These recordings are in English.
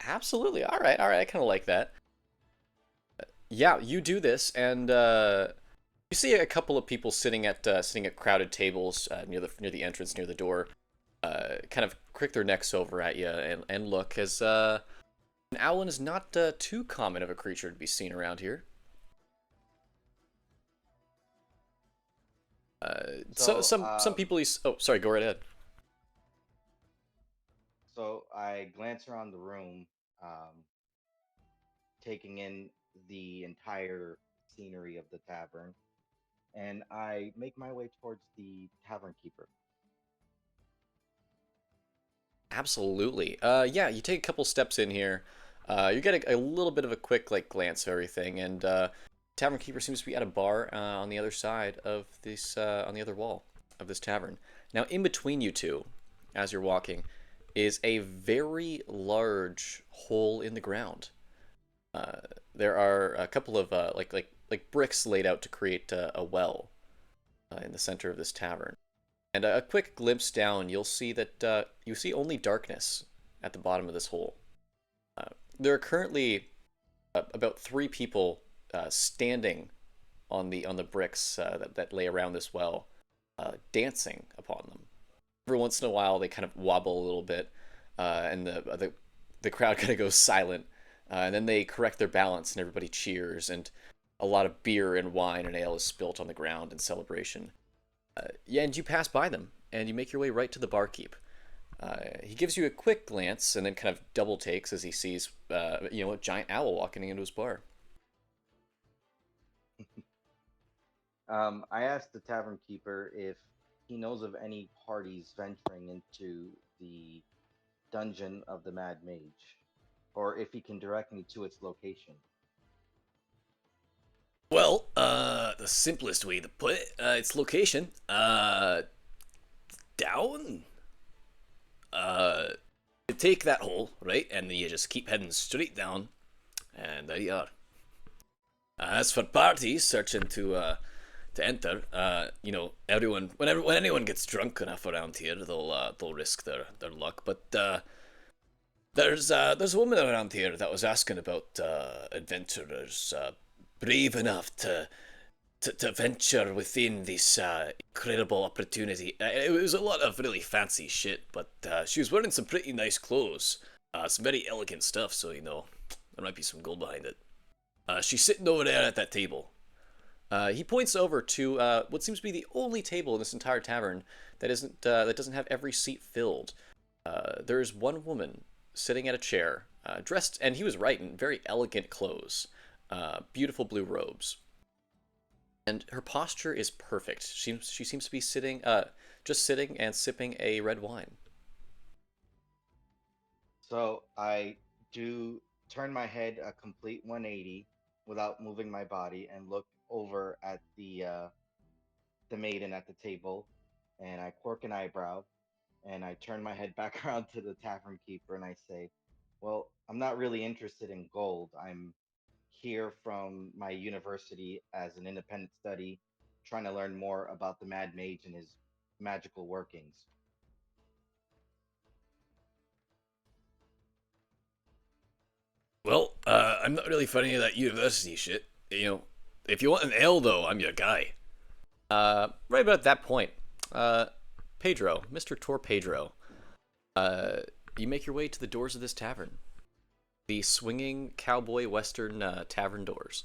Absolutely. All right, all right. I kind of like that. Yeah, you do this, and you see a couple of people sitting at crowded tables near the entrance near the door. Kind of crick their necks over at you and look as an owlin is not too common of a creature to be seen around here. So So, some um, people. Oh, sorry. Go right ahead. so I glance around the room, um, taking in the entire scenery of the tavern, and I make my way towards the tavern keeper. Absolutely. Yeah, you take a couple steps in here. You get a little bit of a quick like glance of everything, and tavern keeper seems to be at a bar on the other side of this on the other wall of this tavern. Now, in between you two, as you're walking, is a very large hole in the ground. Uh, there are a couple of like bricks laid out to create a well in the center of this tavern. And a quick glimpse down, you'll see that you see only darkness at the bottom of this hole. Uh, there are currently about three people standing on the bricks that lay around this well, dancing upon them. Every once in a while, they kind of wobble a little bit, and the crowd kind of goes silent, and then they correct their balance, and everybody cheers, and a lot of beer and wine and ale is spilt on the ground in celebration. Yeah, and you pass by them, and you make your way right to the barkeep. He gives you a quick glance, and then kind of double takes as he sees, a giant owl walking into his bar. I asked the tavern keeper if he knows of any parties venturing into the dungeon of the Mad Mage, or if he can direct me to its location. Well, the simplest way to put it, its location, down. You take that hole, right, and then you just keep heading straight down, and there you are. As for parties searching to enter, when anyone gets drunk enough around here, they'll risk their luck. But there's a woman around here that was asking about adventurers brave enough to venture within this incredible opportunity. It was a lot of really fancy shit, but she was wearing some pretty nice clothes, some very elegant stuff. So there might be some gold behind it. She's sitting over there at that table. He points over to what seems to be the only table in this entire tavern that doesn't have every seat filled. There's one woman sitting at a chair, dressed, and he was right, in very elegant clothes, beautiful blue robes, and her posture is perfect. She seems to be just sitting and sipping a red wine. So I do turn my head a complete 180 without moving my body and look over at the maiden at the table, and I quirk an eyebrow, and I turn my head back around to the tavern keeper and I say, "Well, I'm not really interested in gold. I'm here from my university as an independent study, trying to learn more about the Mad Mage and his magical workings." Well, I'm not really for any of that university shit. If you want an L though, I'm your guy. Right about that point, uh, Pedro, Mr. Tor Pedro, uh, you make your way to the doors of this tavern, the swinging cowboy western tavern doors.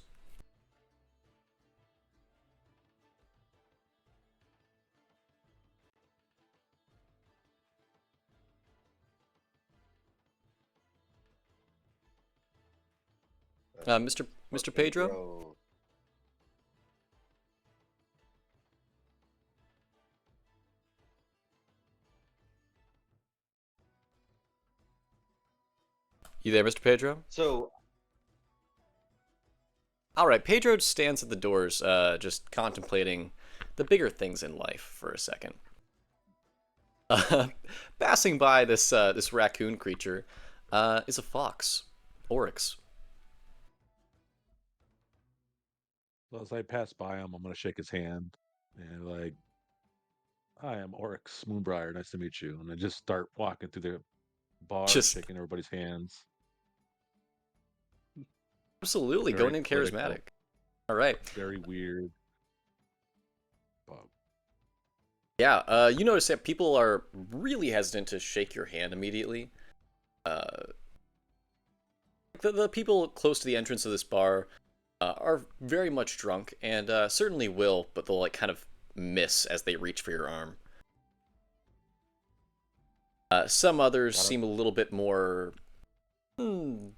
For Mr. Pedro, Pedro. you there, Mr. Pedro? So, All right, Pedro stands at the doors, just contemplating the bigger things in life for a second. Uh, Passing by this raccoon creature is a fox, Oryx. So as I pass by him, I'm gonna shake his hand and like, "Hi, I'm Oryx Moonbriar. Nice to meet you." And I just start walking through the bar, Just shaking everybody's hands. Absolutely, Very going in political, charismatic. All right. very weird. But Yeah, you notice that people are really hesitant to shake your hand immediately. Uh, the people close to the entrance of this bar are very much drunk and certainly will, but they'll like kind of miss as they reach for your arm. Some others gotta seem a little bit more hmm,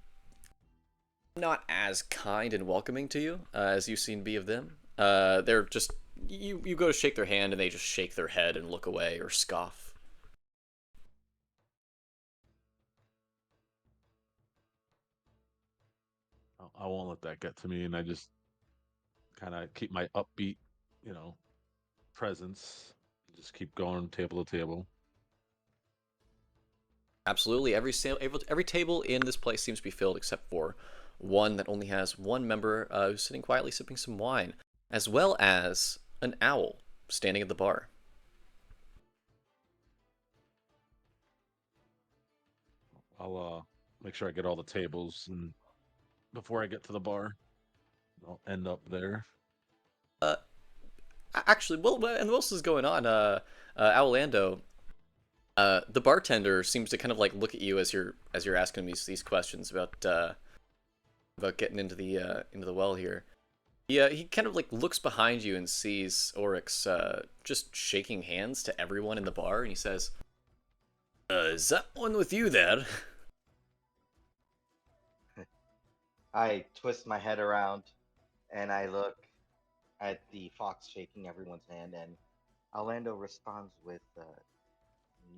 not as kind and welcoming to you as you've seen be of them. They're just you go to shake their hand and they just shake their head and look away or scoff. I won't let that get to me, and I just kind of keep my upbeat, you know, presence. Just keep going table to table. Absolutely, every table in this place seems to be filled except for one that only has one member who's sitting quietly sipping some wine, as well as an owl standing at the bar. I'll make sure I get all the tables, and before I get to the bar, I'll end up there. Uh, Actually, well, and what else is going on? Owlando, the bartender seems to kind of like look at you as you're asking him these questions about getting into the well here. He kind of like looks behind you and sees Oryx just shaking hands to everyone in the bar, and he says, "Is that one with you there?" I twist my head around and I look at the fox shaking everyone's hand, and Orlando responds with,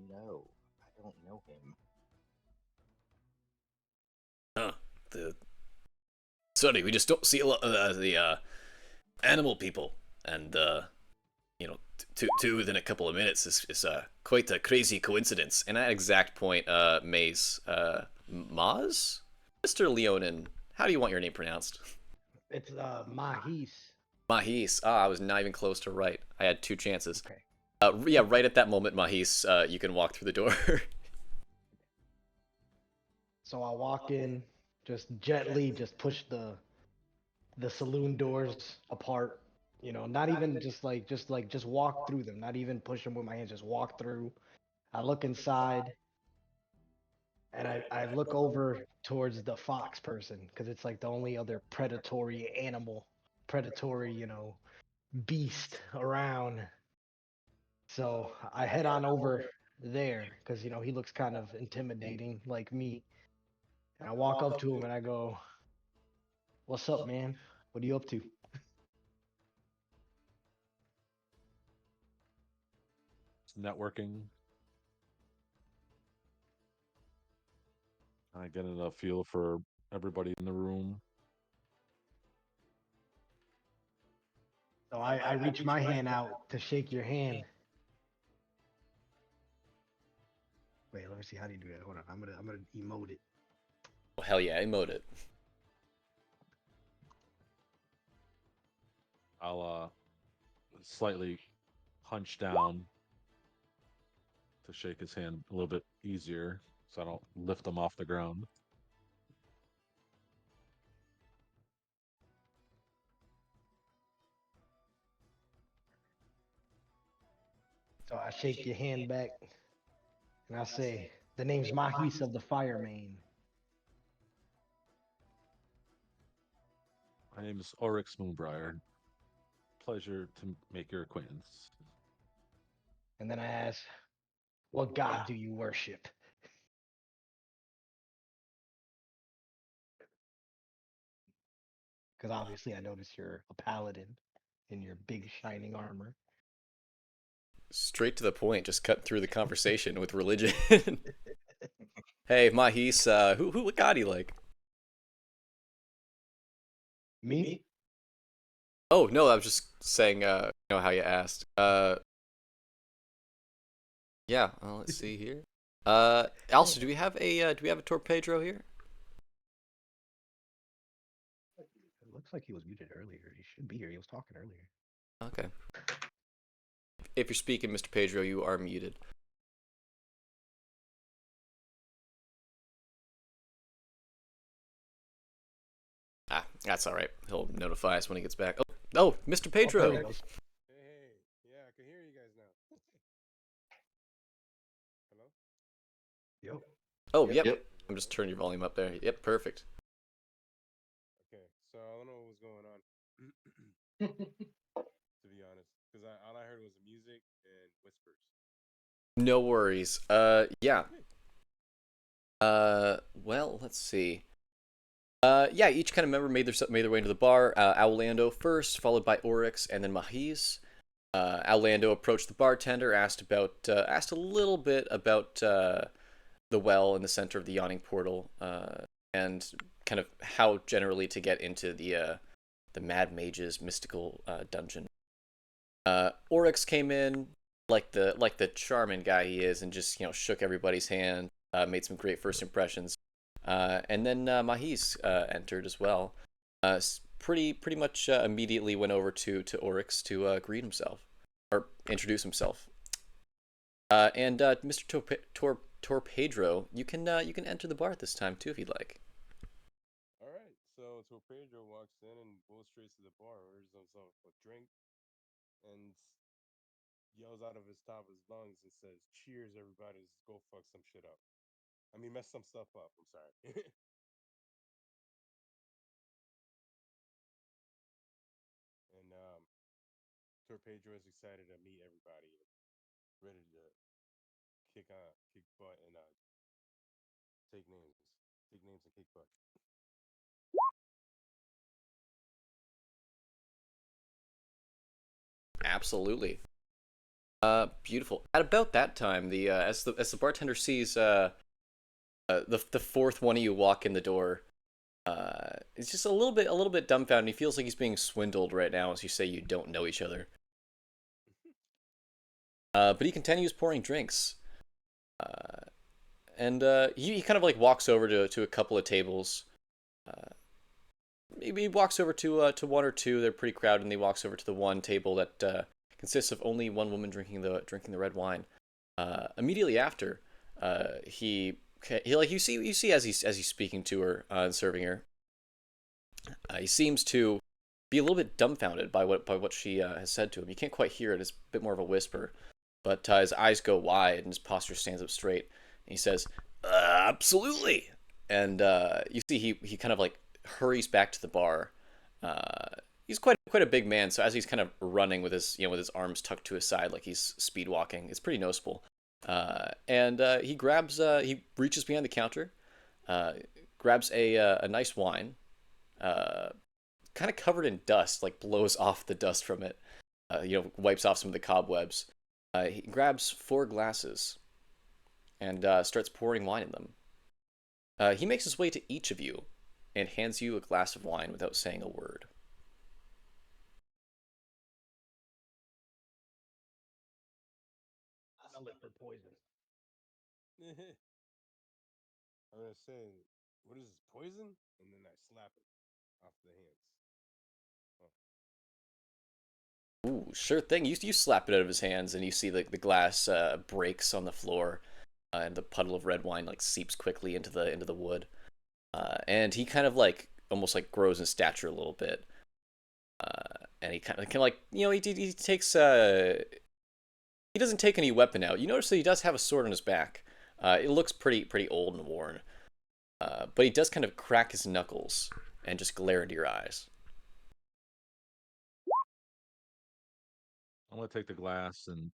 "No, I don't know him." Huh. The Sorry, we just don't see a lot of the animal people, and two within a couple of minutes is quite a crazy coincidence. And at that exact point, Maze, Maz, Mr. Leonin, how do you want your name pronounced? It's Mahis. Mahis. Ah, I was not even close to right. I had two chances. Okay. Yeah, right at that moment, Mahis, you can walk through the door. So I walk in, just gently, just push the saloon doors apart. You know, not even just walk through them. Not even push them with my hands. Just walk through. I look inside, and I look over towards the fox person because it's like the only other predatory animal, predatory, beast around. So I head on over there because he looks kind of intimidating like me. And I walk up to him and I go, "What's up, man? What are you up to?" It's networking. I get a feel for everybody in the room. So I reach my hand out to shake your hand. Wait, let me see. How do you do that? Hold on. I'm gonna emote it. Well, hell yeah, emote it. I'll slightly hunch down to shake his hand a little bit easier, so I don't lift him off the ground. So I shake your hand back and I say, "The name's Mahis of the Fireman." My name is Oryx Moonbriar. Pleasure to make your acquaintance. And then I ask, "What god do you worship?" Because obviously I notice you're a paladin in your big shining armor. Straight to the point, just cut through the conversation with religion. Hey, Mahis, what god do you like? Me? Oh no, I was just saying, how you asked. Yeah. Let's see here. Also, do we have a Torpedro here? It looks like he was muted earlier. He should be here. He was talking earlier. Okay. If you're speaking, Mr. Pedro, you are muted. Ah, That's all right. He'll notify us when he gets back. Oh, Mr. Oh, there he Pedro. goes. Hey, yeah, I can hear you guys now. Hello? Yep. Oh, Yep. yep. Yep. I'm just turning your volume up there. Yep, perfect. Okay, so I don't know what was going on, to be honest, because all I heard was music and whispers. No worries. Yeah. Well, let's see. Yeah, each kind of member made their way into the bar. Owlando first, followed by Oryx, and then Mahis. Owlando approached the bartender, asked a little bit about the well in the center of the yawning portal, and kind of how generally to get into the Mad Mage's mystical dungeon. Oryx came in like the charming guy he is, and just shook everybody's hand, made some great first impressions, and then Mahis entered as well. Pretty much immediately went over to Oryx to greet himself or introduce himself. And Mr. Torpedro, you can enter the bar at this time too if you'd like. All right, so Torpedo walks in and goes straight to the bar, orders himself a drink, and yells out of his top of his lungs and says, "Cheers, everybody! Let's go fuck some shit up. I mean, mess some stuff up. I'm sorry." And Torpedo is excited to meet everybody, and ready to kick butt, and take names, take names and kick butt. Absolutely. Beautiful. At about that time, the as the bartender sees the fourth one of you walk in the door, it's just a little bit dumbfounded. He feels like he's being swindled right now as you say you don't know each other. But he continues pouring drinks. Uh, and he kind of like walks over to a couple of tables. Uh, Maybe he walks over to one or two. They're pretty crowded, and he walks over to the one table that consists of only one woman drinking the red wine. Immediately after, he like you see as he's speaking to her and serving her, he seems to be a little bit dumbfounded by what she has said to him. You can't quite hear it; it's a bit more of a whisper. But his eyes go wide and his posture stands up straight. And he says, "Absolutely." And you see he kind of like hurries back to the bar. Uh, he's quite a big man, so as he's kind of running with his arms tucked to his side like he's speed walking, it's pretty noticeable. And he reaches behind the counter, uh, grabs a nice wine, uh, kind of covered in dust, like blows off the dust from it. Wipes off some of the cobwebs. He grabs 4 glasses and starts pouring wine in them. He makes his way to each of you and hands you a glass of wine without saying a word. Smell it for poison. I'm gonna say, "What is this, poison?" And then I slap it off the hands. Oh. Ooh, sure thing. You slap it out of his hands, and you see the glass breaks on the floor, and the puddle of red wine like seeps quickly into the wood. And he kind of like almost like grows in stature a little bit. And he kind of like he takes he doesn't take any weapon out. You notice that he does have a sword on his back. It looks pretty old and worn. But he does kind of crack his knuckles and just glare into your eyes. I'm gonna take the glass and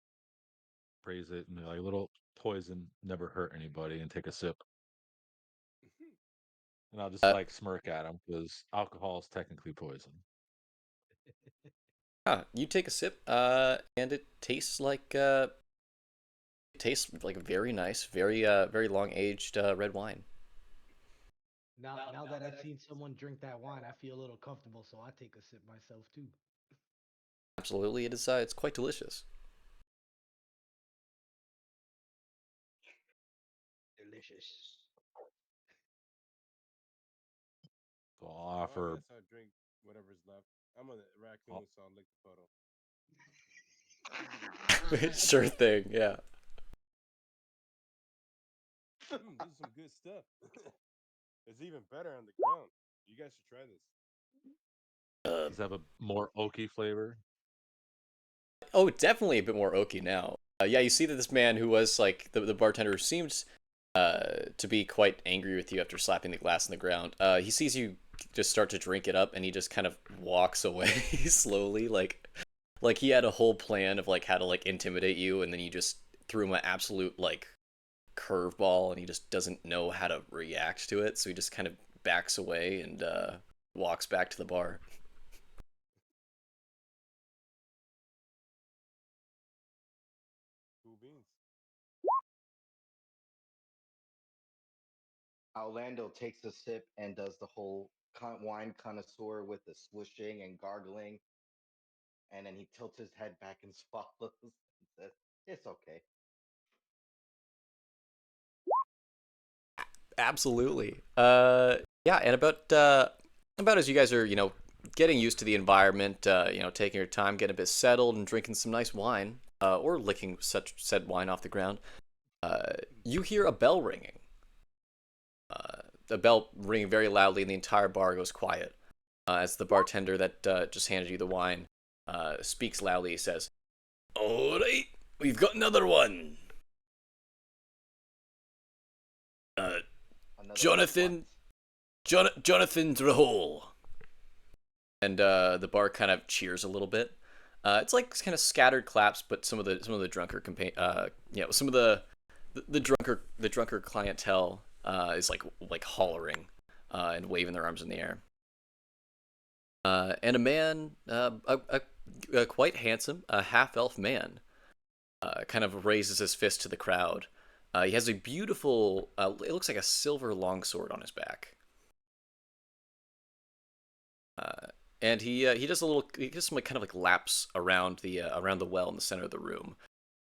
praise it, and like, a little poison never hurt anybody, and take a sip. And I'll just Uh, like smirk at him because alcohol is technically poison. you take a sip, and it tastes like very nice, very long aged red wine. Now that I've seen someone drink that wine, I feel a little comfortable, so I take a sip myself too. Absolutely, it's quite delicious. Delicious. So I'll Well, I offer. guess I'll drink whatever's left. I'm a I'll, raccoon, so I'll lick the puddle. Sure thing, yeah. This is some good stuff. It's even better on the ground. You guys should try this. Does it have a more oaky flavor? Oh, definitely a bit more oaky now. Yeah, you see that this man who was like the bartender seemed to be quite angry with you after slapping the glass on the ground. He sees you just start to drink it up, and he just kind of walks away slowly, like he had a whole plan of like how to like intimidate you, and then you just threw him an absolute like curveball, and he just doesn't know how to react to it, so he just kind of backs away and walks back to the bar. Cool beans. Orlando takes a sip and does the whole wine connoisseur with the swishing and gargling, and then he tilts his head back and swallows and says, "It's okay." Absolutely. Yeah, and about as you guys are, getting used to the environment, taking your time, getting a bit settled, and drinking some nice wine, or licking such said wine off the ground, you hear a bell ringing. The bell ringing very loudly, and the entire bar goes quiet. As the bartender that just handed you the wine speaks loudly, he says, "All right, we've got another one. Uh, Another one what? Jonathan, Jonathan Drahole." And the bar kind of cheers a little bit. It's like kind of scattered claps, but some of the drunker some of the drunker clientele is like hollering and waving their arms in the air. And a man, a quite handsome, a half elf man, kind of raises his fist to the crowd. He has a beautiful, it looks like a silver longsword on his back. Uh, and he does some like kind of like laps around the well in the center of the room.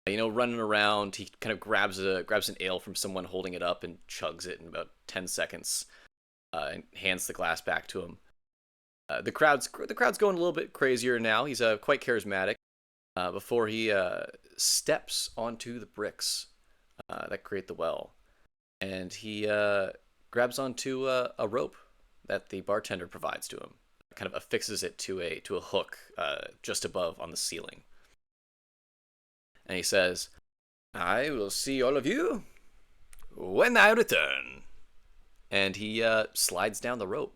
Running around, he kind of grabs an ale from someone holding it up and chugs it in about 10 seconds, and hands the glass back to him. The crowd's going a little bit crazier now. He's quite charismatic. Before he steps onto the bricks that create the well, and he grabs onto a rope that the bartender provides to him, kind of affixes it to a hook just above on the ceiling, and he says, "I will see all of you when I return." And he slides down the rope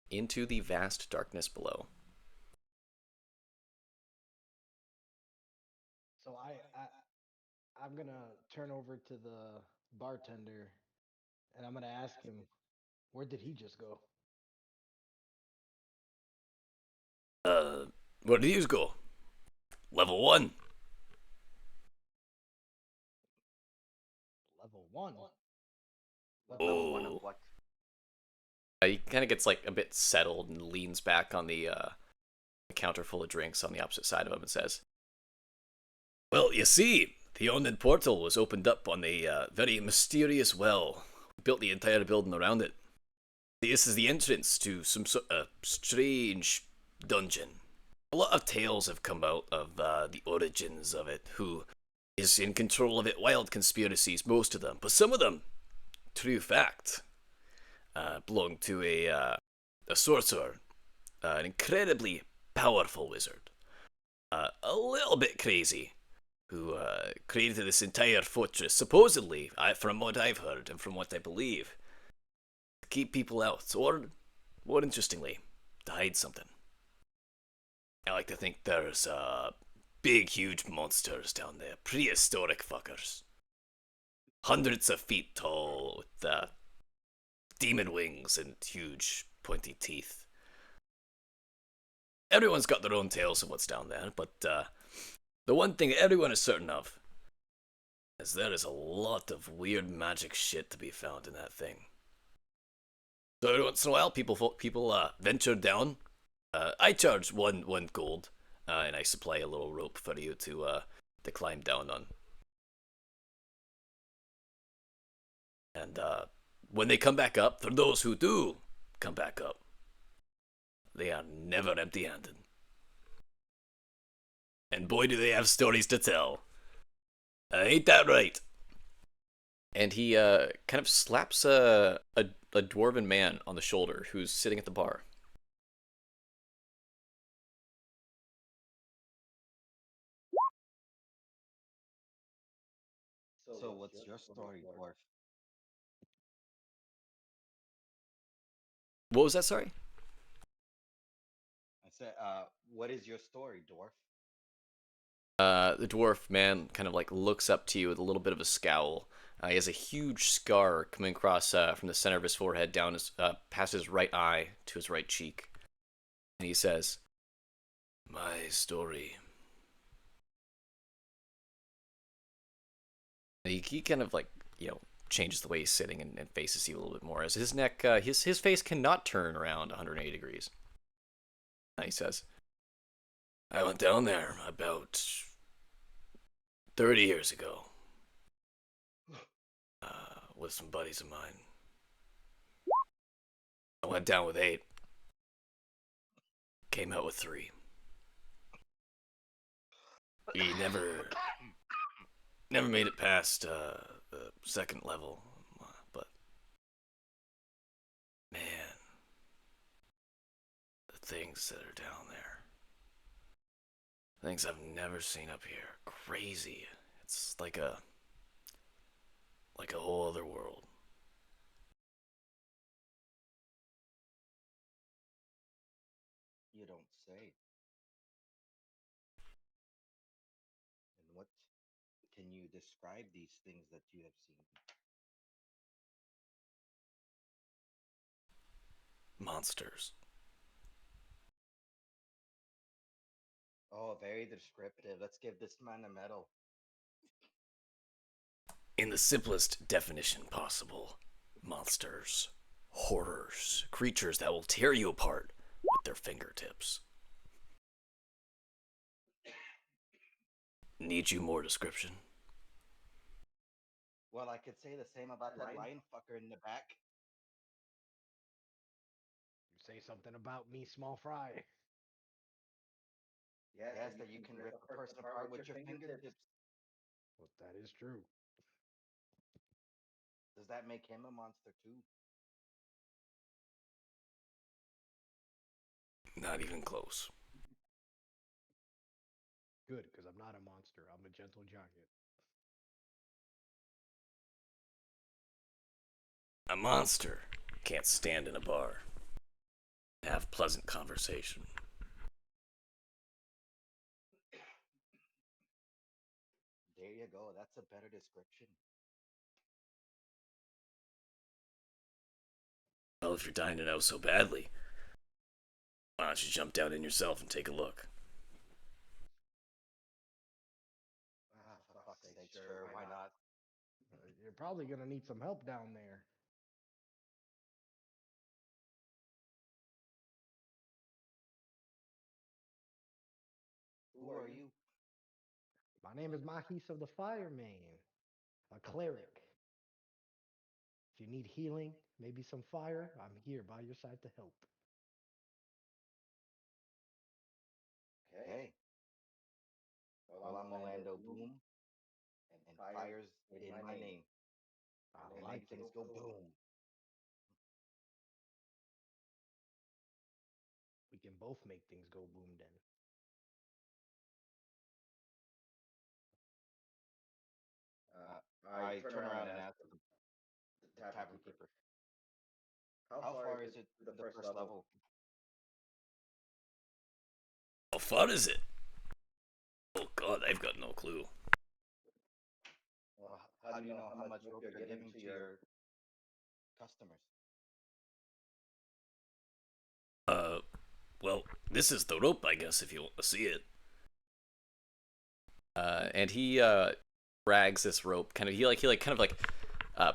into the vast darkness below. So I'm gonna turn over to the bartender and I'm gonna ask him, where did he just go? Where do you go? Level 1. Level one. Level one of Oh. what? He kind of gets like a bit settled and leans back on the counter full of drinks on the opposite side of him and says, "Well, you see, the Undead Portal was opened up on a very mysterious well. We built the entire building around it. This is the entrance to some sort of strange dungeon. A lot of tales have come out of the origins of it, who is in control of it, wild conspiracies, most of them, but some of them, true fact, belong to a sorcerer, an incredibly powerful wizard, a little bit crazy, who created this entire fortress, supposedly, from what I've heard and from what I believe, to keep people out, or, more interestingly, to hide something. I like to think there's big, huge monsters down there, prehistoric fuckers, hundreds of feet tall, with demon wings and huge, pointy teeth. Everyone's got their own tales of what's down there, but the one thing everyone is certain of is there is a lot of weird magic shit to be found in that thing. So every once in a while, people venture down. I charge one gold, and I supply a little rope for you to climb down on. And when they come back up, for those who do come back up, they are never empty-handed. And boy, do they have stories to tell. Ain't that right? and he kind of slaps a dwarven man on the shoulder who's sitting at the bar. So what's your story, dwarf? What was that? Sorry. I said, what is your story, dwarf? The dwarf man kind of like looks up to you with a little bit of a scowl. He has a huge scar coming across from the center of his forehead down his past his right eye to his right cheek, and he says, "My story." He kind of like changes the way he's sitting and faces you a little bit more as his neck his face cannot turn around 180 degrees. He says, "I went down there about 30 years ago with some buddies of mine. I went down with 8, came out with 3. We never made it past the second level, but man, the things that are down there, things I've never seen up here, crazy. It's like a whole other world." You don't say. And what can you describe these things that you have seen? Monsters. Oh, very descriptive. Let's give this man a medal. In the simplest definition possible, monsters, horrors, creatures that will tear you apart with their fingertips. Need you more description? Well, I could say the same about that lion fucker in the back. You say something about me, small fry. Yes, that you can rip a person apart with your fingertips. Well, that is true. Does that make him a monster too? Not even close. Good, because I'm not a monster. I'm a gentle giant. A monster can't stand in a bar and have pleasant conversation. There you go. That's a better description. Well, if you're dying to know so badly, why don't you jump down in yourself and take a look? Ah, for fuck's sake, sure, why not? You're probably gonna need some help down there. Who are you? My name is Mahis of the Fireman, a cleric. If you need healing, maybe some fire, I'm here by your side to help. Okay. Well, I'm Orlando Boom, and fire's in my name. I We'll like make it. things go boom. We can both make things go boom then. I turn around and ask the tavern keeper, how far is it to the first level? How fun is it? Oh god, I've got no clue. Well, how do you know how much rope you're giving to your customers? Uh, well, this is the rope, I guess, if you want to see it. And he drags this rope, kind of kind of like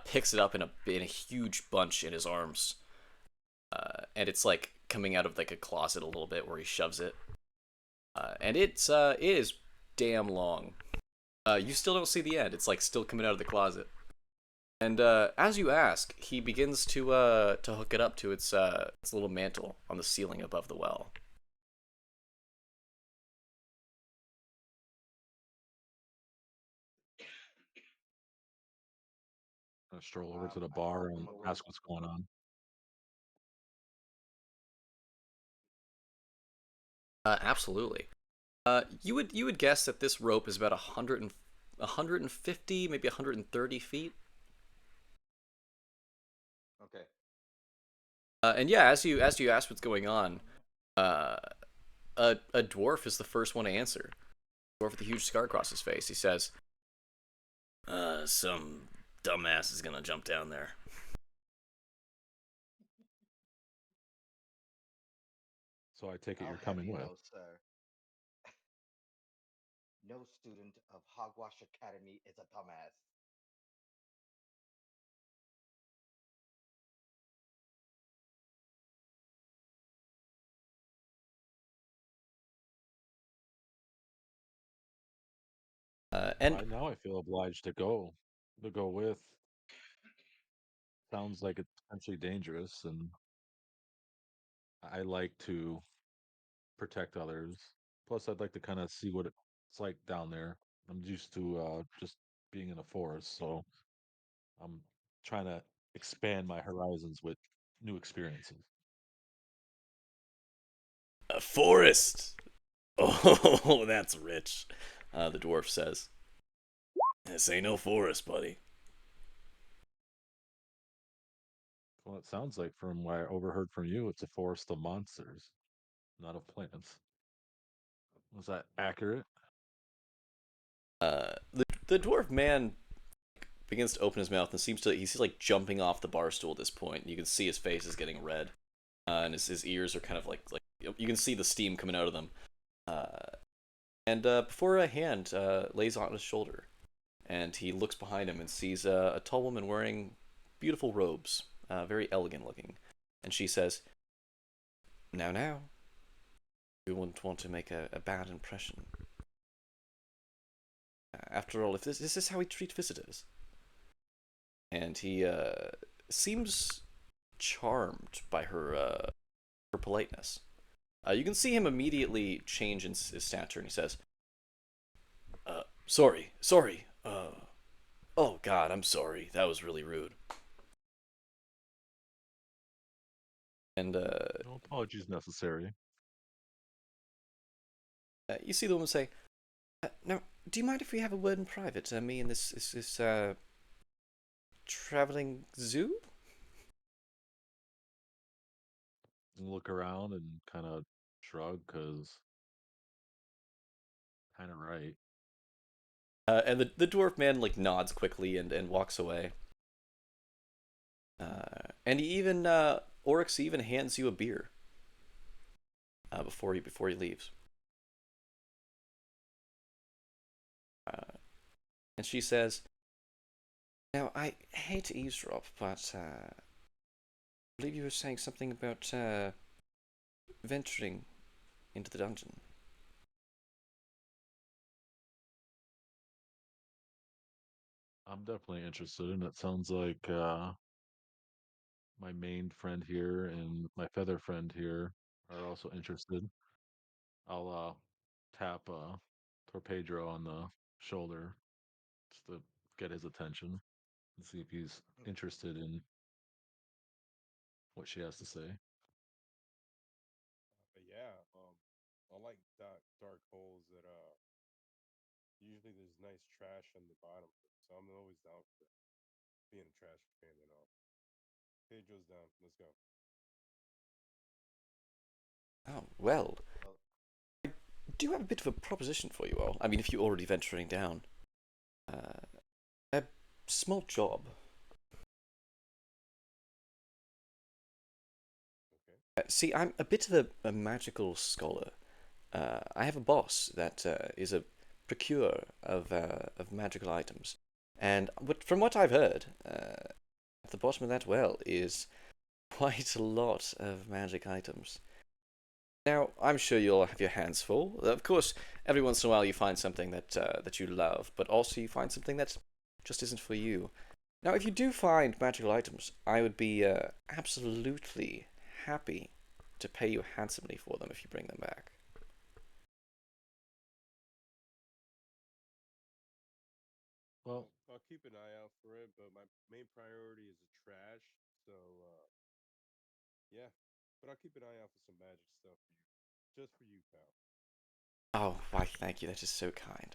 picks it up in a huge bunch in his arms, and it's like coming out of like a closet a little bit where he shoves it, and it is damn long. You still don't see the end. It's like still coming out of the closet. And as you ask, he begins to hook it up to its little mantle on the ceiling above the well. Gonna stroll over to the I bar help and him away. ask what's going on. Absolutely. You would guess that this rope is about 150, maybe 130 feet. Okay. And yeah, as you ask what's going on, uh, a dwarf is the first one to answer. Dwarf with a huge scar across his face. He says, some dumbass is gonna jump down there. So I take it I'll you're have coming you with. know, sir, no student of Hogwash Academy is a dumbass. And Now I feel obliged to go with. Sounds like it's potentially dangerous, and I like to protect others. Plus, I'd like to kind of see what it's like down there. I'm used to just being in a forest, so I'm trying to expand my horizons with new experiences. a forest. Oh, that's rich. The dwarf says, "This ain't no forest, buddy." Well, it sounds like from what I overheard from you, it's a forest of monsters, not of plants. Was that accurate? The dwarf man begins to open his mouth and he's like jumping off the bar stool at this point. You can see his face is getting red, and his ears are kind of like you can see the steam coming out of them. And before a hand lays on his shoulder, and he looks behind him and sees a tall woman wearing beautiful robes, very elegant looking, and she says, now, we wouldn't want to make a bad impression. After all, if this is how we treat visitors." And he seems charmed by her politeness. You can see him immediately change in his stature, and he says, sorry. Oh God, I'm sorry. That was really rude." And No apologies necessary. you see the woman say, "Now, do you mind if we have a word in private? Me and this traveling zoo?" Look around and kind of shrug because kind of right. And the dwarf man like nods quickly and walks away. And he even Oryx even hands you a beer before he leaves. Uh, and she says, "Now I hate to eavesdrop, but I believe you were saying something about venturing into the dungeon." I'm definitely interested, and it sounds like my main friend here and my feather friend here are also interested. I'll tap Torpedro on the shoulder just to get his attention and see if he's interested in what she has to say. But yeah, I like dark holes that usually there's nice trash on the bottom, so I'm always down for being a trash companion. Pedro's down. Let's go. Oh well, Well, I do have a bit of a proposition for you all. I mean, if you're already venturing down, uh, a small job. Okay. See, I'm a bit of a magical scholar. I have a boss that is a procurer of magical items, and from what I've heard, at the bottom of that well is quite a lot of magic items. Now, I'm sure you'll have your hands full. Of course, every once in a while you find something that you love, but also you find something that just isn't for you. Now, if you do find magical items, I would be absolutely happy to pay you handsomely for them if you bring them back. Well, I'll keep an eye out for it, but my main priority is the trash. So yeah, but I'll keep an eye out for some magic stuff for you, just for you, pal. Oh, why, thank you. That's just so kind.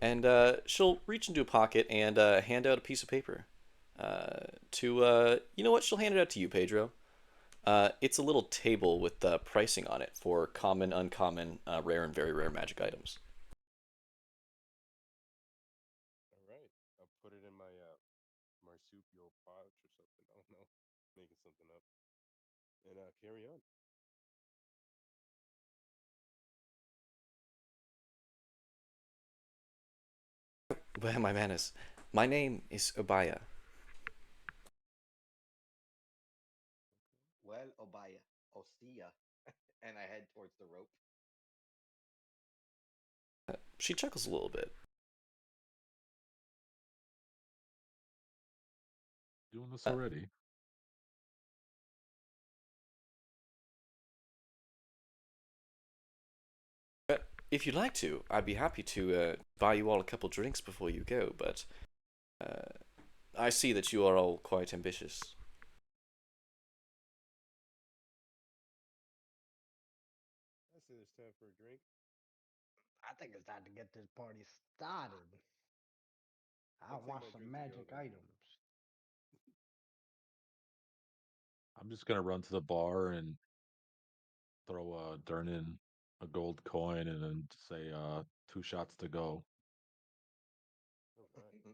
And she'll reach into a pocket and hand out a piece of paper. You know what? She'll hand it out to you, Pedro. It's a little table with pricing on it for common, uncommon, rare, and very rare magic items. All right, I'll put it in my marsupial pouch or something. I don't know, making something up, and carry on. Well, my manners. My name is Obaya. Well, Obaya, Osia, and I head towards the rope. She chuckles a little bit. doing this Uh, already. if you'd like to, I'd be happy to buy you all a couple drinks before you go, but uh, I see that you are all quite ambitious. I say there's time for a drink. I think it's time to get this party started. I I'll take want my some drink to go magic then. items. I'm just gonna run to the bar and throw Durnan a gold coin and then say 2 shots to go. Oh my.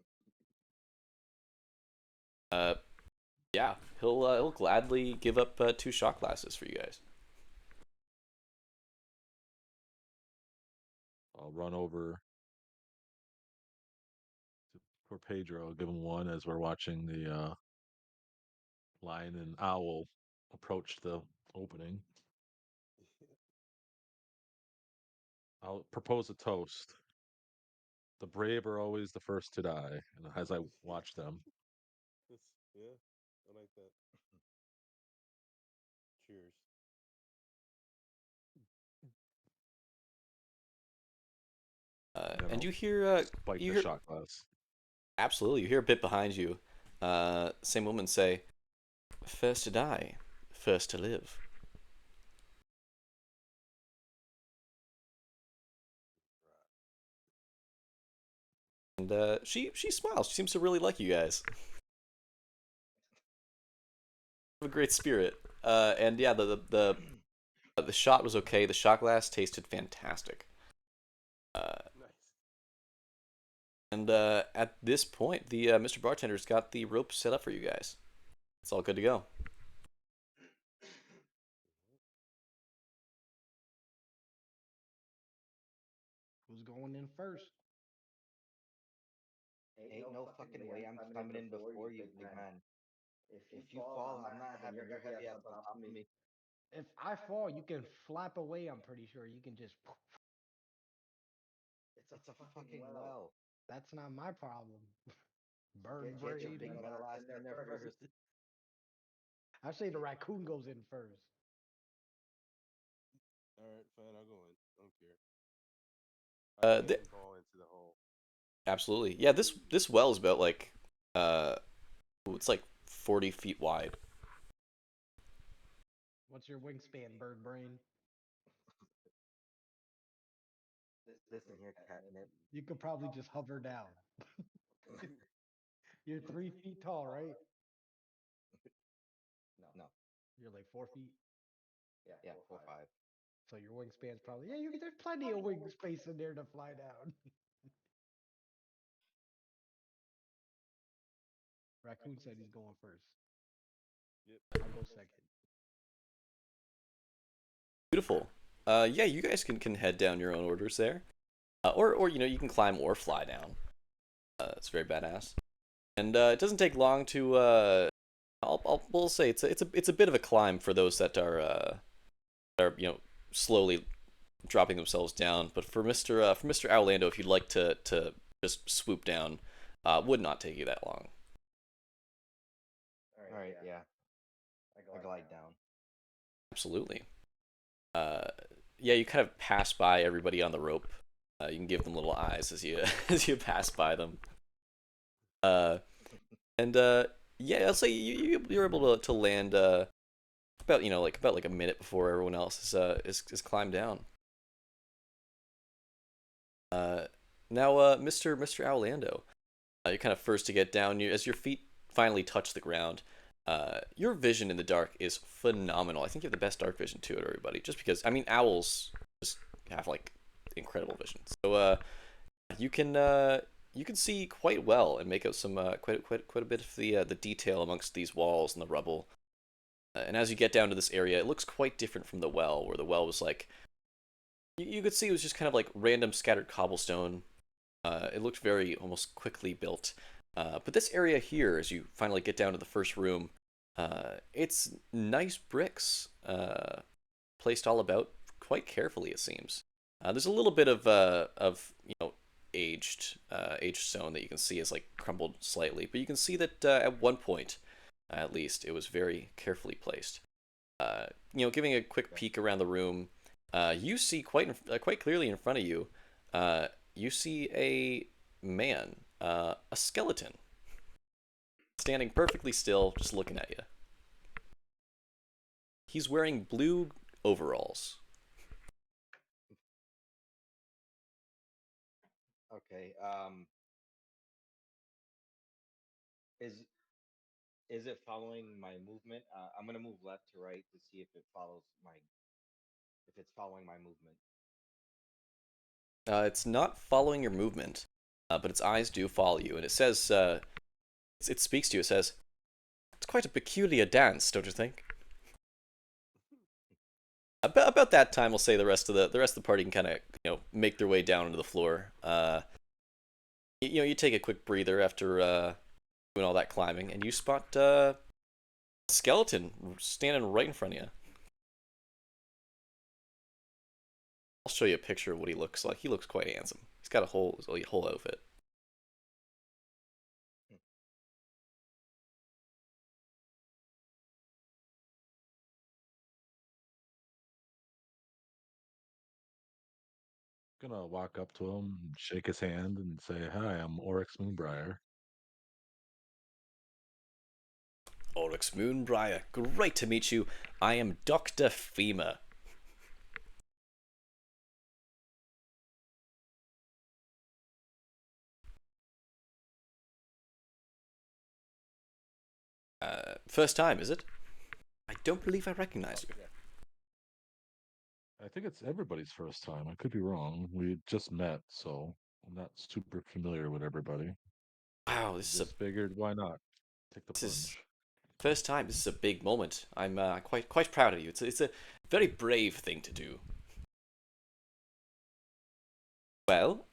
Uh, yeah, he'll gladly give up 2 shot glasses for you guys. I'll run over to for Pedro, give him one as we're watching the lion and owl approach the opening. I'll propose a toast. The brave are always the first to die. And as I watch them, Yeah, I like that. Cheers. then And I'll spike you the hear shot glass. absolutely you hear a bit behind you. Same woman say, "First to die, first to live." And she smiles. She seems to really like you guys. Have a great spirit. And yeah, the shot was okay. The shot glass tasted fantastic. Uh, Nice. and at this point, the Mr. Bartender's got the rope set up for you guys. It's all good to go. Who's going in first? Ain't no fucking way I'm coming in before you, big man. If you fall, I'm not having your heavy ass on top of me. If I fall, you can flap away. I'm pretty sure you can just. It's a fucking well. That's not my problem. Bird Get your brain. big metal ass in there first. I say the raccoon goes in first. All right, fine. I'll go in. I don't care. I Th cannonball into the hole. Absolutely. Yeah, this well is about like uh, it's like 40 feet wide. What's your wingspan, bird brain? Listen here, catnip. You could probably just hover down. You're 3 feet tall, right? No, You're like 4 feet. yeah, 4'5". So your wingspan's probably yeah. There's plenty of wing space in there to fly down. Raccoon said he's going first. Yep. I'll go second. Beautiful. Yeah, you guys can head down your own orders there, or you can climb or fly down. It's very badass, and it doesn't take long to. We'll say it's a bit of a climb for those that are slowly dropping themselves down. But for Mister Orlando, if you'd like to just swoop down, would not take you that long. All right, yeah. I glide down. Absolutely. Uh, yeah, you kind of pass by everybody on the rope. You can give them little eyes as you as you pass by them. Uh, and yeah, I'll say you're able to land about about like a minute before everyone else is climbed down. Uh, now, Mr. Orlando, you're kind of first to get down. As your feet finally touch the ground, your vision in the dark is phenomenal. I think you have the best dark vision to it, everybody. Just because, I mean, owls just have like incredible vision. So, you can you can see quite well and make out some quite a bit of the detail amongst these walls and the rubble. And as you get down to this area, it looks quite different from the well, where the well was like you could see it was just kind of like random scattered cobblestone. It looked very almost quickly built. But this area here, as you finally get down to the first room, it's nice bricks placed all about quite carefully. It seems there's a little bit of aged stone that you can see is like crumbled slightly, but you can see that at one point, at least, it was very carefully placed. Giving a quick Okay. peek around the room, you see quite clearly in front of you. You see a man, a skeleton, standing perfectly still, just looking at you. He's wearing blue overalls. Okay. Is is it following my movement? I'm gonna move left to right to see if it's following my movement. It's not following your movement, but its eyes do follow you, and it says, it speaks to you. It says, "It's quite a peculiar dance, don't you think?" About that time, we'll say the rest of the party can kind of make their way down into the floor. You take a quick breather after doing all that climbing, and you spot a skeleton standing right in front of you. I'll show you a picture of what he looks like. He looks quite handsome. He's got a whole outfit. Hmm. Gonna walk up to him, shake his hand, and say, "Hi, I'm Oryx Moonbriar." Oryx Moonbriar, great to meet you. I am Dr. Fema. First time, is it? I don't believe I recognize Oh you. yeah. I think it's everybody's first time. I could be wrong. We just met, so I'm not super familiar with everybody. Wow, I just figured, why not take the this is plunge? first time. This is a big moment. I'm quite proud of you. It's a very brave thing to do. Well,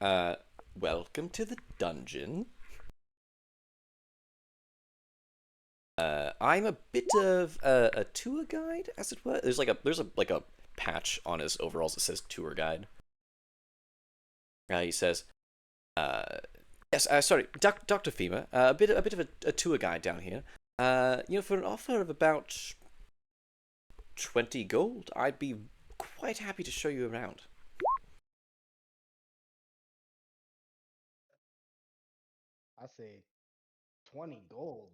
welcome to the dungeon. I'm a bit of a tour guide, as it were. There's a patch on his overalls that says tour guide. He says, uh, "Yes, sorry, Doctor Fema, a bit of a tour guide down here. For an offer of about 20 gold, I'd be quite happy to show you around." I say 20 gold.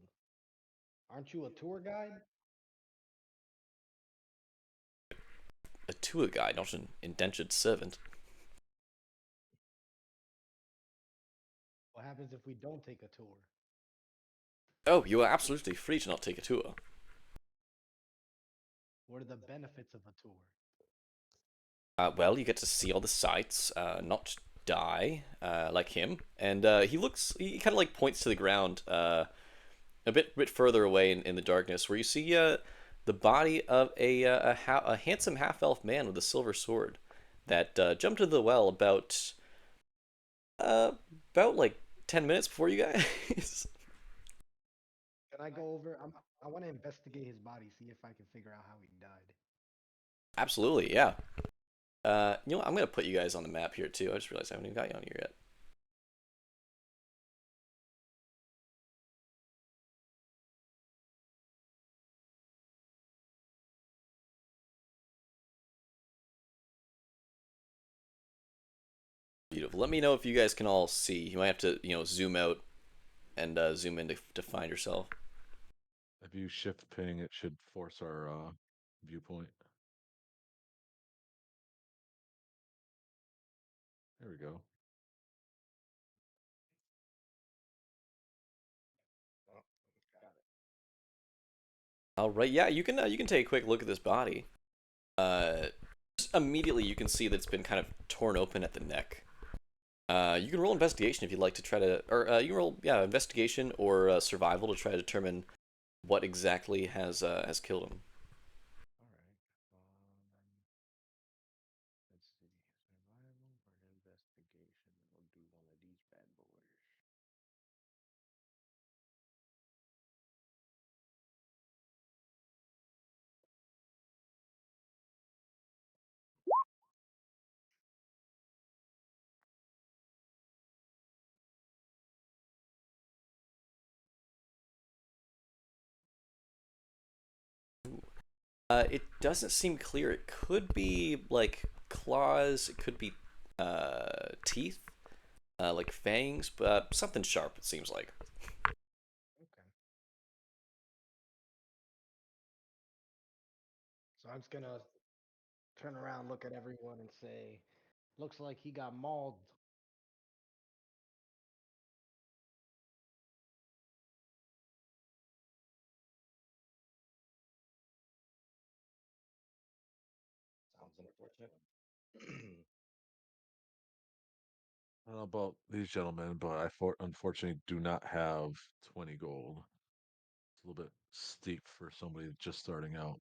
Aren't you a tour guide? A tour guide, not an indentured servant. What happens if we don't take a tour? Oh, you are absolutely free to not take a tour. What are the benefits of a tour? Well, you get to see all the sights, not die like him. And he kind of like points to the ground a bit further away in the darkness, where you see the body of a handsome half elf man with a silver sword that jumped into the well uh, about like 10 minutes before you guys. Can I go over? I want to investigate his body, see if I can figure out how he died. Absolutely, yeah. I'm gonna put you guys on the map here too. I just realized I haven't even got you on here yet. Beautiful. Let me know if you guys can all see. You might have to zoom out. and zoom in to find yourself. If you shift ping, it should force our viewpoint. There we go. Oh, got All right, yeah, you can take a quick look at this body. Uh, just immediately you can see that it's been kind of torn open at the neck. You can roll investigation if you'd like to try to, or you can roll investigation or survival to try to determine what exactly has killed him. All right. Let's see. Survival or investigation. We'll do one of these bad boys. It doesn't seem clear. It could be like claws. It could be teeth, like fangs, but something sharp. It seems like. Okay. So I'm just gonna turn around, look at everyone, and say, "Looks like he got mauled." Sounds unfortunate. I don't know about these gentlemen, but unfortunately do not have 20 gold. It's a little bit steep for somebody just starting out.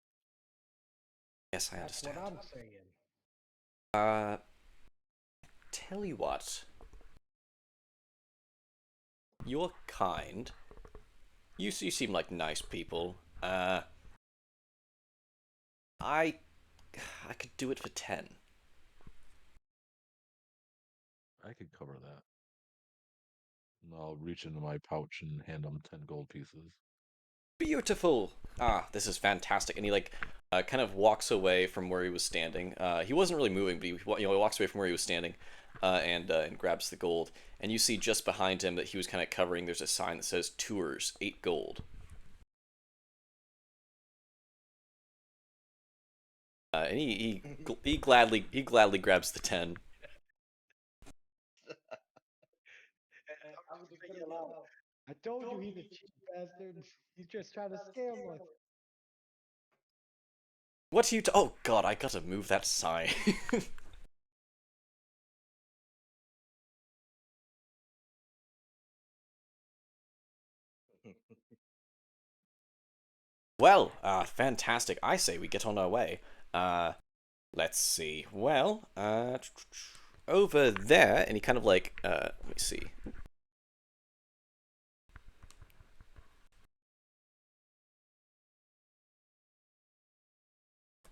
Yes, I That's what understand. I'm saying. Uh, tell you what. You're kind. You seem like nice people. I I could do it for 10. I could cover that. And I'll reach into my pouch and hand him 10 gold pieces. Beautiful. Ah, this is fantastic. And he like kind of walks away from where he was standing. He wasn't really moving, but he walks away from where he was standing, and grabs the gold. And you see just behind him that he was kind of covering. There's a sign that says "Tours, 8 gold." And he gladly grabs the 10. And I'm just thinking aloud. I told you he's a cheap bastard. He's just trying to scam us. What are you? Oh God, I gotta move that sign. Well, fantastic. I say we get on our way. Uh, let's see. Well, over there, and he kind of like, let me see.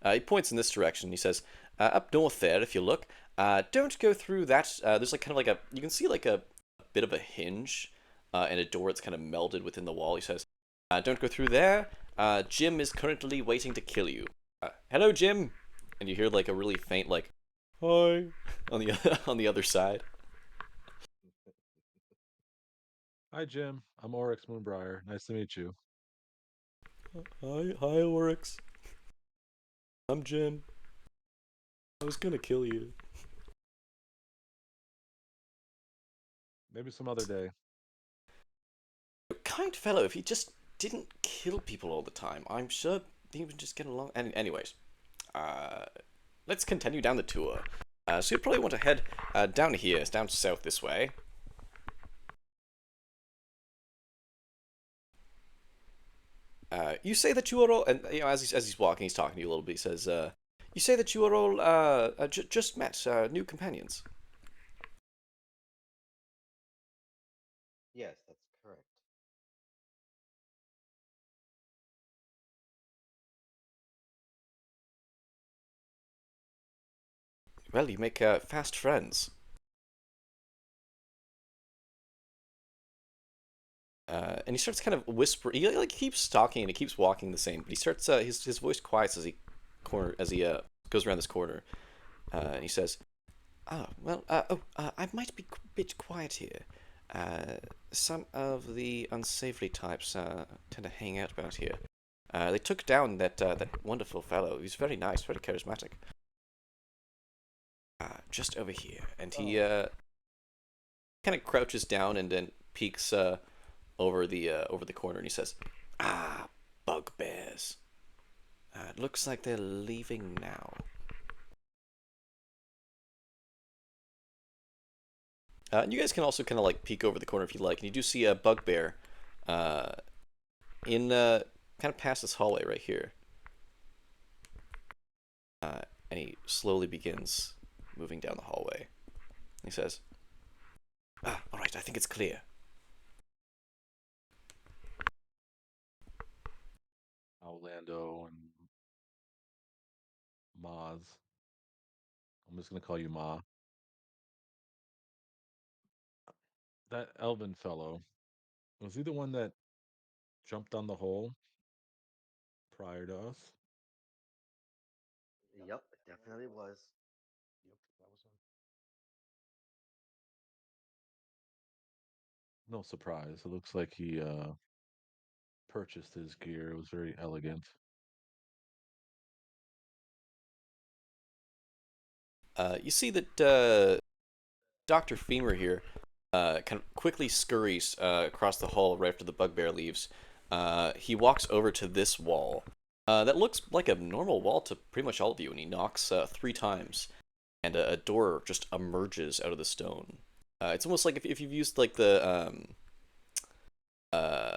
He points in this direction. He says, up north there, if you look. Don't go through that. There's like kind of like you can see like a bit of a hinge and a door that's kind of melded within the wall. He says, don't go through there. Jim is currently waiting to kill you. Hello, Jim. And you hear like a really faint like, hi, on the on the other side. Hi, Jim. I'm Oryx Moonbriar. Nice to meet you. Hi, Oryx. I'm Jim. I was gonna kill you. Maybe some other day. Kind fellow, if he just didn't kill people all the time, I'm sure he would just get along. Anyways, uh, let's continue down the tour. So you'd probably want to head down here. It's down south this way. You say that you are all, and as he's walking, he's talking to you a little bit. He says, "You say that you are all just met new companions." Yes, that's correct. Well, you make fast friends. And he starts kind of whispering. He like keeps talking and he keeps walking the same. But he starts his voice quiets as he goes around this corner. And he says, "Ah, well, I might be a bit quiet here. Uh, some of the unsavory types tend to hang out about here. They took down that wonderful fellow. He's very nice, very charismatic. Just over here, and he Oh, kind of crouches down and then peeks over the corner, and he says, "Ah, bugbears. It looks like they're leaving now." And you guys can also kind of like peek over the corner if you like, and you do see a bugbear uh, in kind of past this hallway right here. And he slowly begins moving down the hallway. He says, all right, I think it's clear. Orlando and Maz. I'm just gonna call you Ma. That Elvin fellow, was he the one that jumped down the hole prior to us? Yep, it definitely was. Yep, that was him. No surprise. It looks like he purchased his gear. It was very elegant. You see that Dr. Femur here kind of quickly scurries across the hall right after the bugbear leaves. He walks over to this wall that looks like a normal wall to pretty much all of you, and he knocks 3 times, and a door just emerges out of the stone. It's almost like if you've used like the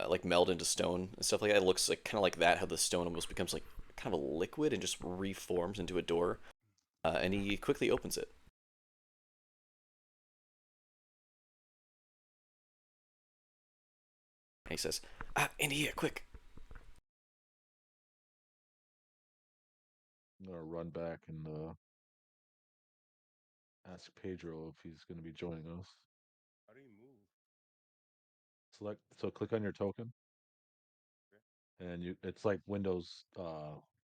like meld into stone and stuff like that. It looks like kind of like that, how the stone almost becomes like kind of a liquid and just reforms into a door. And he quickly opens it. And he says, in here, quick. I'm gonna run back and ask Pedro if he's gonna be joining us. how do you move? Select so click on your token Okay. and you it's like Windows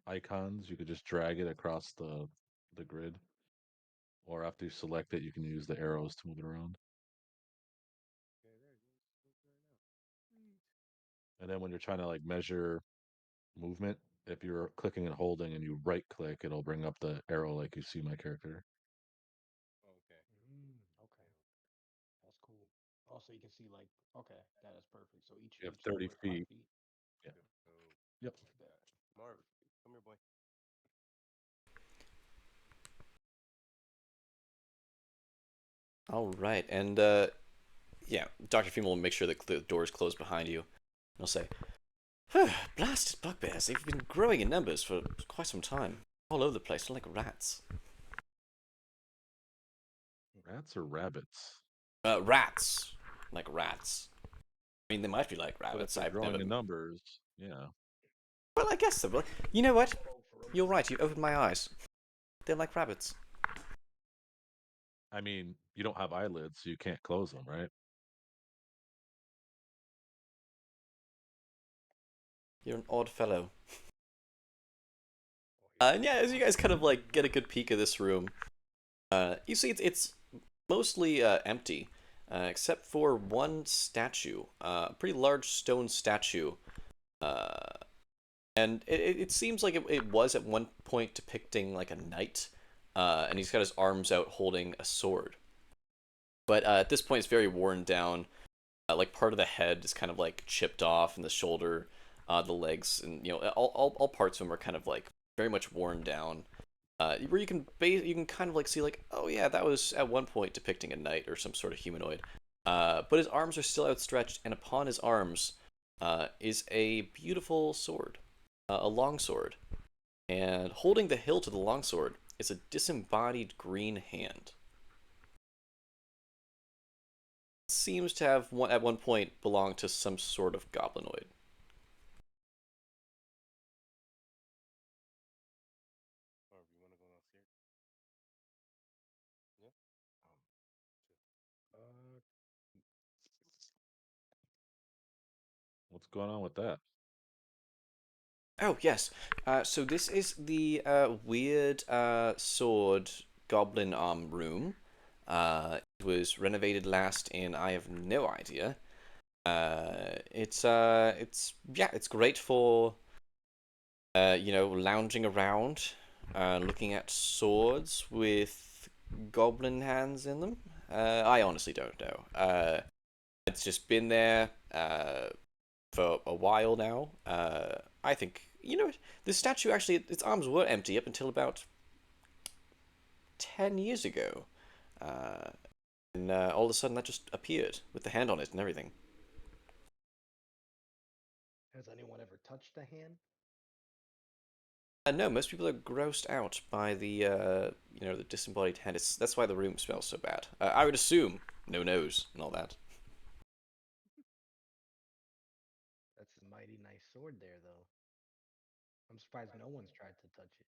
icons. You could just drag it across the grid. Or after you select it, you can use the arrows to move it around. Okay, there it goes. Move right now. Sweet. And then when you're trying to like measure movement, if you're clicking and holding and you right click, it'll bring up the arrow like you see my character. Okay. Okay, that's cool. Also, you can see like, okay, that is perfect. So You have each 30 what, five feet. feet? Yeah. So, Yep. There. Marv, come here, boy. All right, and yeah, Dr. Femur will make sure that the door is closed behind you. And he'll say, blasted bugbears, they've been growing in numbers for quite some time. All over the place, like rats. Rats or rabbits? Rats. Like rats. I mean, they might be like But if rabbits. they're I've growing never. in numbers, yeah. Well, I guess so. But you know what? Oh, You're ferocious. right. You opened my eyes. They're like rabbits. I mean, you don't have eyelids, so you can't close them, right? You're an odd fellow. Oh, he And yeah, as you guys kind of like get a good peek of this room, you see it's mostly empty, except for one statue, a pretty large stone statue. Uh, and it seems like it was at one point depicting like a knight, and he's got his arms out holding a sword. But at this point, it's very worn down. Like part of the head is kind of like chipped off, and the shoulder, the legs, and all parts of him are kind of like very much worn down. Where you can kind of like see like, oh yeah, that was at one point depicting a knight or some sort of humanoid. But his arms are still outstretched, and upon his arms is a beautiful sword, a long sword, and holding the hilt of the longsword is a disembodied green hand. Seems to have at one point belonged to some sort of goblinoid. Marv, you want to go downstairs? Yeah. Uh, What's going on with that? Oh yes, so this is the weird sword goblin arm room. was renovated last in I have no idea. It's yeah, it's great for lounging around, looking at swords with goblin hands in them. I honestly don't know. It's just been there for a while now. I think the statue actually its arms were empty up until about 10 years ago, uh, and all of a sudden that just appeared with the hand on it and everything. Has anyone ever touched a hand? No, most people are grossed out by the disembodied hand. That's why the room smells so bad. I would assume no nose and all that. That's a mighty nice sword there, though. I'm surprised no one's tried to touch it.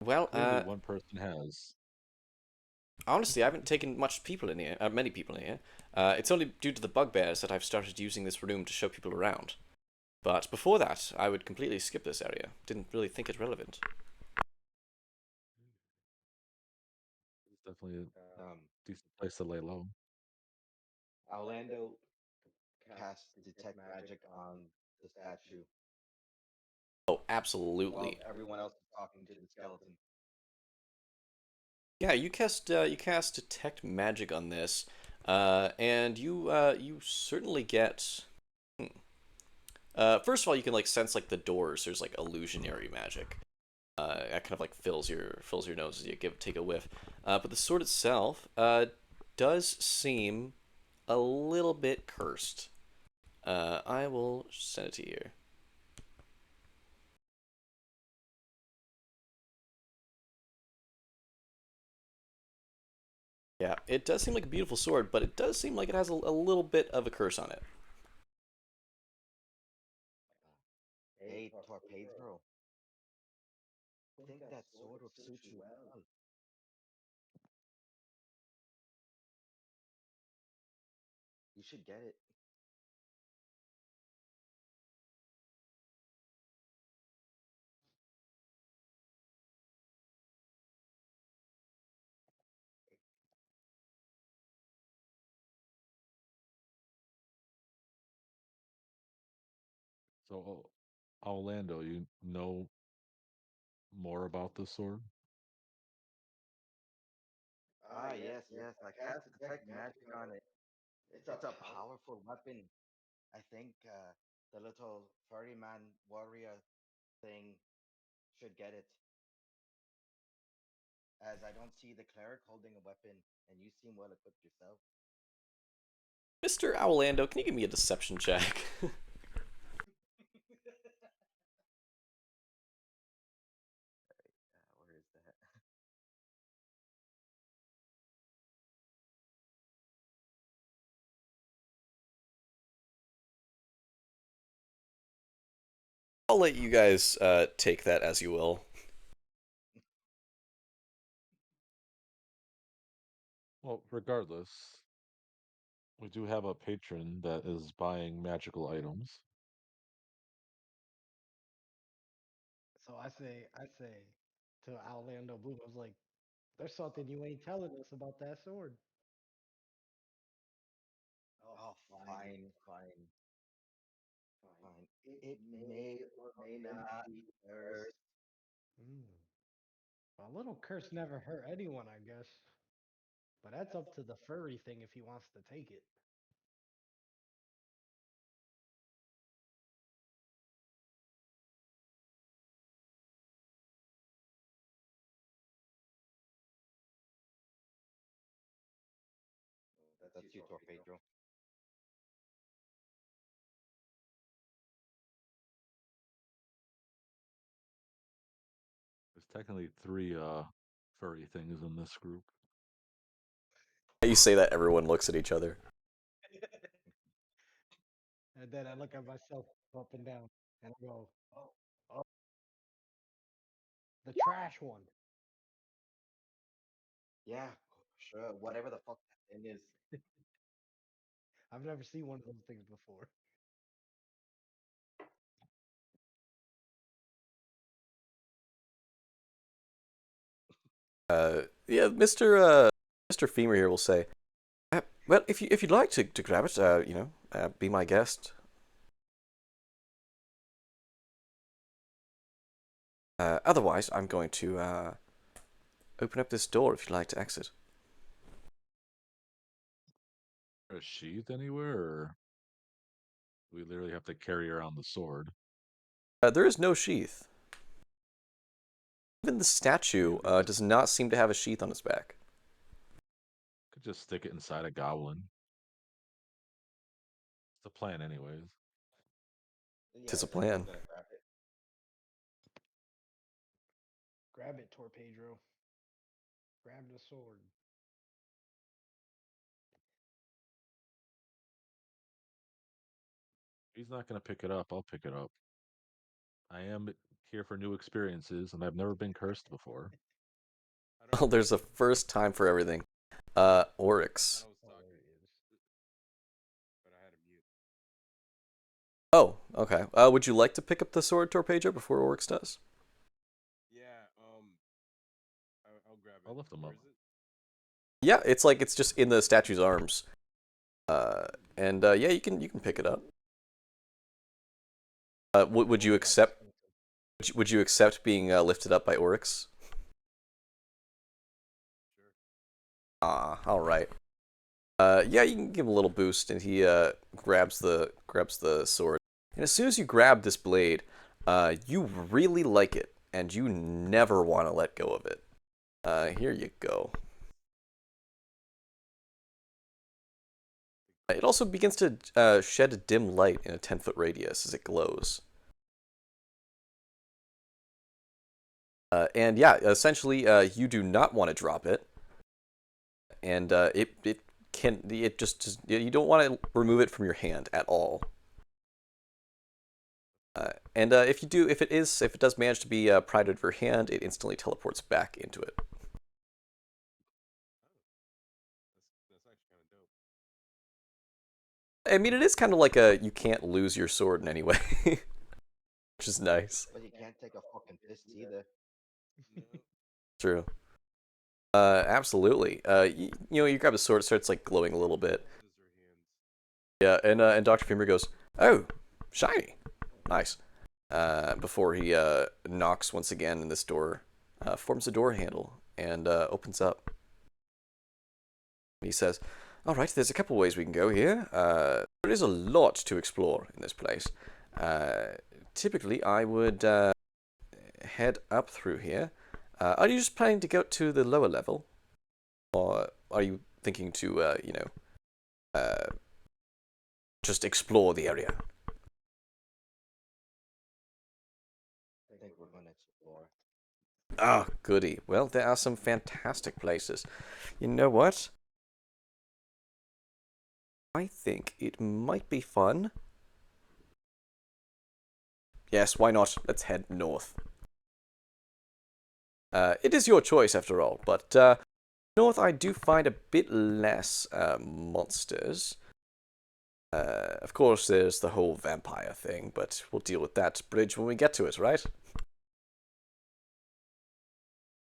Well, Clearly, one person has. honestly, I haven't taken many people in here. It's only due to the bugbears that I've started using this room to show people around. But before that, I would completely skip this area. Didn't really think it relevant. It's definitely a Um, decent place to lay low. Orlando cast detect magic on the statue Oh, while absolutely. everyone else is talking to the skeleton. Yeah, you cast detect magic on this, and you certainly get. Hmm. First of all, you can like sense like the doors. There's like illusionary magic. That kind of like fills your nose as you take a whiff. But the sword itself does seem a little bit cursed. I will send it to you here. Yeah, it does seem like a beautiful sword, but it does seem like it has a little bit of a curse on it. Hey, Torpedro, I think that sword would suit you well. You should get it. So, Orlando, you know more about the sword? Ah, yes, yes. I cast detect magic on it. It's a powerful weapon. I think the little furry man warrior thing should get it, as I don't see the cleric holding a weapon, and you seem well equipped yourself. Mr. Owlando, can you give me a deception check? Where is that? I'll let you guys take that as you will. Well, regardless, we do have a patron that is buying magical items. So I say to Orlando Bloom, I was like, "There's something you ain't telling us about that sword." Oh, fine, fine, fine. It may or may not be cursed. Mm. A little curse never hurt anyone, I guess. But that's up to the furry thing if he wants to take it. That's you, Torpedro. There's technically three furry things in this group. You say that, everyone looks at each other. And then I look at myself up and down and I go, "Oh, the trash one." Yeah, sure. Whatever the fuck that thing is. I've never seen one of those things before. Yeah, Mr. Femur here will say, well, if you'd like to grab it, be my guest. Otherwise, I'm going to open up this door if you'd like to exit. A sheath anywhere, or we literally have to carry around the sword? There is no sheath. Even the statue does not seem to have a sheath on its back. Could just stick it inside a goblin. It's the plan, anyways. Tis Yeah, a I think I'm plan. gonna grab it. Grab it, Torpedro. Grab the sword. He's not gonna pick it up. I'll pick it up. I am here for new experiences, and I've never been cursed before. I don't Well, have there's a anything. first time for everything. I thought Oryx. I was Oh, there talking, he is. but I had a mute. Oh, okay. Would you like to pick up the sword, Torpedo, before Oryx does? Yeah, I'll grab I'll it. lift him Where up. is it? Yeah, it's just in the statue's arms. Uh, and yeah, you can pick it up. Would you Roll that accept distinction. would you accept being lifted up by Oryx? Sure. Ah, all right. Yeah, you can give him a little boost, and he grabs the sword. And as soon as you grab this blade, you really like it, and you never want to let go of it. Here you go. It also begins to shed a dim light in a 10-foot radius as it glows. And yeah, essentially, you do not want to drop it, and it just you don't want to remove it from your hand at all. And if it does manage to be pried out of your hand, it instantly teleports back into it. That's actually kind of dope. I mean, it is kind of like a you can't lose your sword in any way, which is nice. But you can't take a fucking piss either. No, True. Absolutely. You grab the sword, it starts like glowing a little bit. scissor hands. Yeah, and Doctor Femur goes, "Oh, shiny, nice." Before he knocks once again, and this door forms a door handle and opens up. He says, "All right, there's a couple ways we can go here. There is a lot to explore in this place. Uh, Typically, I would head up through here. Are you just planning to go to the lower level, or are you thinking to, uh, just explore the area?" I think we're gonna explore. Ah, goody. Well, there are some fantastic places. You know what? I think it might be fun. Yes, why not? Let's head north. It is your choice, after all, but north I do find a bit less monsters. Of course, there's the whole vampire thing, but we'll deal with that bridge when we get to it, right?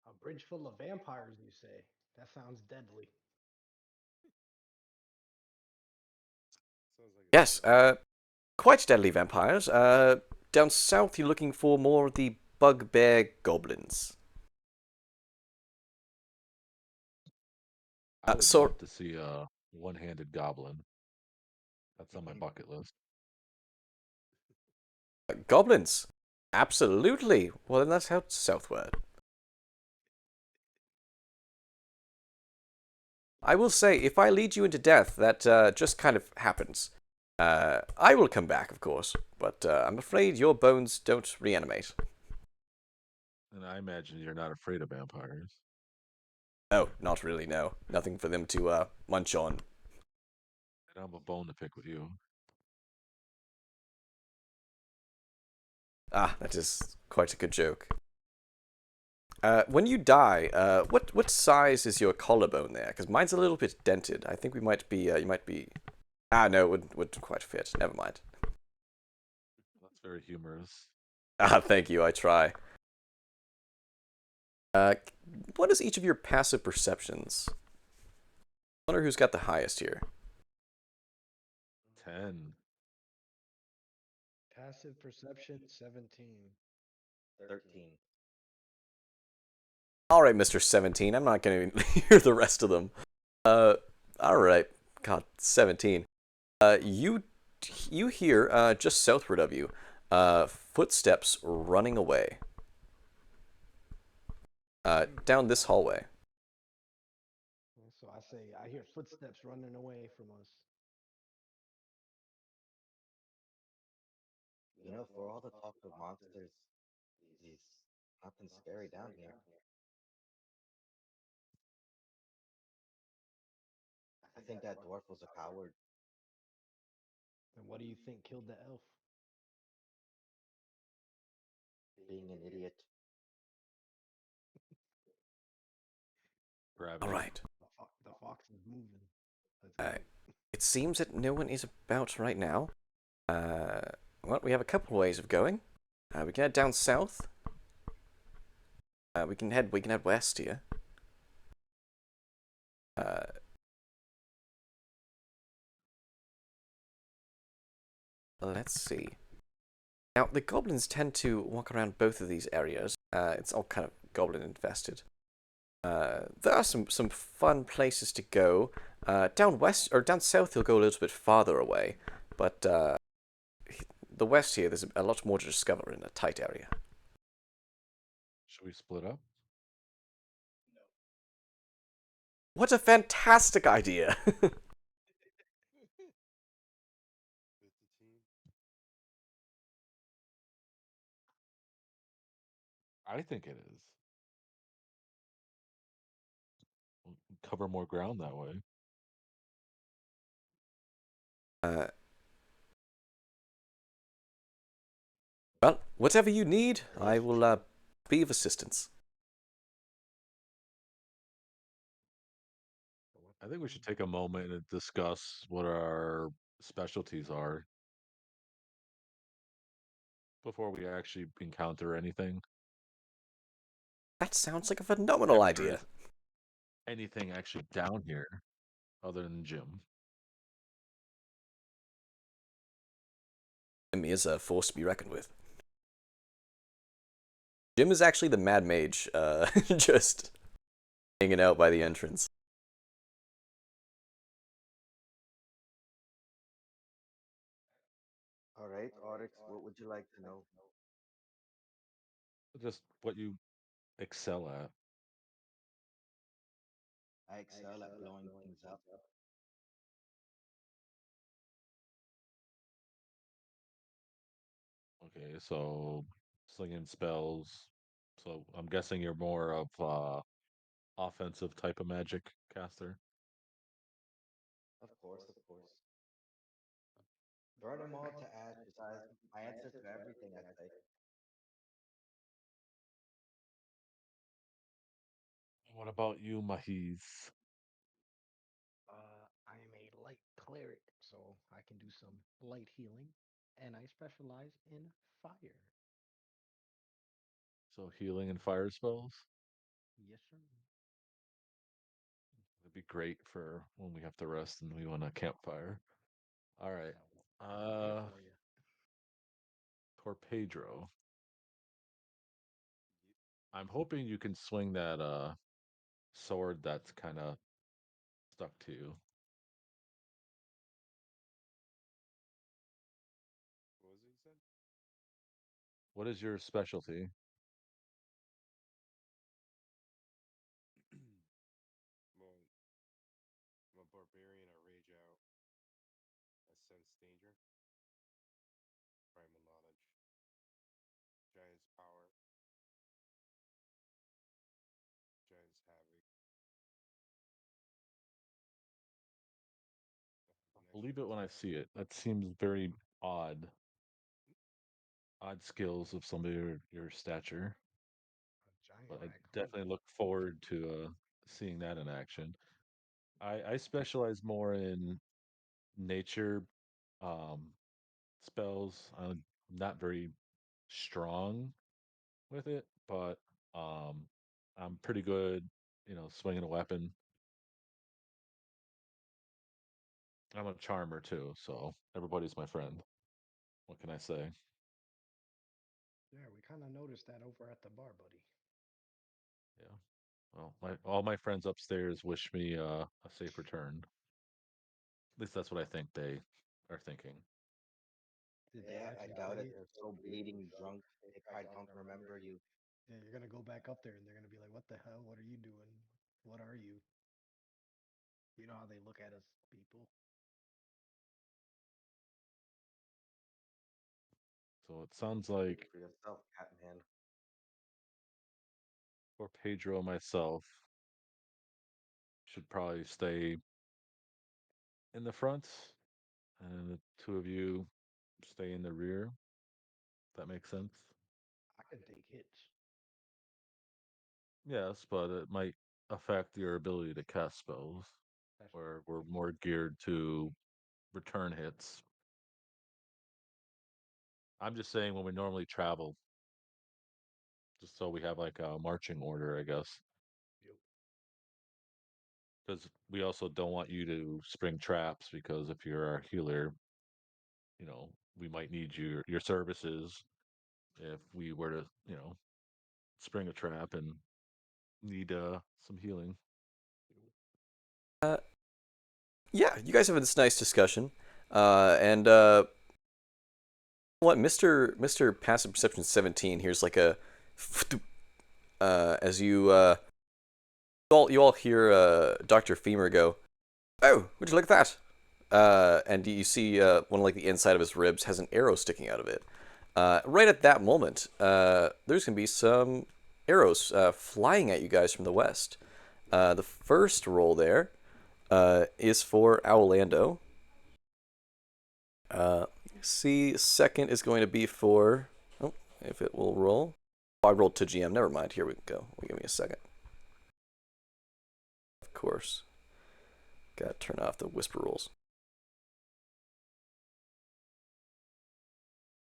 A bridge full of vampires, you say? That sounds deadly. Sounds like a Yes, trip. quite deadly vampires. Down south, you're looking for more of the bugbear goblins. I would So love to see a one-handed goblin. That's on my bucket list. goblins, absolutely. Well, then let's head southward. I will say, if I lead you into death, that just kind of happens. I will come back, of course, but I'm afraid your bones don't reanimate. And I imagine you're not afraid of vampires. Oh, not really, no. Nothing for them to munch on. I don't have a bone to pick with you. Ah, that is quite a good joke. When you die, what size is your collarbone there? Because mine's a little bit dented. I think we might be, you might be... Ah, no, it wouldn't quite fit. Never mind. That's very humorous. Ah, thank you, I try. Uh, what is each of your passive perceptions? I wonder who's got the highest here. 10. Passive perception 17. 13. All right, Mr. 17. I'm not going to hear the rest of them. Uh, all right. God, 17. You hear just southward of you, footsteps running away. Down this hallway. So I say, I hear footsteps running away from us. For all the talk of monsters, there's nothing scary down here. I think that dwarf was a coward, And what do you think killed the elf? being an idiot. All Gravity. right. The fox is moving. Let's Uh, go. it seems that no one is about right now. Uh, well, we have a couple ways of going. We can head down south. We can head west here. Uh, let's see. Now, the goblins tend to walk around both of these areas. It's all kind of goblin infested. There are some fun places to go. Down west or down south, you'll go a little bit farther away, but the west here, there's a lot more to discover in a tight area. Should we split up? What a fantastic idea! With the team. I think it is. We'll cover more ground that way. uh, well, whatever you need, It I is will true. be of assistance. I think we should take a moment and discuss what our specialties are before we actually encounter anything. That sounds like a phenomenal If there idea. is anything actually down here other than Jim. Jim is a force to be reckoned with. Jim is actually the Mad Mage, just hanging out by the entrance. All right, Oryx, what would you like to know? Just what you excel at. I excel at blowing things up. Okay, so slinging spells. So I'm guessing you're more of offensive type of magic caster. Of course, of course. Burn them all to ashes. My answer to everything, I say. What about you, Mahiz? I am a light cleric, so I can do some light healing, and I specialize in fire. So healing and fire spells? Yes, sir. That'd be great for when we have to rest and we want a campfire. All right. I'm here Uh for you. Torpedro. I'm hoping you can swing that sword that's kind of stuck to you. What was it you said? What is your specialty? Well, I'm a barbarian. I rage out. I sense danger. Primal knowledge. Giant's power. Giant's havoc. I have an Believe extra it when I attack. see it. That seems very odd. Odd skills of somebody your stature. A giant But I raccoon. definitely look forward to seeing that in action. I specialize more in nature um, spells. I'm not very strong with it, but um, I'm pretty good, swinging a weapon. I'm a charmer too, so everybody's my friend. What can I say? Yeah, we kind of noticed that over at the bar, buddy. Yeah. Well, all my friends upstairs wish me a safe return. At least that's what I think they are thinking. Did they Yeah, I actually doubt it. say? They're so bleeding drunk. They probably don't remember you. Yeah, you're gonna go back up there and they're gonna be like, "What the hell? What are you doing? What are you?" You know how they look at us, people. So it sounds Speak like for yourself, Catman. for Pedro and myself, should probably stay in the front, and the two of you stay in the rear. That makes sense. I can take hits. Yes, but it might affect your ability to cast spells, That's true. where we're more geared to return hits. I'm just saying when we normally travel, just so we have like a marching order, I guess. Yep. Because we also don't want you to spring traps because if you're our healer, you know, we might need your services if we were to, spring a trap and need some healing. Uh, yeah, you guys have this nice discussion, and what Mister Passive Perception 17 here's like a as you all hear Doctor Femur go, "Oh, would you look at that?" And you see one of like the inside of his ribs has an arrow sticking out of it. Right at that moment, there's gonna be some arrows flying at you guys from the west. The first roll there is for Owlando. See, second is going to be for. Oh, if it will roll. Oh, I rolled to GM. Never mind. Here we go. Give me a second. Of course. Gotta turn off the whisper rolls.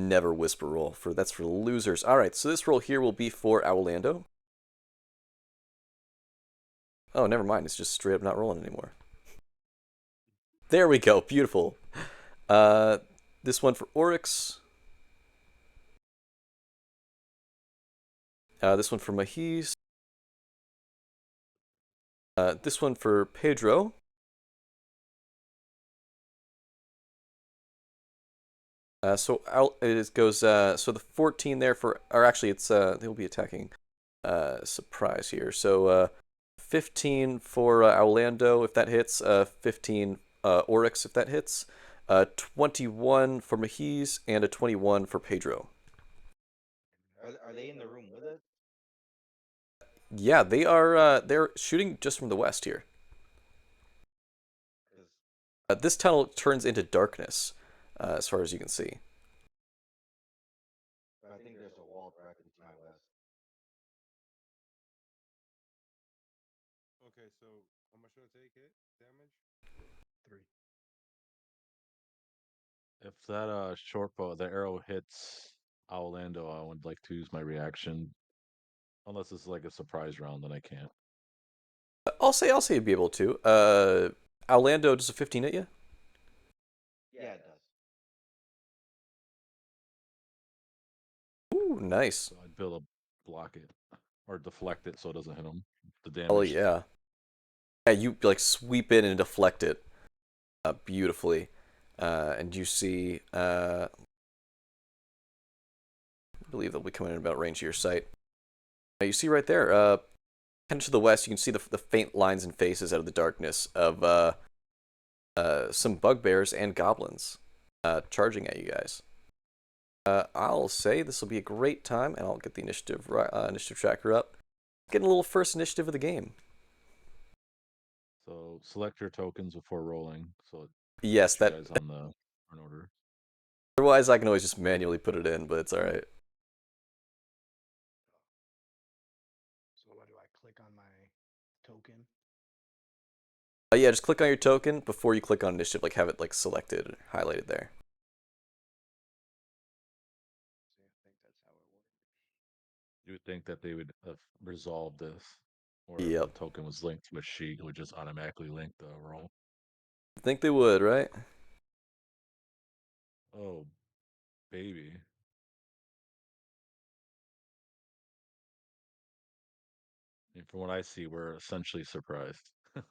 Never whisper roll. That's for losers. Alright, so this roll here will be for Owlando. Oh, never mind. It's just straight up not rolling anymore. There we go. Beautiful. Uh, this one for Oryx. This one for Mahis. This one for Pedro. It goes. So the 14 there for, or actually, they'll be attacking. Surprise here. So 15 for Orlando if that hits. 15 Oryx if that hits. 21 for Mahis and a 21 for Pedro. Are they in the room with us? Yeah, they are. They're shooting just from the west here. Because This tunnel turns into darkness, as far as you can see. I think there's a wall directly to my west. Okay, so how much should I take hit damage? 3. If that short bow, the arrow hits Orlando, I would like to use my reaction. Unless it's like a surprise round, then I can't. I'll say you'd be able to. Orlando, does a 15 hit you? Yeah, it does. Ooh, nice. So I'd be able to block it or deflect it so it doesn't hit him. The Oh damage. yeah. Yeah, you like sweep in and deflect it beautifully, and you see. I believe they'll be coming in about range of your sight. You see right there, kind of to the west, you can see the faint lines and faces out of the darkness of some bugbears and goblins charging at you guys. I'll say this will be a great time, and I'll get the initiative tracker up. Getting a little first initiative of the game. So select your tokens before rolling. So it Yes, puts you that. guys on the turn order. Otherwise, I can always just manually put it in, but it's all right. So what do I click on my token? Yeah, just click on your token before you click on initiative. Like have it like selected, highlighted there. See, I think that's how it works. do think that they would have resolved this, or if Yep. the token was linked to a sheet, it would just automatically link the roll. Think they would, right? Oh, baby. And from what I see, we're essentially surprised. I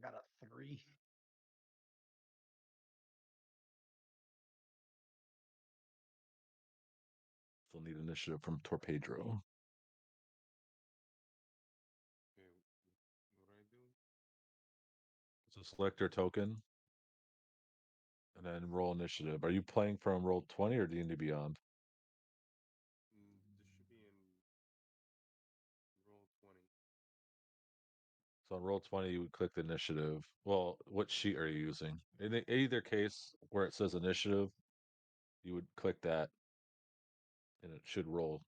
got a 3. Still need initiative from Torpedro. Okay, what do I do? So select your token and then roll initiative. Are you playing from roll 20 or D&D Beyond? This should be in roll 20. So on roll 20, you would click the initiative. Well, what sheet are you using? In either case, where it says initiative, you would click that and it should roll.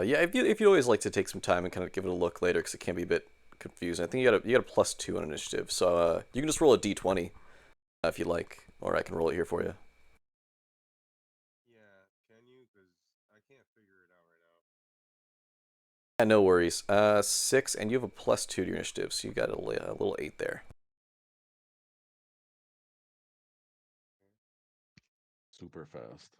Yeah, if you always like to take some time and kind of give it a look later, because it can be a bit confusing. I think you got a +2 on initiative, so you can just roll a d20 if you like, or I can roll it here for you. Yeah, can you? Because I can't figure it out right now. Yeah, no worries. 6, and you have a +2 to your initiative, so you got a little 8 there. Super fast.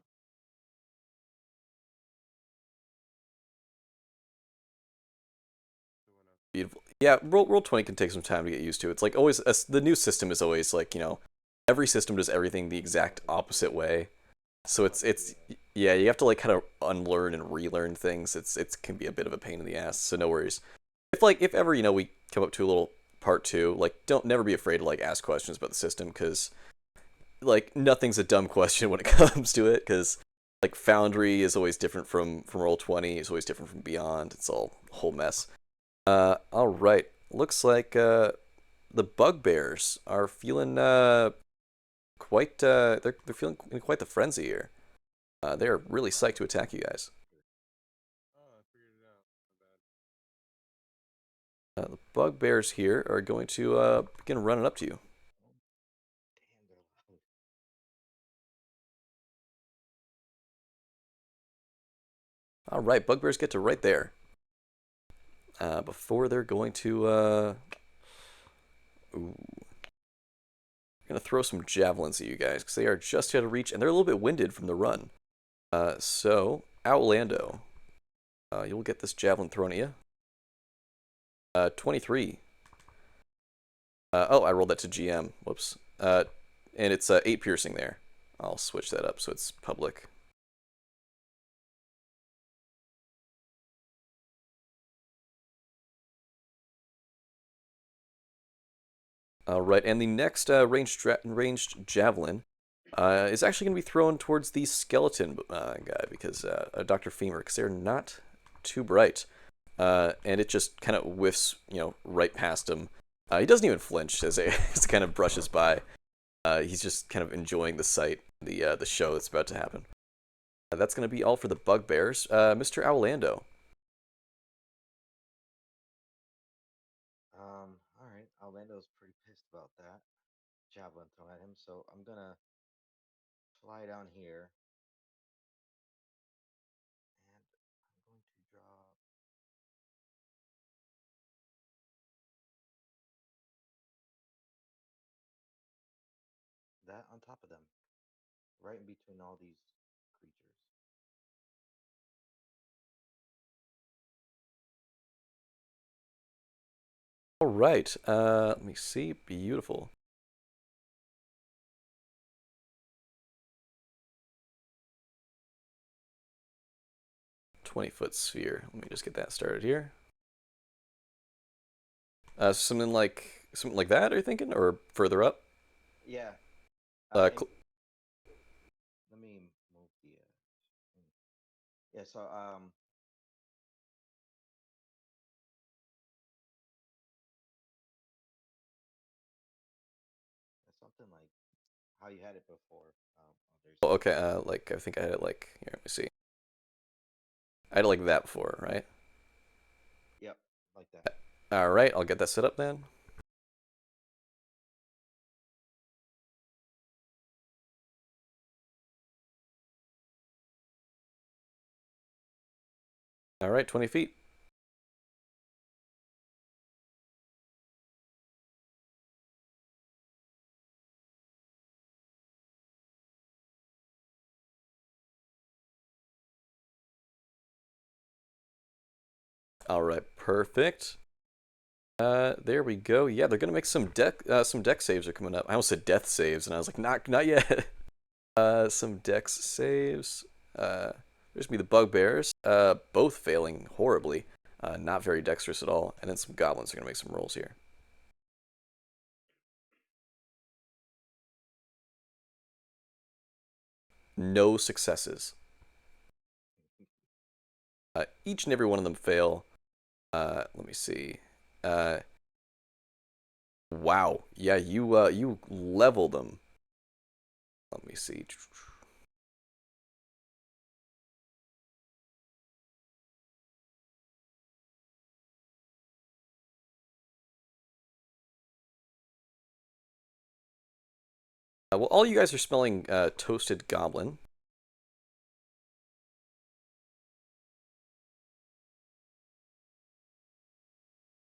Doing a Beautiful. Yeah, roll 20 can take some time to get used to. It's like always the new system is always like every system does everything the exact opposite way. So it's yeah, you have to like kind of unlearn and relearn things. It can be a bit of a pain in the ass. So no worries. If ever we come up to a little part two, like don't never be afraid to like ask questions about the system, because like nothing's a dumb question when it comes to it, because like Foundry is always different from Roll 20, is always different from Beyond. It's all a whole mess. All right. Looks like the Bugbears are feeling quite they're feeling in quite the frenzy here. They're really psyched to attack you guys. Oh, I figured it out. My bad. The Bugbears here are going to begin running up to you. Damn, they're loud. All right, Bugbears get to right there. Before they're going to ooh, gonna throw some javelins at you guys, because they are just out of reach and they're a little bit winded from the run. So Outland, you'll get this javelin thrown at you. 23. Oh, I rolled that to GM. Whoops. And it's 8 piercing there. I'll switch that up so it's public. All right, and the next ranged javelin is actually going to be thrown towards the skeleton guy, because Dr. Femur, because they're not too bright. And it just kind of whiffs, right past him. He doesn't even flinch as it kind of brushes by. He's just kind of enjoying the sight, the show that's about to happen. That's going to be all for the Bugbears. Mr. Owlando. All right. Orlando's pretty pissed about that javelin thrown at him, so I'm gonna fly down here and I'm going to drop that on top of them, right in between all these creatures. All right. Let me see. Beautiful. 20-foot sphere. Let me just get that started here. Something like that. Are you thinking, or further up? Yeah. Uh, And cl- let me move the. Yeah. So it's something like how you had it before. There's okay. Like I think I had it like here. Let me see. I had it like that before, right? like that. All right, I'll get that set up then. All right, 20 feet. All right, perfect. There we go. Yeah, they're gonna make some deck saves are coming up. I almost said death saves, and I was like, not yet. Some dex saves. There's me the bugbears. Both failing horribly. Not very dexterous at all. And then some goblins are gonna make some rolls here. No successes. Each and every one of them fail. Let me see. Uh, wow. Yeah, you level them. Let me see. Well, all you guys are smelling toasted goblin.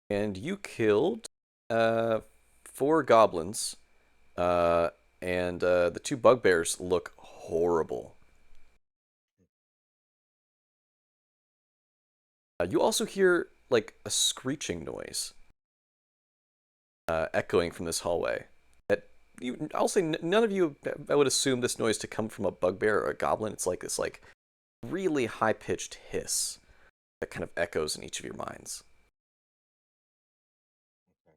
And you killed uh, 4 goblins. Uh, and the 2 bugbears look horrible. You also hear like a screeching noise echoing from this hallway. That I'll say none of you. I would assume this noise to come from a bugbear or a goblin. It's like this like really high pitched hiss that kind of echoes in each of your minds. Okay.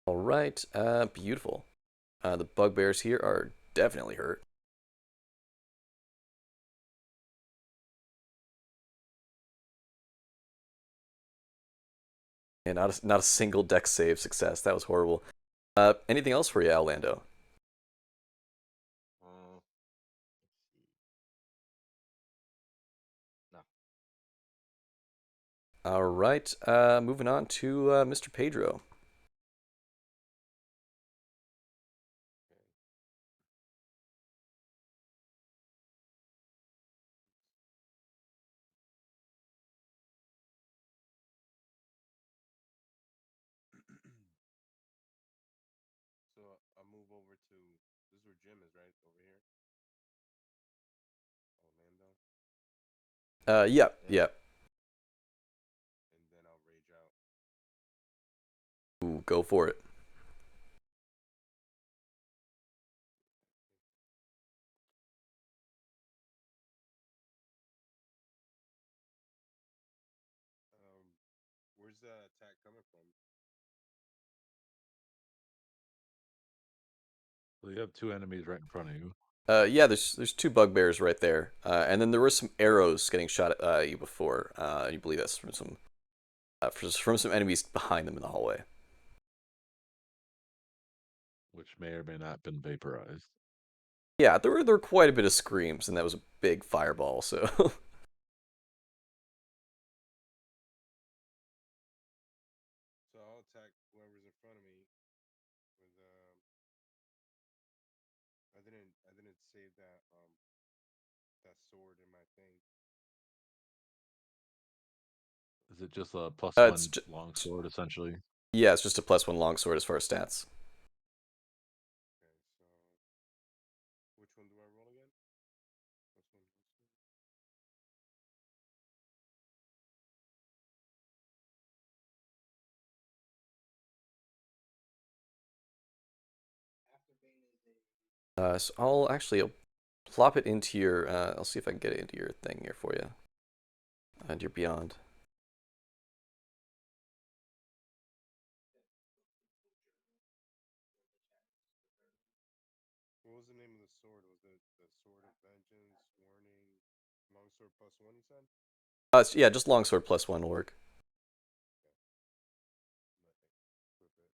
All right, beautiful. The bugbears here are definitely hurt. And not a single dex save success. That was horrible. Anything else for you, Orlando? Let's see. No. All right. Moving on to Mr. Pedro. Okay. So I move over to this is where Jim is, right? Over here. Orlando. Yeah, Yep. yeah. And then I'll rage out. Ooh, go for it. Where's the attack coming from? So you have 2 enemies right in front of you. Yeah, there's 2 bugbears right there, and then there were some arrows getting shot at you before. You believe that's from some enemies behind them in the hallway. Which may or may not have been vaporized. Yeah, there were quite a bit of screams, and that was a big fireball. So So I'll attack whoever's in front of me with I didn't save that sword in my thing. Is it just a plus it's one just, long sword essentially? yeah, it's just a +1 longsword as far as stats. Okay, so which one do I roll again? Plus one. So I'll plop it into your. I'll see if I can get it into your thing here for you, and your beyond. What was the name of the sword? Was it the Sword of Vengeance, Warning, Longsword plus one? You said. Yeah, just longsword +1 will work. Okay. Let me equip it.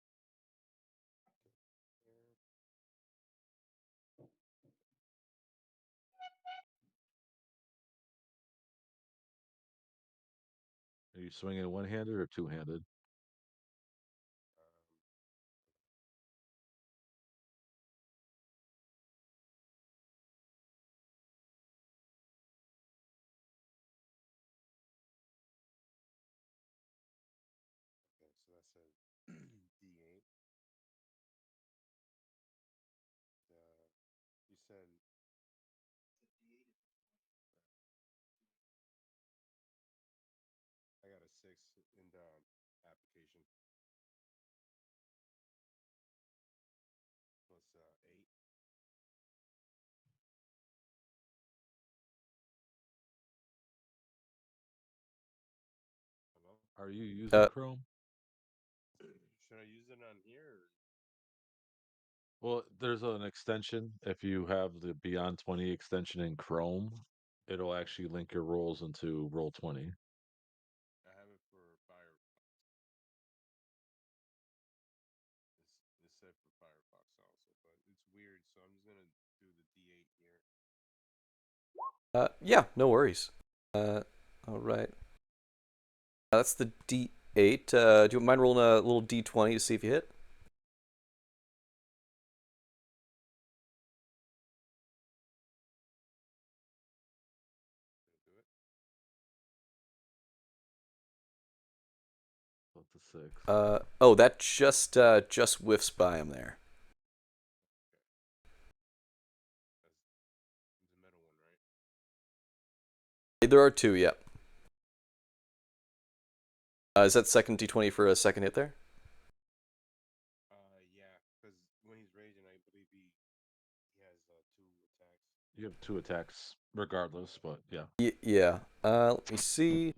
Here. Are you swinging one-handed or two-handed? Um, okay, so that's a D8. You said I got a 6 in the application plus 8. Hello? Are you using Uh, Chrome? Should I use it on here? Well, there's an extension. If you have the Beyond 20 extension in Chrome, it'll actually link your roles into Roll 20. I have it for Firefox. It's set for Firefox also, but it's weird, so I'm just gonna do the D8 here. yeah, no worries. All right. That's the D8. Do you mind rolling a little D20 to see if you hit? Gonna do it. So it's a 6. Oh, that just whiffs by him there. Okay. That's the middle one, right? There are two, yeah. Is that second D20 for a second hit there? Yeah, because when he's raging, I believe he has 2 attacks. You have two attacks regardless, but yeah. Yeah. Let me see.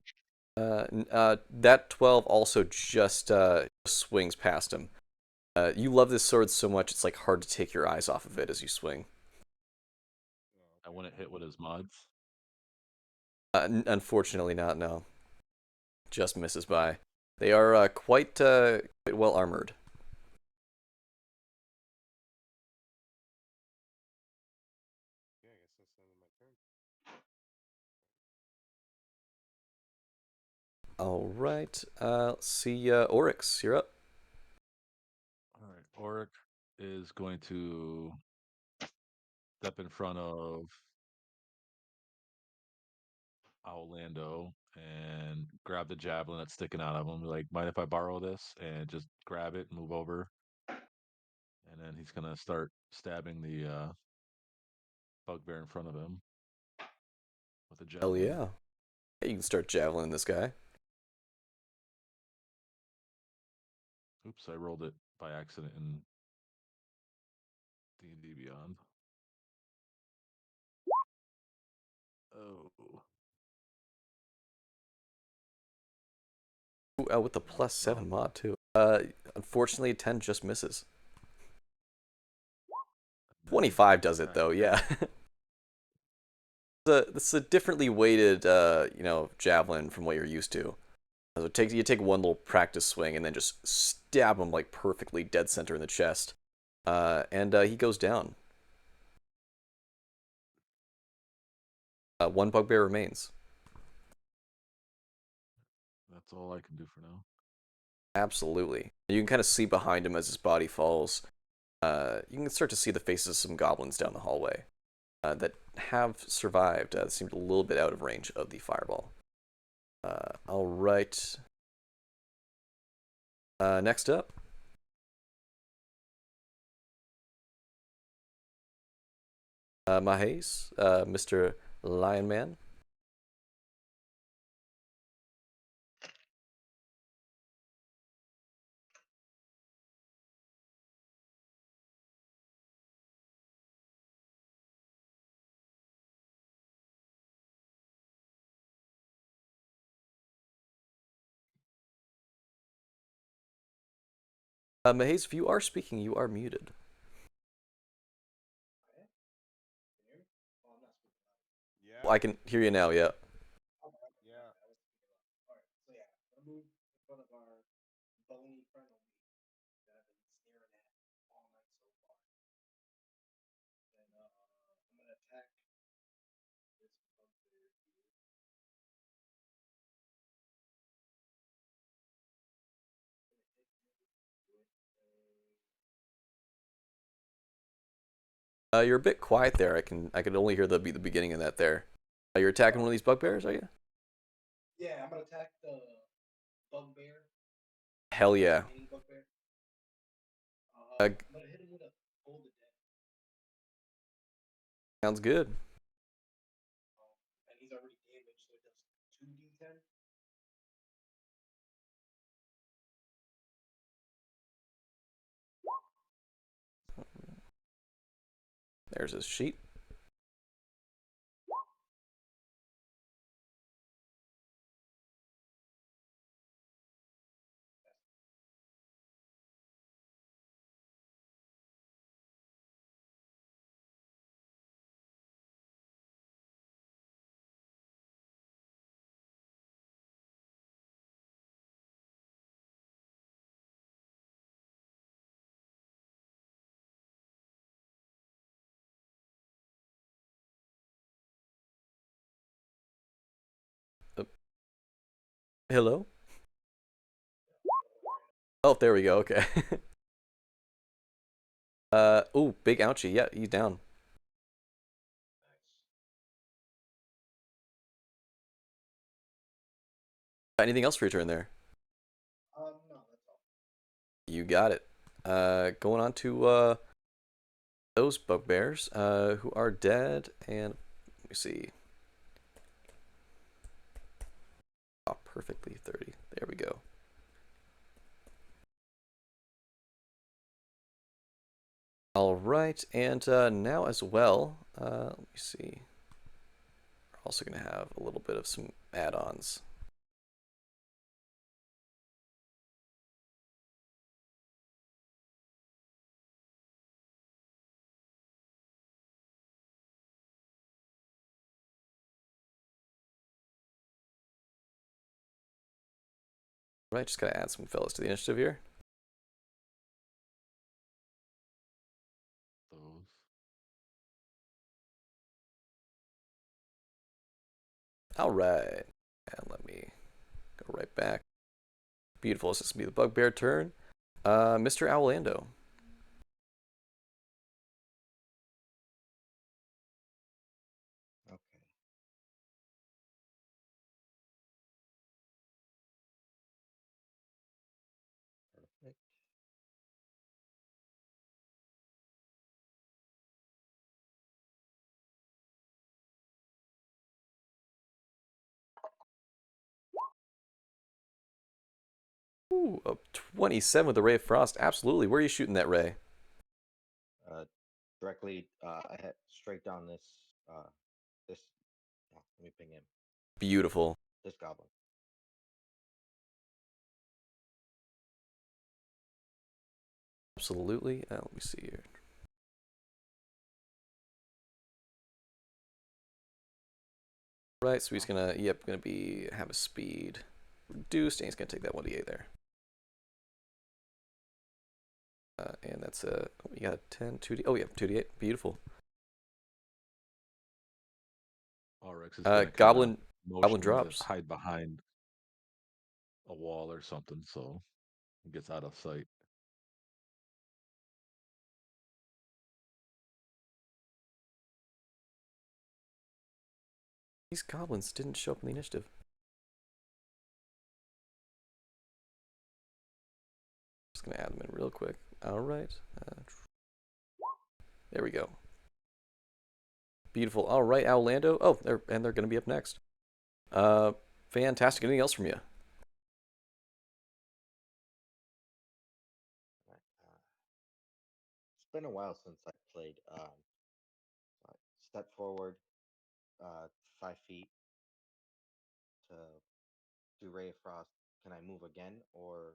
That 12 also just swings past him. You love this sword so much, it's like hard to take your eyes off of it as you swing. Oh, I okay. wouldn't hit with his mods. Unfortunately, not. No, just misses by. They are quite well armored. Yeah, I guess that's the end of my turn. All right. Let's see. Oryx, you're up. All right. Oric is going to step in front of Owlando and grab the javelin that's sticking out of him. Like, mind if I borrow this? And just grab it and move over. And then he's gonna start stabbing the bugbear in front of him with a Hell javelin. yeah. Yeah, you can start javelin this guy. Oops, I rolled it by accident in D&D Beyond. Oh, Ooh, with the that's +7 rough. mod too. Unfortunately, 10 just misses. And then 25 does it attack though. again. Yeah. This is a differently weighted, javelin from what you're used to. So you take one little practice swing and then just stab him like perfectly dead center in the chest, and he goes down. One bugbear remains. That's all I can do for now. Absolutely. You can kind of see behind him as his body falls. You can start to see the faces of some goblins down the hallway that have survived. Seemed a little bit out of range of the fireball. All right. Next up, Mahes, Mr. Lion Man. Mahes, if you are speaking, you are muted. Yeah, I can hear you now. Yeah. yeah. You're a bit quiet there. I could only hear the beginning of that there. You're attacking one of these bugbears, are you? Yeah, I'm gonna attack the bugbear, Hell the yeah. remaining bugbear. Uh, I'm gonna hit him with a Toll the Dead. Sounds good. And he's already damaged, so it does 2d10. There's his sheet. Oh, hello? Oh, there we go. Okay. Oh, big ouchie. Yeah, he's down. Anything else for your turn there? No, that's all. You got it. Going on to those bugbears who are dead, and let me see. Oh, perfectly 30. There we go. All right, and now as well, let me see. We're also going to have a little bit of some add-ons. Right, just gotta add some fellas to the initiative here. Those. All right, and let me go right back. Beautiful. This is gonna be the bugbear turn. Mr. Owlando. Okay. Perfect. Ooh, a 27 with the Ray of Frost. Absolutely. Where are you shooting that ray? Uh, Directly ahead, straight down this. This. Oh, let me ping him. Beautiful. This goblin. Absolutely. Let me see here. Right, so he's gonna, yep, gonna be, have a speed reduced, and he's gonna take that 1d8 there. And that's a, oh, you got a 10, 2d, oh yeah, 2d8, beautiful. Rex is gonna kind of Goblin motion him to drops. hide behind a wall or something, so he gets out of sight. These goblins didn't show up in the initiative. Just gonna add them in real quick. All right. There we go. Beautiful. All right, Owlando. Oh, they're gonna be up next. Uh, Fantastic. Anything else from you? Right. It's been a while since I played. So I step forward, 5 feet to do Ray of Frost. Can I move again, or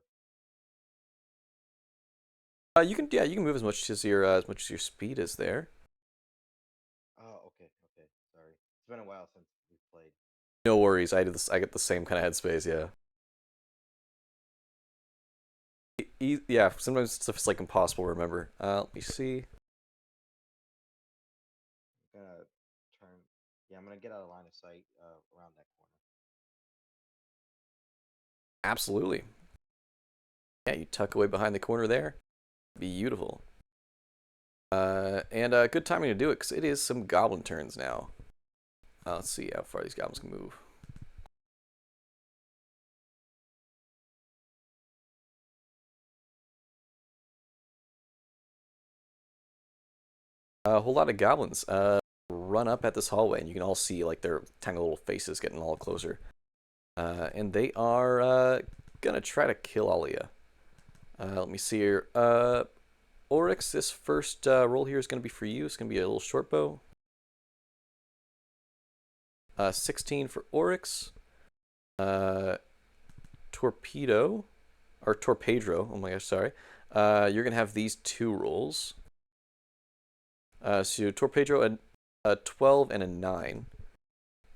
You can, yeah, you can move as much as your speed is there. oh, okay, okay. Sorry. It's been a while since we played. No worries. I did this. I get the same kind of headspace. Yeah. Yeah. Sometimes stuff's like impossible to remember. Let me see. I'm gonna turn. Yeah, I'm gonna get out of line of sight around that corner. Absolutely. Yeah, you tuck away behind the corner there. Beautiful. And good timing to do it because it is some goblin turns now. Let's see how far these goblins can move. A whole lot of goblins run up at this hallway, and you can all see like their tiny little faces getting all closer. And they are gonna try to kill all of you. Let me see here. Oryx, this first roll here is gonna be for you. It's gonna be a little short bow. 16 for Oryx. Torpedo, or Torpedro. Oh my gosh, sorry. You're gonna have these two rolls. So Torpedro a 12 and a 9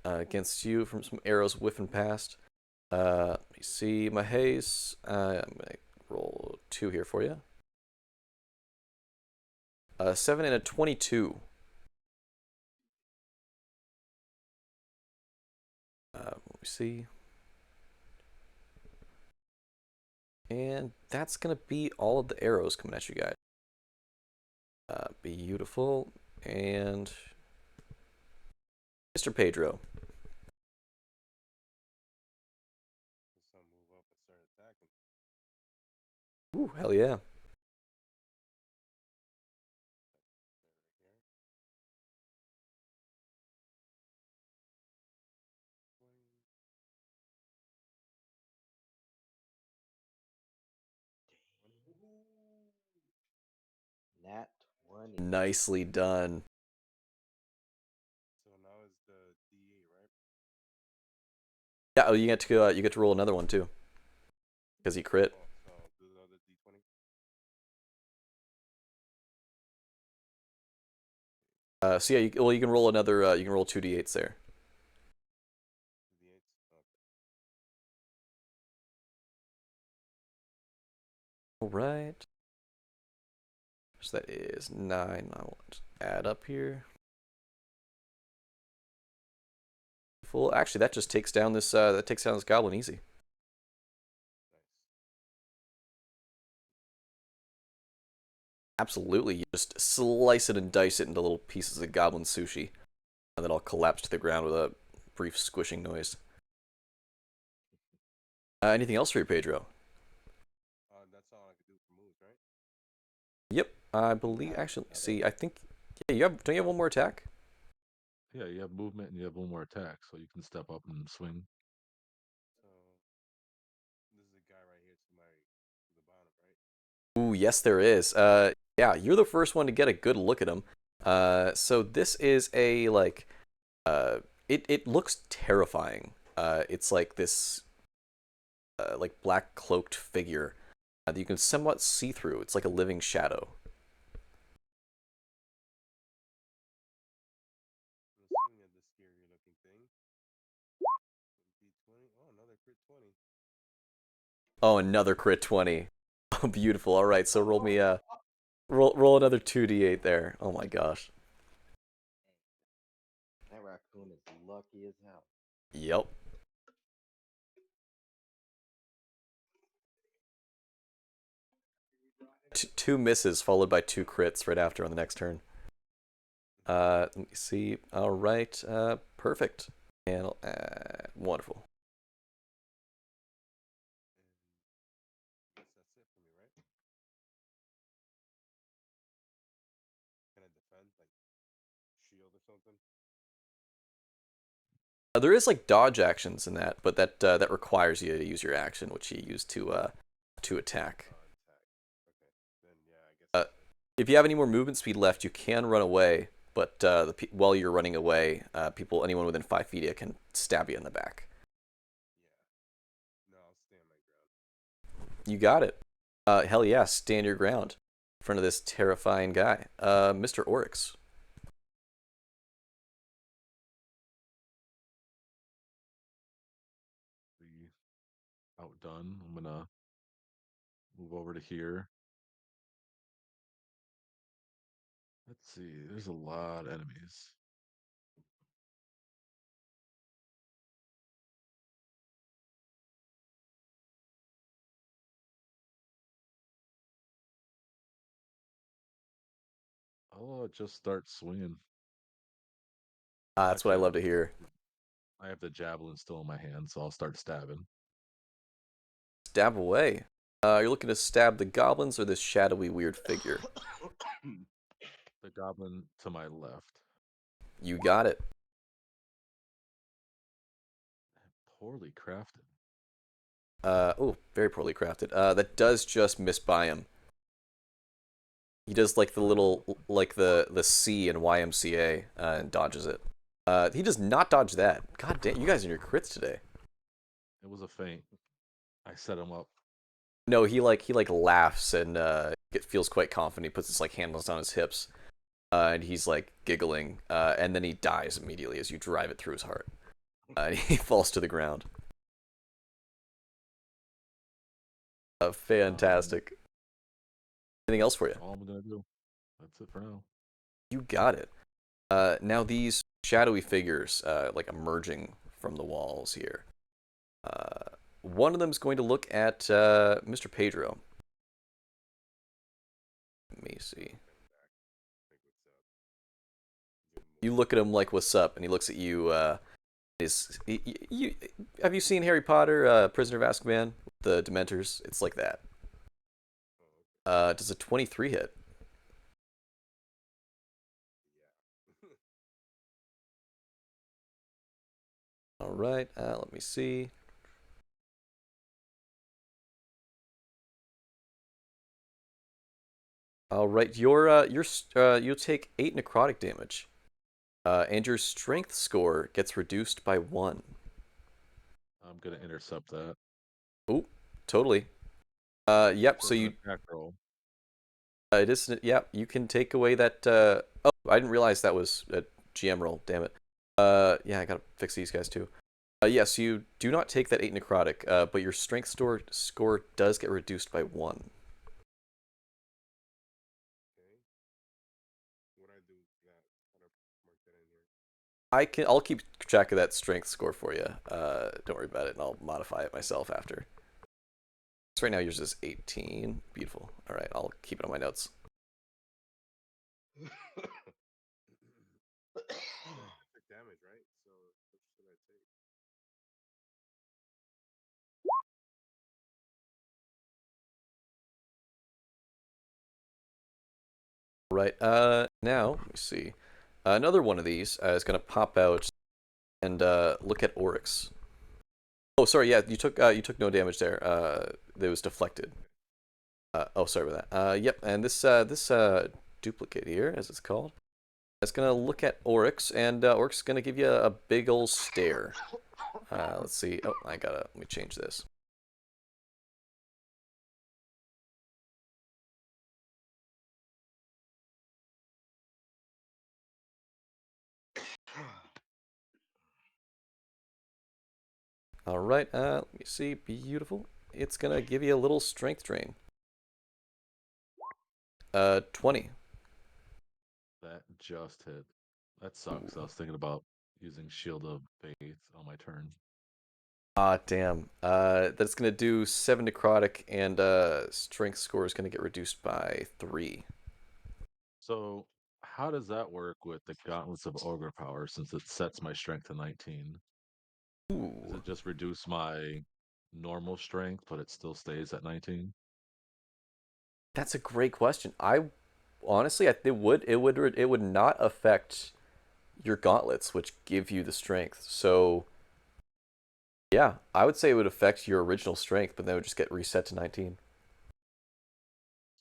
against you from some arrows whiffing past. Let me see, Mahaze. I'm gonna roll 2 here for you. 7 and a 22. Let me see. And that's gonna be all of the arrows coming at you guys. Beautiful. And Mr. Pedro. So move up and start attacking. Ooh, hell yeah. Right here. 20. Nat 20. Nicely done. So now it's the D8, right? Yeah, oh, you get to roll another one too. Because he crit. Oh, so do the other D20. So yeah, you can roll another. You can roll 2d8s there. D8s. Okay. All right. So that is 9. I will add up here. Full. Actually, that just takes down this. That takes down this goblin easy. Nice. Absolutely. You just slice it and dice it into little pieces of goblin sushi, and then I'll collapse to the ground with a brief squishing noise. Anything else for you, Pedro? That's all I could do for moves, right? Yep. I believe. Have Actually, let me another. see. I think. Yeah, you have. Don't you have one more attack? Yeah, you have movement and you have one more attack, so you can step up and swing. So this is a guy right here to the bottom, right? Ooh, yes, there is. Yeah, you're the first one to get a good look at him. So this is a like, it looks terrifying. It's like this, like black cloaked figure that you can somewhat see through. It's like a living shadow. I'm swing at this scary looking thing. D20. Oh, another crit 20. Oh, another crit 20. Oh, beautiful. All right, so roll another 2d8 there. Oh my gosh. That raccoon is lucky as hell. Yep. Two misses followed by 2 crits right after on the next turn. Let me see. All right. Perfect. And wonderful. And guess that's it for me, right? Can I defend, like shield or something? There is like dodge actions in that, but that requires you to use your action, which you use to attack. Attack. Okay. Then yeah, I guess Uh, that's it. if you have any more movement speed left, you can run away. But while you're running away, anyone within 5 feet of you can stab you in the back. Yeah. No, I'll stand my ground. You got it. Hell yeah, stand your ground in front of this terrifying guy, Mr. Oryx. Be outdone. I'm gonna move over to here. Let's see. There's a lot of enemies. I'll just start swinging. That's what I Actually, love to hear. I have the javelin still in my hand, so I'll start stabbing. Stab away. You're looking to stab the goblins or this shadowy weird figure? The goblin to my left. You got it. Poorly crafted. Oh, very poorly crafted. That does just miss by him. He does like the little, like the C in YMCA and dodges it. He does not dodge that. God damn, you guys and your crits today. It was a feint. I set him up. No, he like laughs and feels quite confident. He puts his like hands on his hips, and he's like giggling, and then he dies immediately as you drive it through his heart. And he falls to the ground. Um, Fantastic. Anything else for you? all I'm gonna do. That's it for now. You got it. Now these shadowy figures, like emerging from the walls here. One of them is going to look at Mr. Pedro. Let me see. You look at him like, "What's up?" and he looks at you. You have you seen Harry Potter, Prisoner of Azkaban, the Dementors? It's like that. Does a 23 hit? All right. Let me see. All right. You'll take 8 necrotic damage, and your strength score gets reduced by 1. I'm gonna intercept that Oh, totally. Yep. So for an you attack roll. It is. Yeah, you can take away that. Oh, I didn't realize that was a GM roll. Damn it. Yeah, I gotta fix these guys too. Yes, you do not take that 8 necrotic, but your strength score does get reduced by 1. Okay. What I do with that? How do I mark that in here? I'll keep track of that strength score for you. Don't worry about it, and I'll modify it myself after. So right now yours is 18. Beautiful. All right, I'll keep it on my notes. I took damage, right? So what should I take? Right. Now let me see. Another one of these is gonna pop out and look at Oryx. Oh, sorry. Yeah, you took no damage there. It was deflected. Okay. Oh, sorry about that. Yep. And this duplicate here, as it's called, is gonna look at Oryx, and Oryx is gonna give you a big old stare. Let's see. Oh, let me change this. All right. Let me see. Beautiful. It's gonna give you a little strength drain. 20. That just hit. That sucks. I Ooh. was thinking about using Shield of Faith on my turn. Ah, damn. That's gonna do 7 necrotic, and strength score is gonna get reduced by 3. So, how does that work with the Gauntlets of Ogre Power since it sets my strength to 19? Does Ooh. it just reduce my normal strength, but it still stays at 19? That's a great question. I honestly, it would not affect your gauntlets, which give you the strength. So yeah, I would say it would affect your original strength, but then it would just get reset to 19.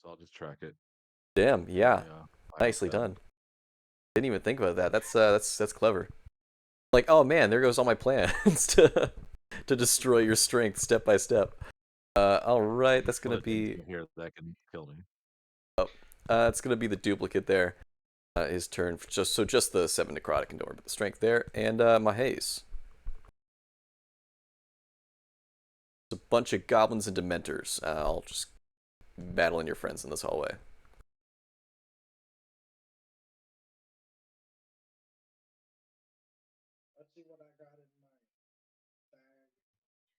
So I'll just track it Damn, in my yeah, final nicely stat. done. Didn't even think about that. That's clever. Like, oh man, there goes all my plans to destroy your strength step by step. All right, that's One gonna of the things be in here that can kill me. it's gonna be the duplicate there. His turn. Just the 7 necrotic and don't worry about the strength there, and Mahaze. A bunch of goblins and dementors. I'll just battling your friends in this hallway. Let's see what I got in my bag.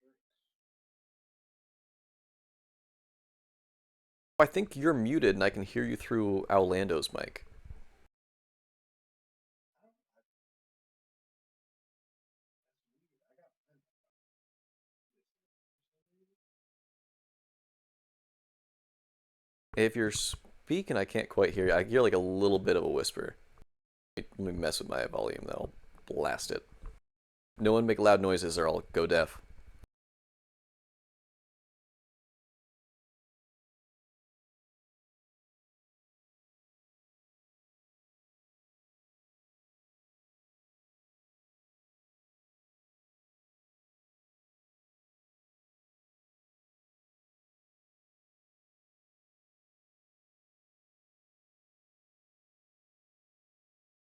Tricks. I think you're muted and I can hear you through Orlando's mic. If you're speaking, I can't quite hear you. I hear like a little bit of a whisper. Let me mess with my volume though. I'll blast it. No one make loud noises or I'll go deaf.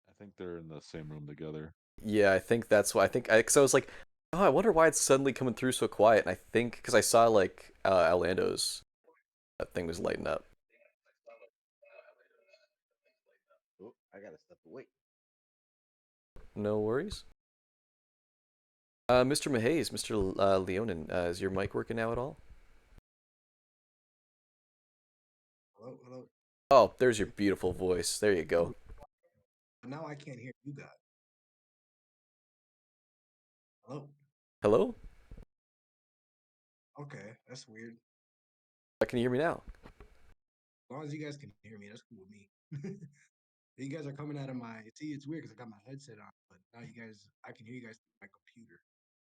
I think they're in the same room together. Yeah, I think that's why. Cause I was like, oh, I wonder why it's suddenly coming through so quiet. And I think because I saw like Orlando's thing was lighting up. Oh, I gotta step away. No worries. Mr. Mahays, Mr. Leonin, is your mic working now at all? Hello, hello. Oh, there's your beautiful voice. There you go. Now I can't hear you guys. Hello. Hello? Okay, that's weird. Can you hear me now? As long as you guys can hear me, that's cool with me. You guys are coming out of my. See, it's weird because I got my headset on, but now you guys, I can hear you guys through my computer.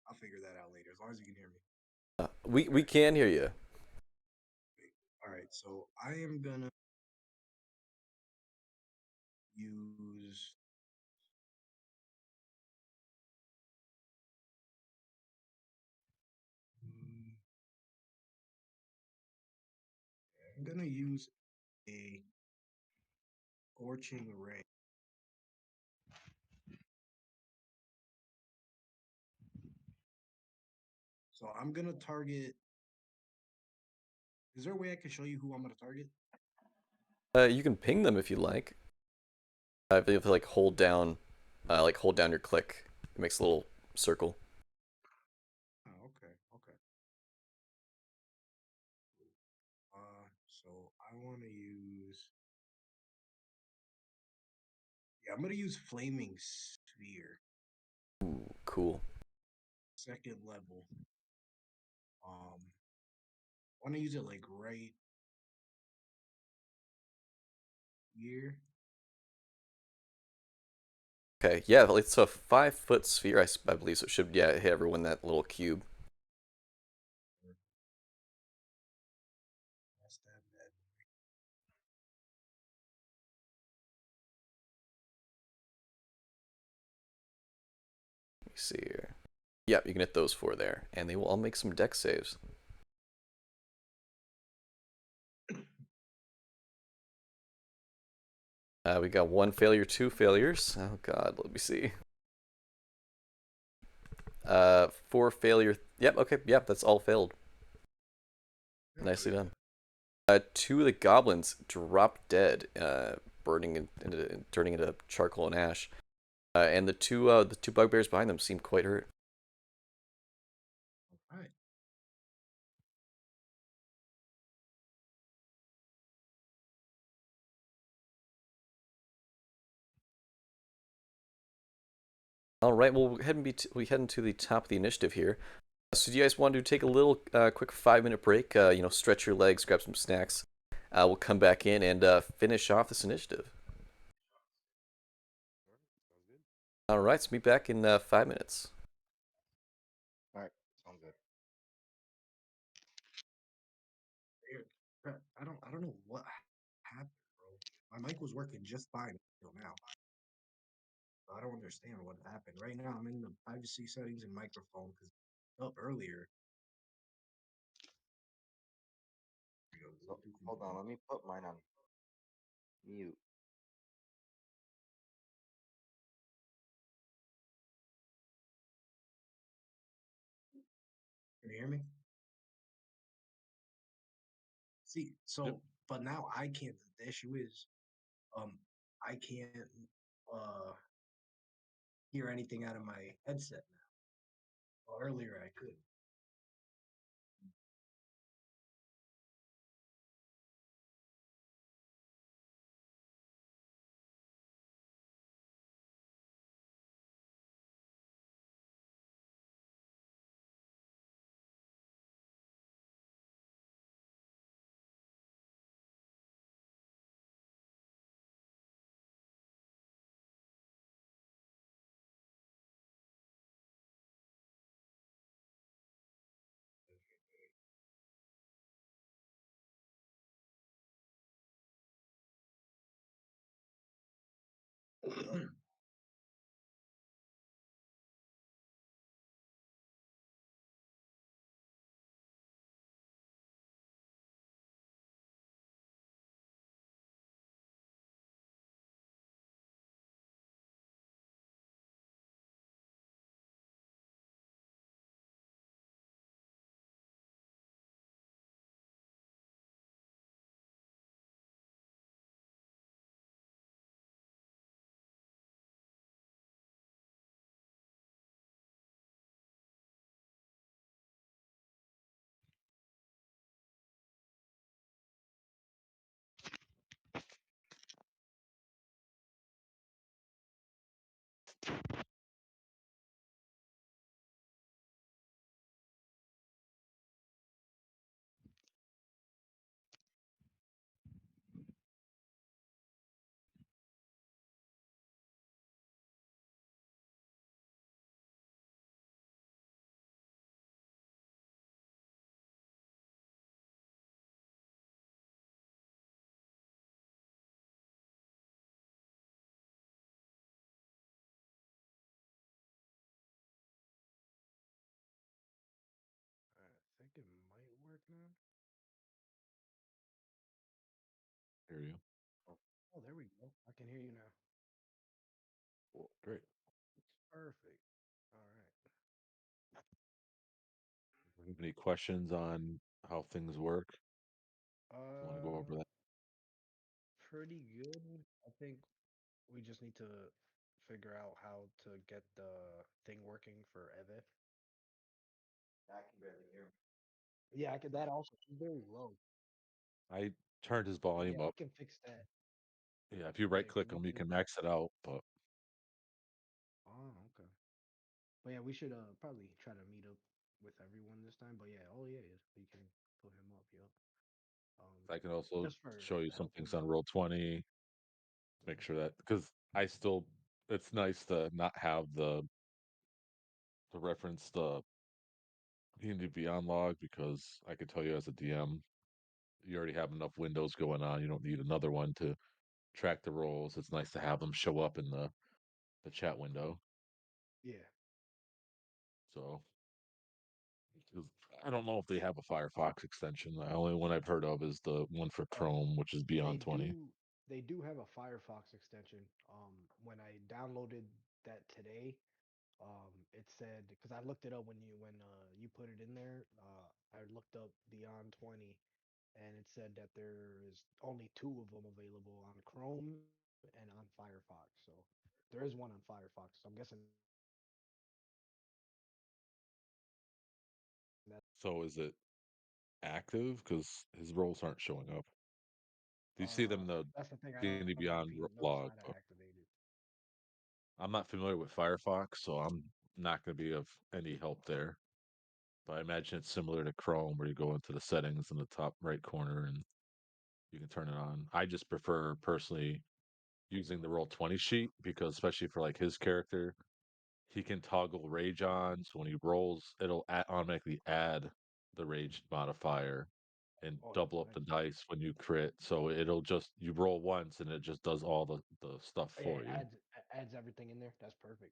I'll figure that out later. As long as you can hear me. We can hear you. Wait, all right, so I am gonna use. mm, I'm gonna use a scorching ray. So I'm gonna target. Is there a way I can show you who I'm gonna target? You can ping them if you like. If you have to like hold down your click, it makes a little circle. Oh, okay, okay. So I want to use. Yeah, I'm gonna use flaming sphere, Ooh, cool. second level. I want to use it like right here. Okay, yeah, it's a 5 foot sphere, I believe, so it should yeah hit everyone in that little cube. That's that bad. Let me see here. Yep, you can hit those four there, and they will all make some deck saves. We got one failure, two failures. Oh God, let me see. Four failure. Yep, okay, yep, that's all failed. Oh, Nicely good. done. Two of the goblins drop dead, burning into turning into charcoal and ash. And the two bugbears behind them seem quite hurt. All right. All right, well we head into the top of the initiative here. So do you guys want to take a little quick 5 minute break? Stretch your legs, grab some snacks. We'll come back in and finish off this initiative. All right, sounds good. All right, so meet back in 5 minutes. All right, sounds good. Here, I don't know what happened, bro. My mic was working just fine until now. I don't understand what happened. Right now, I'm in the privacy settings and microphone because up earlier. So hold on, let me put mine on mute. Can you hear me? See, Yep. so but now I can't. The issue is, um, I can't uh hear anything out of my headset now. Well, earlier I could. I think it might work now. Hear you. Oh, there we go. I can hear you now. Well, great. Perfect. All right. Any questions on how things work? Want to go over Uh, that? Pretty good. I think we just need to figure out how to get the thing working for Eve. I can barely hear. Yeah, I could. That also. She's very low. I turned his But volume yeah, we up. can fix that. Yeah, if you right Yeah, because click we him, you can. can max it out. But Oh, okay. But yeah, we should probably try to meet up with everyone this time. But yeah, oh yeah, yes, we can put him up. Yep. I can also Just for show you some helping things him on out. roll 20. Make Mhm. sure that because I still, it's nice to not have the reference the D&D Beyond log because I could tell you as a DM, you already have enough windows going on. You don't need another one to track the rolls. It's nice to have them show up in the chat window. Yeah, So 'cause I don't know if they have a Firefox extension. The only one I've heard of is the one for uh, Chrome, which is they Beyond 20. do. They do have a Firefox extension. When I downloaded that today, it said because I looked it up when you put it in there. I looked up Beyond 20, and it said that there is only two of them available on Chrome and on Firefox. So there is one on Firefox. So I'm guessing that's why it's not showing up. So is it active? Because his rolls aren't showing up. Do you see them in the That's the thing. I don't know D&D if he Beyond knows how to log? But activate it. I'm not familiar with Firefox, so I'm not going to be of any help there. But I imagine it's similar to Chrome, where you go into the settings in the top right corner and you can turn it on. I just prefer personally using the roll 20 sheet because, especially for like his character, he can toggle rage on. So when he rolls, it'll automatically add the rage modifier and Oh, that's double up the nice. dice when you crit. So it'll just, you roll once and it just does all the stuff Yeah, for it you. adds everything in there. That's perfect.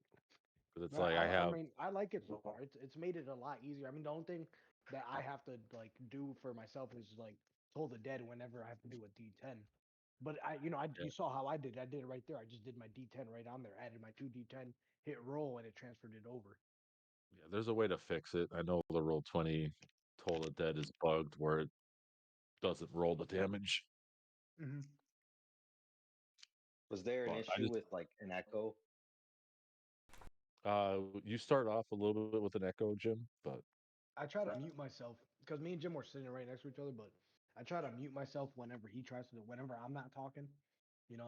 Because it's But like I I have, mean, I like it so far. It's made it a lot easier. I mean, the only thing that I have to like do for myself is like Toll the Dead whenever I have to do a D10. But yeah, you saw how I did. I did it right there. I just did my D10 right on there. Added my two D10, hit roll, and it transferred it over. yeah, there's a way to fix it. I know the roll 20 Toll of Dead is bugged where it doesn't roll the damage. Hmm. Was there an But I issue just, with like an echo? you start off a little bit with an echo, Jim, but I try to mute myself because me and Jim were sitting right next to each other, but I try to mute myself whenever he tries to, whenever I'm not talking,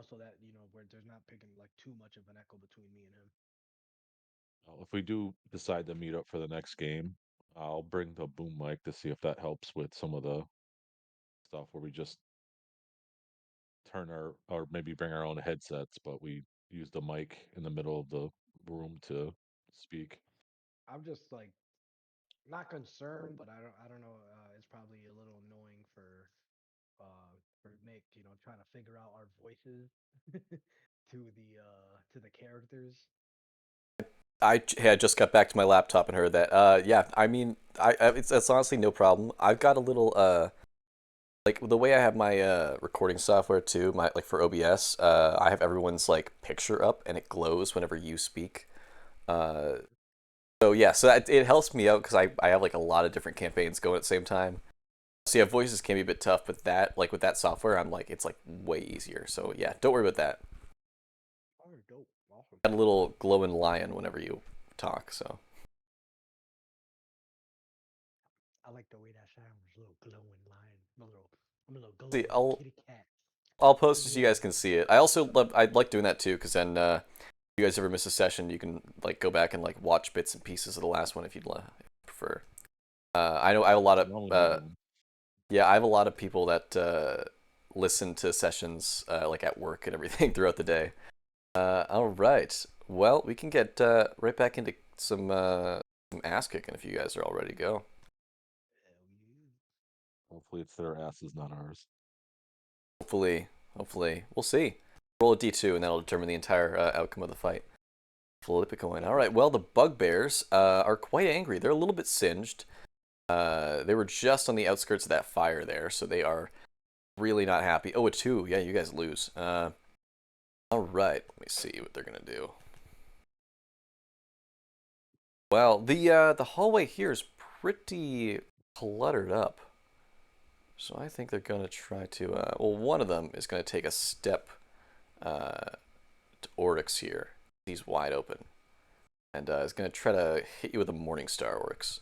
so that where there's not picking like too much of an echo between me and him. if we do decide to meet up for the next game, I'll bring the boom mic to see if that helps with some of the stuff where we just turn our, or maybe bring our own headsets, but we use the mic in the middle of the room to speak. I'm just like not concerned, but I don't know. It's probably a little annoying for Nick, trying to figure out our voices. to the characters. Had just got back to my laptop and heard that. Yeah, I mean, it's honestly no problem. I've got a little like the way I have my recording software too, my like for OBS, I have everyone's like picture up and it glows whenever you speak. Uh, so yeah, so it helps me out because I have like a lot of different campaigns going at the same time. So yeah, voices can be a bit tough, but that like with that software, I'm like it's like way easier. So yeah, don't worry about that. Oh, dope. Awesome. Got a little glowing lion whenever you talk. So I like the way that sounds. Little glowing lion. I'm a little see, glowing I'll kitty cat. I'll I'm post it so you glowing. guys can see it. I also love I like doing that too because then if you guys ever miss a session, you can like go back and like watch bits and pieces of the last one if you'd prefer. I know I have a lot of One will do. yeah, I have a lot of people that listen to sessions like at work and everything throughout the day. All right. Well, we can get right back into some ass kicking if you guys are all ready to go. Hell yeah. Hopefully, it's their asses, not ours. Hopefully, hopefully, we'll see. Roll a d2 and that'll determine the entire outcome of the fight. Flip a coin. All right. Well, the bugbears are quite angry. They're a little bit singed. They were just on the outskirts of that fire there, so they are really not happy. Oh, a 2. Yeah, you guys lose. All right. Let me see what they're gonna do. Well, the hallway here is pretty cluttered up. So I think they're gonna try to. Well, one of them is gonna take a step to Oryx here. He's wide open, and is gonna try to hit you with a Morning Star, Oryx.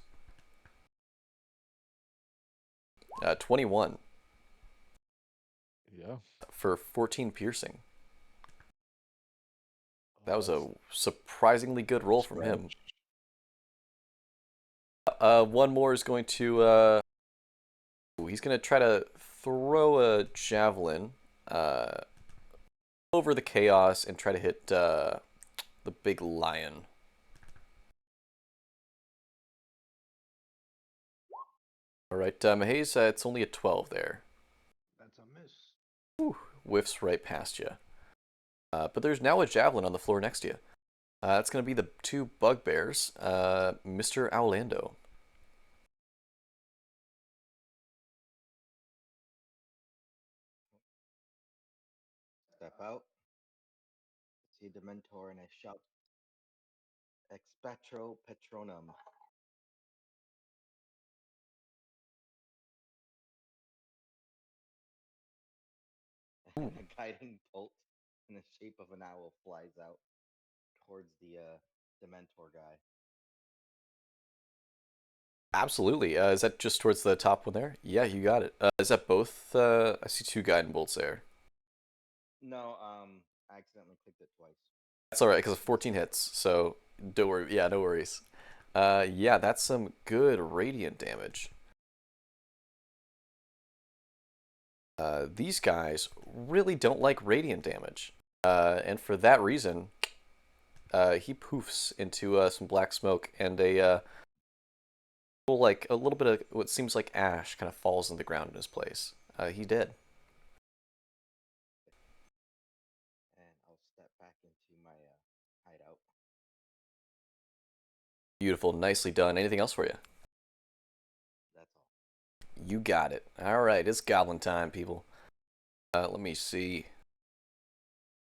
21 Yeah. for 14 piercing. That was That's a surprisingly good roll from him. stretch. One more is going to. He's gonna try to throw a javelin over the chaos and try to hit the big lion. All right, Mahaze, it's only a 12 there. That's a miss. Whew, whiffs right past you. But there's now a javelin on the floor next to you. That's going to be the two bugbears, Mr. Aulando. Step out, see the mentor, and I shout, Expectro Patronum. And Ooh, a guiding bolt in the shape of an owl flies out towards the mentor guy. absolutely. Is that just towards the top one there? Yeah, you got it. Is that both? I see two guiding bolts there. No, I accidentally clicked it twice. That's all right because 14 hits, so don't worry. Yeah, no worries. Yeah, that's some good radiant damage. These guys really don't like radiant damage, and for that reason, he poofs into some black smoke, and a little bit of what seems like ash kind of falls on the ground in his place. He dead. And I'll step back into my hideout. Beautiful, nicely done. Anything else for you? That's all. You got it. All right, it's goblin time, people. Let me see.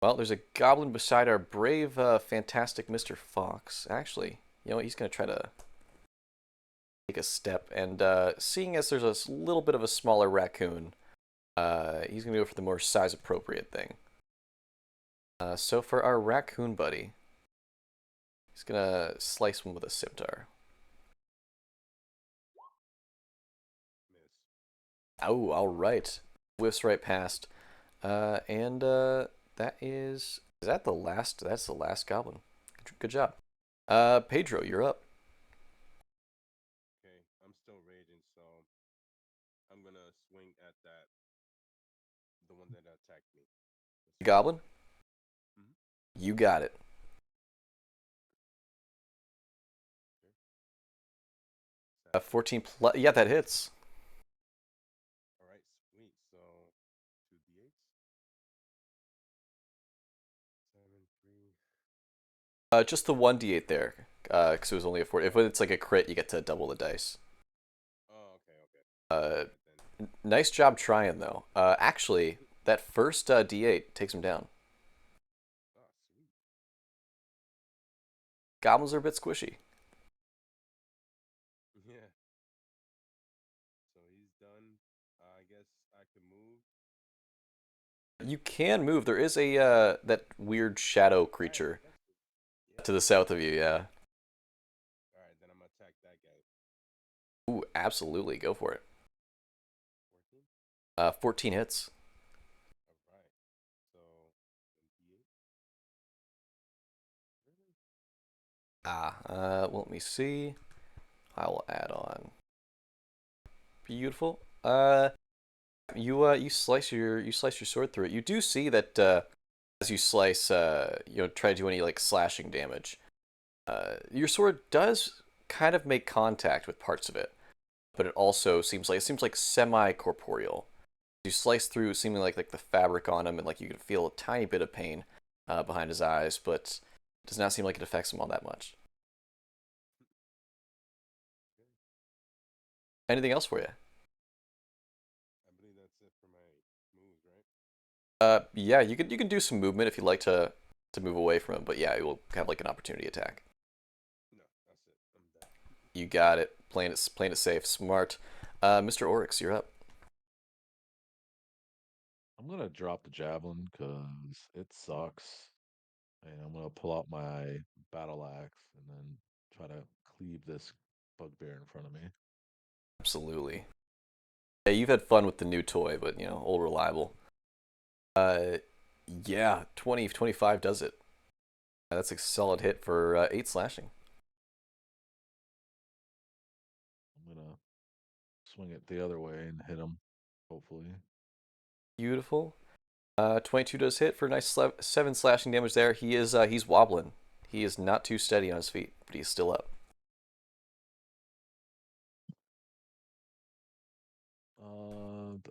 Well, there's a goblin beside our brave, fantastic Mr. Fox. Actually, you know what? He's gonna try to take a step, and seeing as there's a little bit of a smaller raccoon, he's gonna go for the more size appropriate thing. So for our raccoon buddy, he's gonna slice one with a scimitar. Miss. Oh, all right. Whiffs right past. And that is that the last? That's the last goblin. Good job. Pedro, you're up. Okay, I'm still raging, so I'm gonna swing at the one that attacked me. This one. Goblin, Mm-hmm. you got it. Okay. Is that 14 plus. Yeah, that hits. all right? Sweet. So 2d8s. Just the 1d8 there, because it was only a 4. If it's like a crit, you get to double the dice. Oh, okay, okay. Uh, Got it then. Nice job trying though. Actually, that first d8 takes him down. Oh, sweet. Goblins are a bit squishy. Yeah. So he's done. I guess I can move. You can move. There is a that weird shadow Right, creature that's it. Yep. to the south of you. Yeah. All right, then I'm gonna attack that guy. Ooh, absolutely. Go for it. 14. 14 hits. All right. So 28. Really? Well, let me see. I will add on. Beautiful. You slice your sword through it. You do see that as you slice, try to do any like slashing damage. Your sword does kind of make contact with parts of it, but it seems like semi corporeal. You slice through, seeming like the fabric on him, and like you can feel a tiny bit of pain behind his eyes, but it does not seem like it affects him all that much. Okay. Anything else for you? I believe that's it for my moves, right? Yeah, you can do some movement if you'd like to move away from him, but yeah, you will have like an opportunity attack. No, that's it. I'm done. You got it. Playing it safe, smart. Mr. Oryx, you're up. I'm gonna drop the javelin because it sucks, and I'm gonna pull out my battle axe and then try to cleave this bugbear in front of me. Absolutely. Yeah, you've had fun with the new toy, but old reliable. Uh, yeah, 25 does it. That's a solid hit for 8 slashing. I'm gonna swing it the other way and hit him, hopefully. Beautiful. 22 does hit for a nice 7 slashing damage there. He's wobbling. He is not too steady on his feet, but he's still up.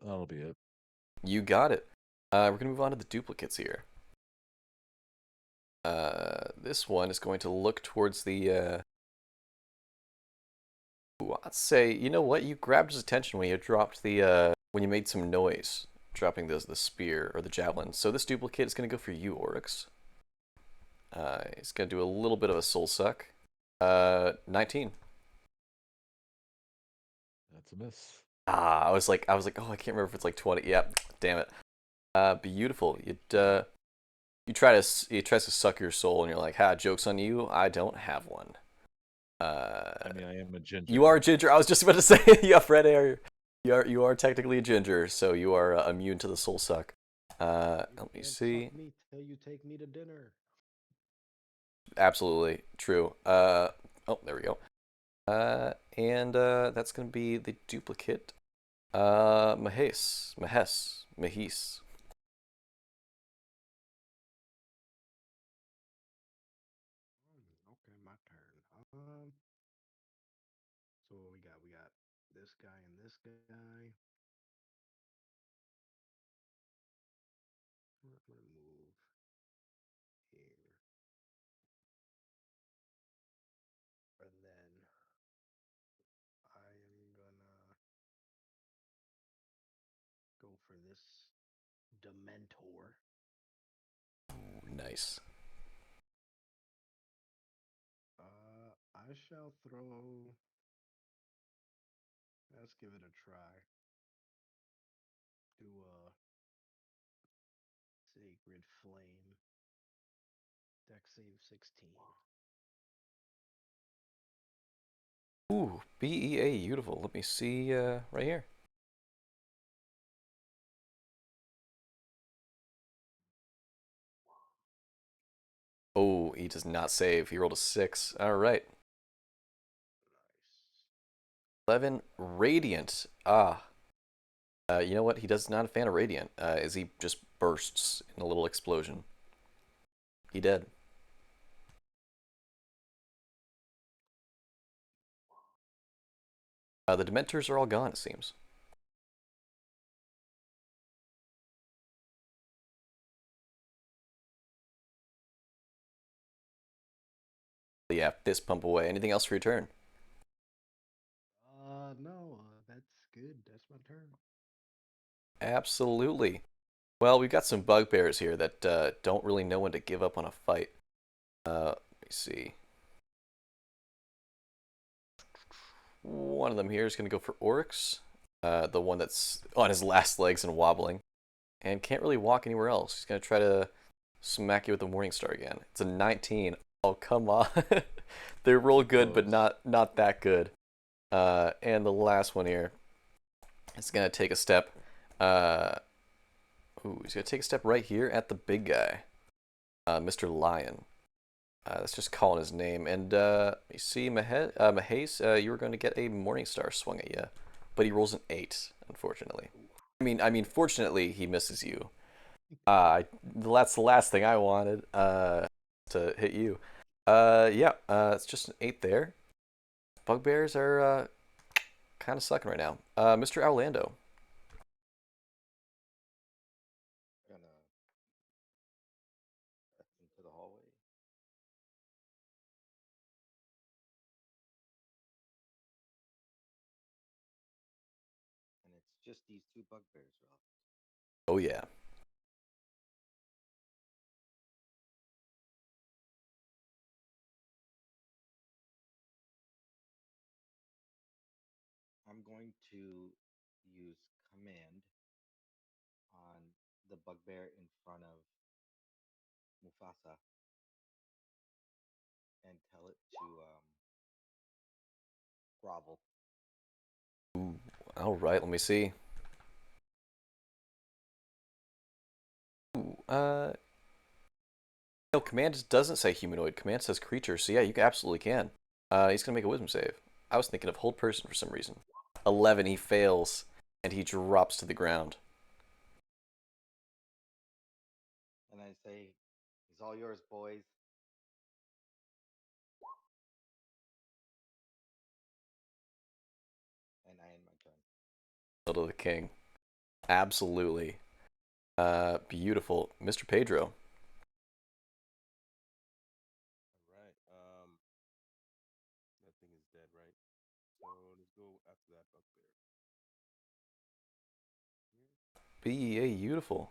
That'll be it. You got it. We're gonna move on to the duplicates here. This one is going to look towards the. Ooh, I'd say, you know what? You grabbed his attention when you dropped the when you made some noise, dropping the spear or the javelin. So this duplicate is gonna go for you, Oryx. He's gonna do a little bit of a soul suck. 19. That's a miss. I was like, oh, I can't remember if it's like 20. Yep, damn it. Beautiful. He tries to suck your soul, and you're like, ha, joke's on you. I don't have one. I mean, I am a You are ginger. a ginger. I was just about to say, you have red hair. You are technically a ginger, so you are immune to the soul suck. You Let me can't see. suck me till you take me to dinner. Absolutely true. Oh, there we go. And that's gonna be the duplicate. Mahis. Okay, my turn. So what we got? We got this guy and this guy. I'm gonna move here, and then I am gonna go for this Dementor. Nice. I shall throw. Let's give it a try. Do a Sacred Flame. Deck save 16. Ooh, BEA, beautiful. Let me see right here. Oh, he does not save. He rolled a 6. All right. Nice. 11 radiant. You know what? He does not a fan of radiant. As he just bursts in a little explosion. He dead. The Dementors are all gone, it seems. Yeah, fist pump away. Anything else for your turn? No, that's good. That's my turn. Absolutely. Well, we've got some bugbears here that don't really know when to give up on a fight. Let me see. One of them here is going to go for Oryx, the one that's on his last legs and wobbling, and can't really walk anywhere else. He's going to try to smack you with the Morning Star again. It's a 19. Oh, come on. They're real So good, but close. not that good. And the last one here is going to take a step. Uh, he's going to take a step right here at the big guy, Mr. Lion. That's just calling his name. And you see, Mahes, you were going to get a Morning Star swung at you, but he rolls an 8, unfortunately. Fortunately, he misses you. That's the last thing I wanted to hit you. Yeah, it's just an 8 there. Bugbears are kind of sucking right now. Mr. Orlando. Gonna step into the hallway. And it's just these two bugbears, Ralph. Oh yeah. I'm going to use command on the bugbear in front of Mufasa and tell it to grovel. Ooh, all right, let me see. Ooh, no, command doesn't say humanoid. Command says creature. So yeah, you absolutely can. He's gonna make a wisdom save. I was thinking of hold person for some reason. 11. He fails, and he drops to the ground. And I say, "He's all yours, boys." And I end my turn. Little the king. Absolutely. Beautiful, Mr. Pedro. All right. That thing is dead, right? So let's go after that bugbear. Here, Beautiful. attack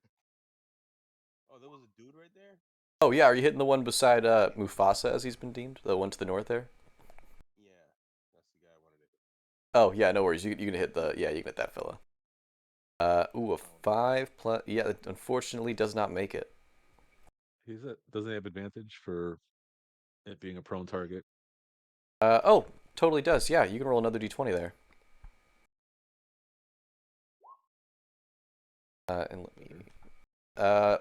this. Oh, there was a dude right there. Oh yeah, are you hitting the one beside Mufasa as he's been deemed? The one to the north there? Yeah, that's the guy I wanted to hit. Oh yeah, no worries. You can hit the you can hit that fella. Ooh, a Oh no. 5 plus. Yeah, it unfortunately does not make it. Doesn't he have advantage for it being a prone target? Oh, totally does. Yeah, you can roll another d20 there. And let me.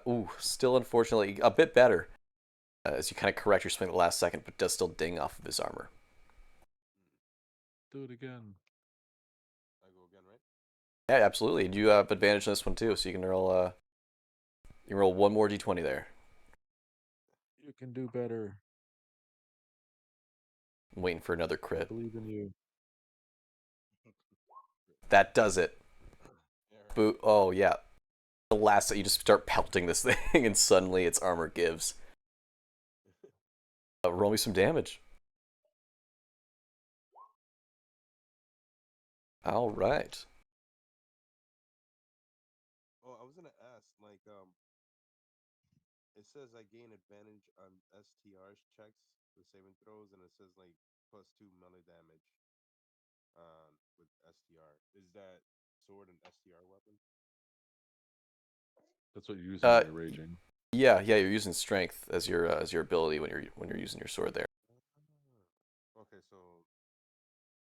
Ooh, still unfortunately a bit better as you kind of correct your swing at the last second, but does still ding off of his armor. Do it again. I go again, right? Yeah, absolutely. And you have advantage on this one too, so you can roll. You can roll one more d20 there. You can do better. I'm waiting for another I crit. believe in you. That does it. Yeah, right. Boot. Oh yeah. The last that you just start pelting this thing, and suddenly its armor gives. Roll me some damage. All right. Oh, I was gonna ask, like, it says I gain advantage on STR checks for saving throws, and it says like +2 melee damage with STR. Is that sword an STR weapon? That's what you're using Uh, when you're raging. yeah. You're using strength as your ability when you're using your sword there. Okay, so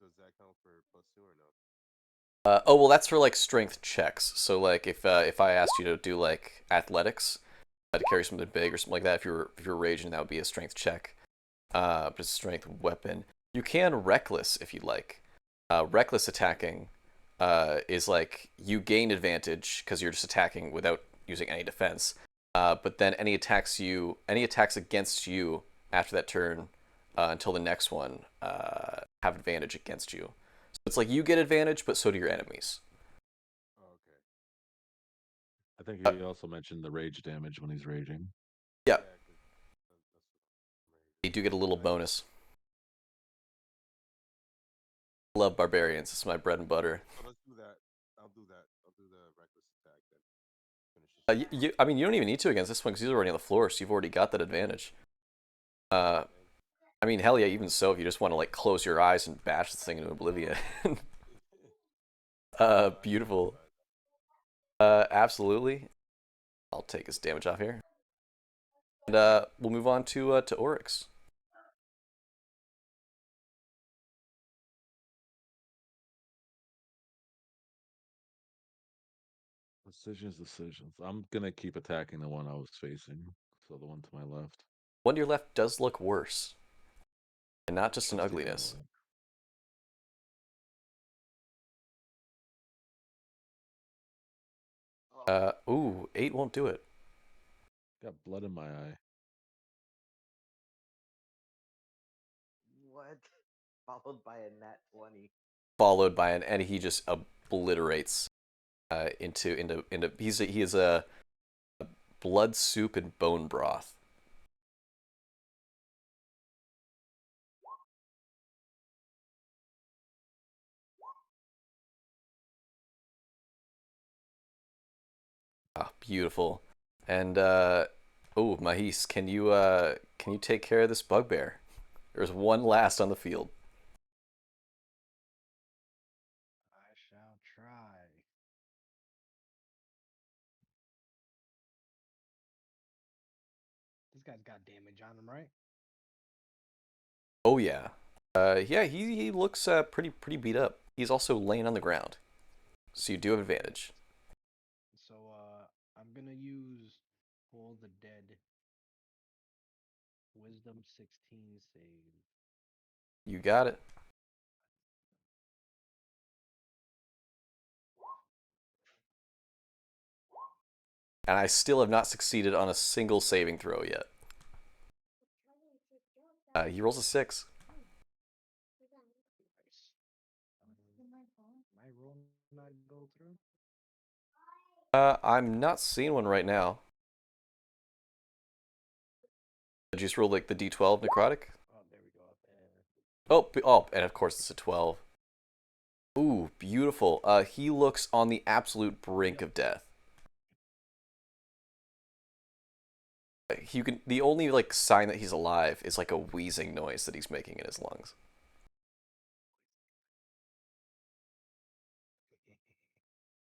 does that count for +2 or no? Oh well, that's for like strength checks. So like if I asked you to do like athletics to carry something big or something like that, if you're raging, that would be a strength check. But it's a strength weapon. You can reckless if you like. Reckless attacking is like you gain advantage because you're just attacking without using any defense. But then any attacks against you after that turn until the next one have advantage against you. So it's like you get advantage, but so do your enemies. Oh, okay. I think Uh, he also mentioned the rage damage when he's raging. yeah, Yeah, You do get a little Nice. bonus. Love barbarians. It's my bread and butter. So let's do that. I'll do that. I'll do the reckless attack then. Finish this off. I mean, you don't even need to against this one because he's already on the floor, so you've already got that advantage. Uh, I mean, hell yeah, even so, if you just want to like close your eyes and bash this thing into oblivion. Alright, Beautiful. alright. Absolutely. I'll take his damage off here, and we'll move on to Oryx. Decisions. I'm gonna keep attacking the one I was facing. So the one to my left. One to your left does look worse, and not just an Let's take a ugliness. look. Ooh, 8 won't do it. Got blood in my eye. What? Followed by a nat 20. Followed by an, and he just obliterates into he is a blood soup and bone broth. Ah, beautiful. And oh, Mahis, can you take care of this bugbear? There's one last on the field. I shall try. This guy's got damage on him, right? Oh yeah. Yeah, he looks pretty beat up. He's also laying on the ground. So you do have advantage. So I'm gonna use Pull the Dead Wisdom 16 save. You got it. And I still have not succeeded on a single saving throw yet. He rolls a 6. Nice. My roll not go through. I'm not seeing one right now. Did you just roll like the D12 necrotic? Oh, there we go. Oh, and of course it's a 12. Ooh, beautiful. He looks on the absolute brink of death. You can the only like sign that he's alive is like a wheezing noise that he's making in his lungs.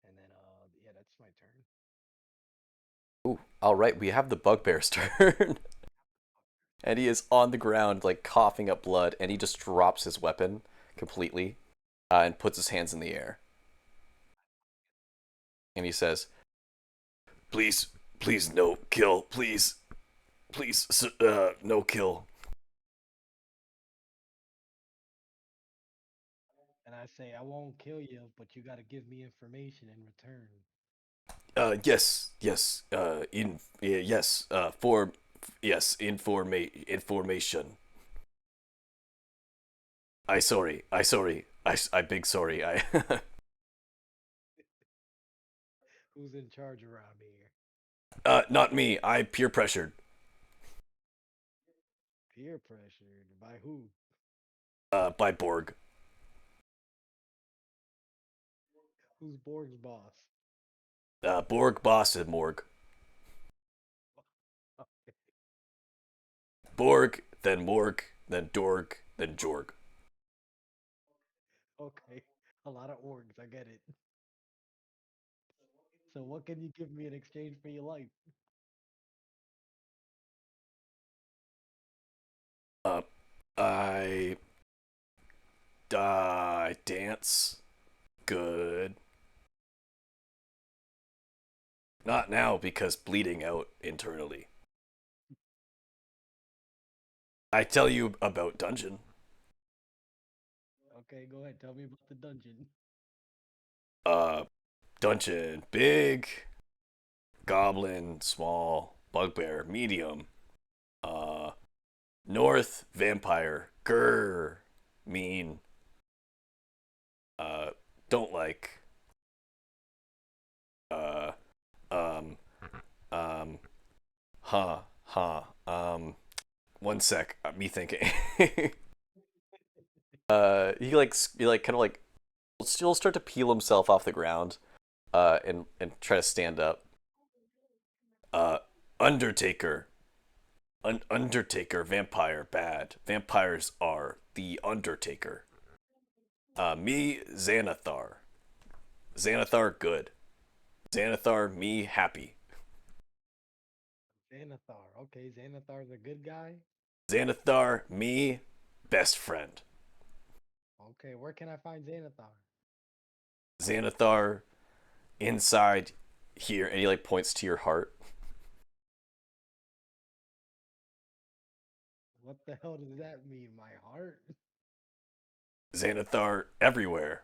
And then yeah, that's my turn. Ooh, all right, we have the bugbear's turn. And he is on the ground like coughing up blood and he just drops his weapon completely and puts his hands in the air. And he says, "Please, please no kill, please. Please no kill." And I say, I won't kill you, but you gotta give me information in return. Yes, yes, yes, information. I big sorry, I, Who's in charge around here? not me, I peer pressured, Peer pressured by who? by Borg, Who's Borg's boss? Borg boss and Morg, Borg, then Morg, then Dorg, then Jorg. Okay, a lot of orgs. I get it. So what can you give me in exchange for your life? Uh, I, dance, good. Not now because bleeding out internally. I tell you about dungeon. Okay, go ahead. Tell me about the dungeon. Uh, dungeon, big, goblin, small, bugbear, medium. Uh, north, vampire, grr, mean. Uh, don't like. Uh, um, um, huh, huh. one sec. Me thinking. He like kind of like he'll start to peel himself off the ground, and try to stand up. Uh, Undertaker. Undertaker, vampire, bad. Vampires are the Undertaker. Me, Xanathar. Xanathar, good. Xanathar, me, happy. Xanathar. Okay, Xanathar's a good guy. Xanathar, me, best friend. Okay, where can I find Xanathar? Xanathar, inside here. And he like points to your heart. What the hell does that mean? My heart? Xanathar, everywhere.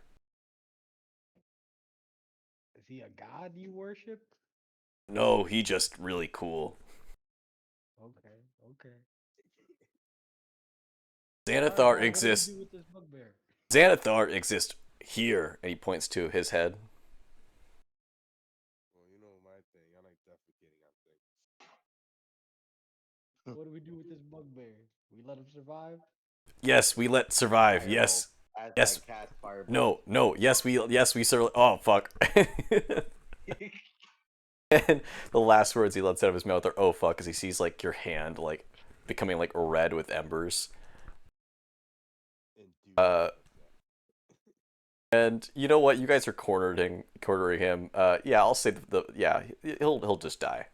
Is he a god you worship? No, he just really cool. Okay, okay. All right, Xanathar well, what do we exists. do with this bugbear? Xanathar exists here. And he points to his head. Well, you know my thing. I like defecating on things. What do we do with this bugbear? We let him survive? Yes, we let survive. Firebolt Yes. as I Yes. cast firebolt. No, no. Yes, we certainly. Oh, fuck. And the last words he lets out of his mouth are "oh fuck" as he sees like your hand like becoming like red with embers. And dude, Uh, and you know what? You guys are cornering him. Yeah, I'll say that yeah, he'll just die.